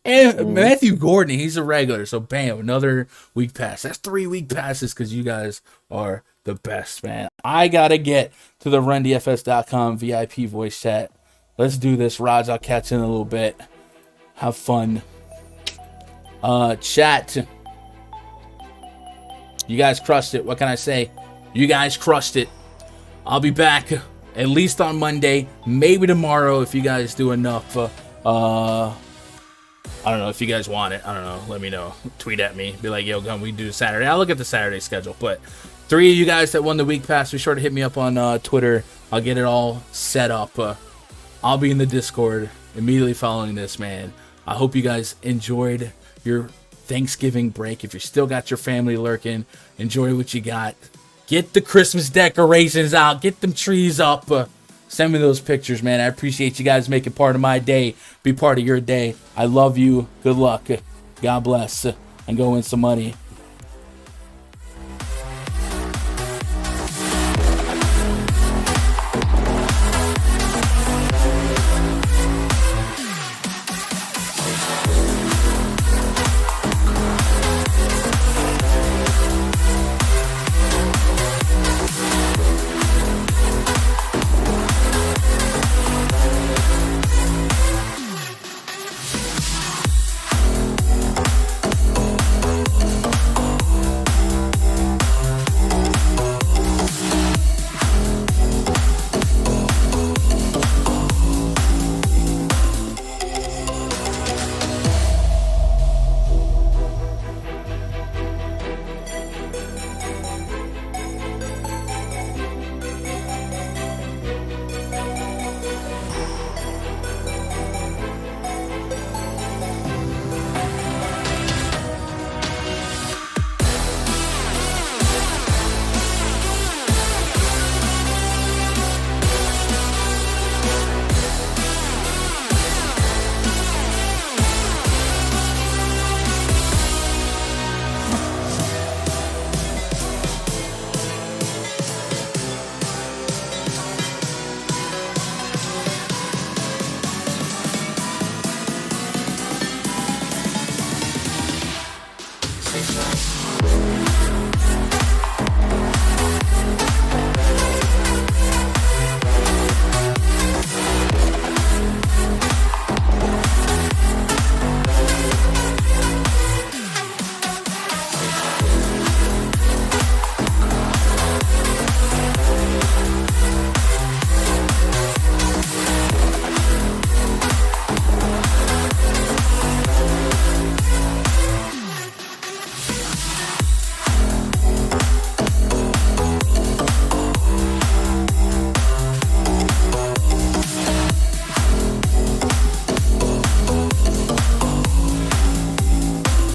And Matthew Gordon, he's a regular. So, bam, another week pass. That's 3 week passes because you guys are the best, man. I got to get to the RunDFS.com VIP voice chat. Let's do this, Raj. I'll catch you in a little bit. Have fun. Chat. You guys crushed it. What can I say? You guys crushed it. I'll be back at least on Monday. Maybe tomorrow if you guys do enough. I don't know if you guys want it. I don't know. Let me know. Tweet at me. Be like, yo, Gun, we do Saturday. I'll look at the Saturday schedule. But 3 of you guys that won the week pass, be sure to hit me up on Twitter. I'll get it all set up. I'll be in the Discord immediately following this, man. I hope you guys enjoyed your Thanksgiving break. If you still got your family lurking, enjoy what you got. Get the Christmas decorations out. Get them trees up. Send me those pictures, man. I appreciate you guys making part of my day. Be part of your day. I love you. Good luck. God bless. And go win some money.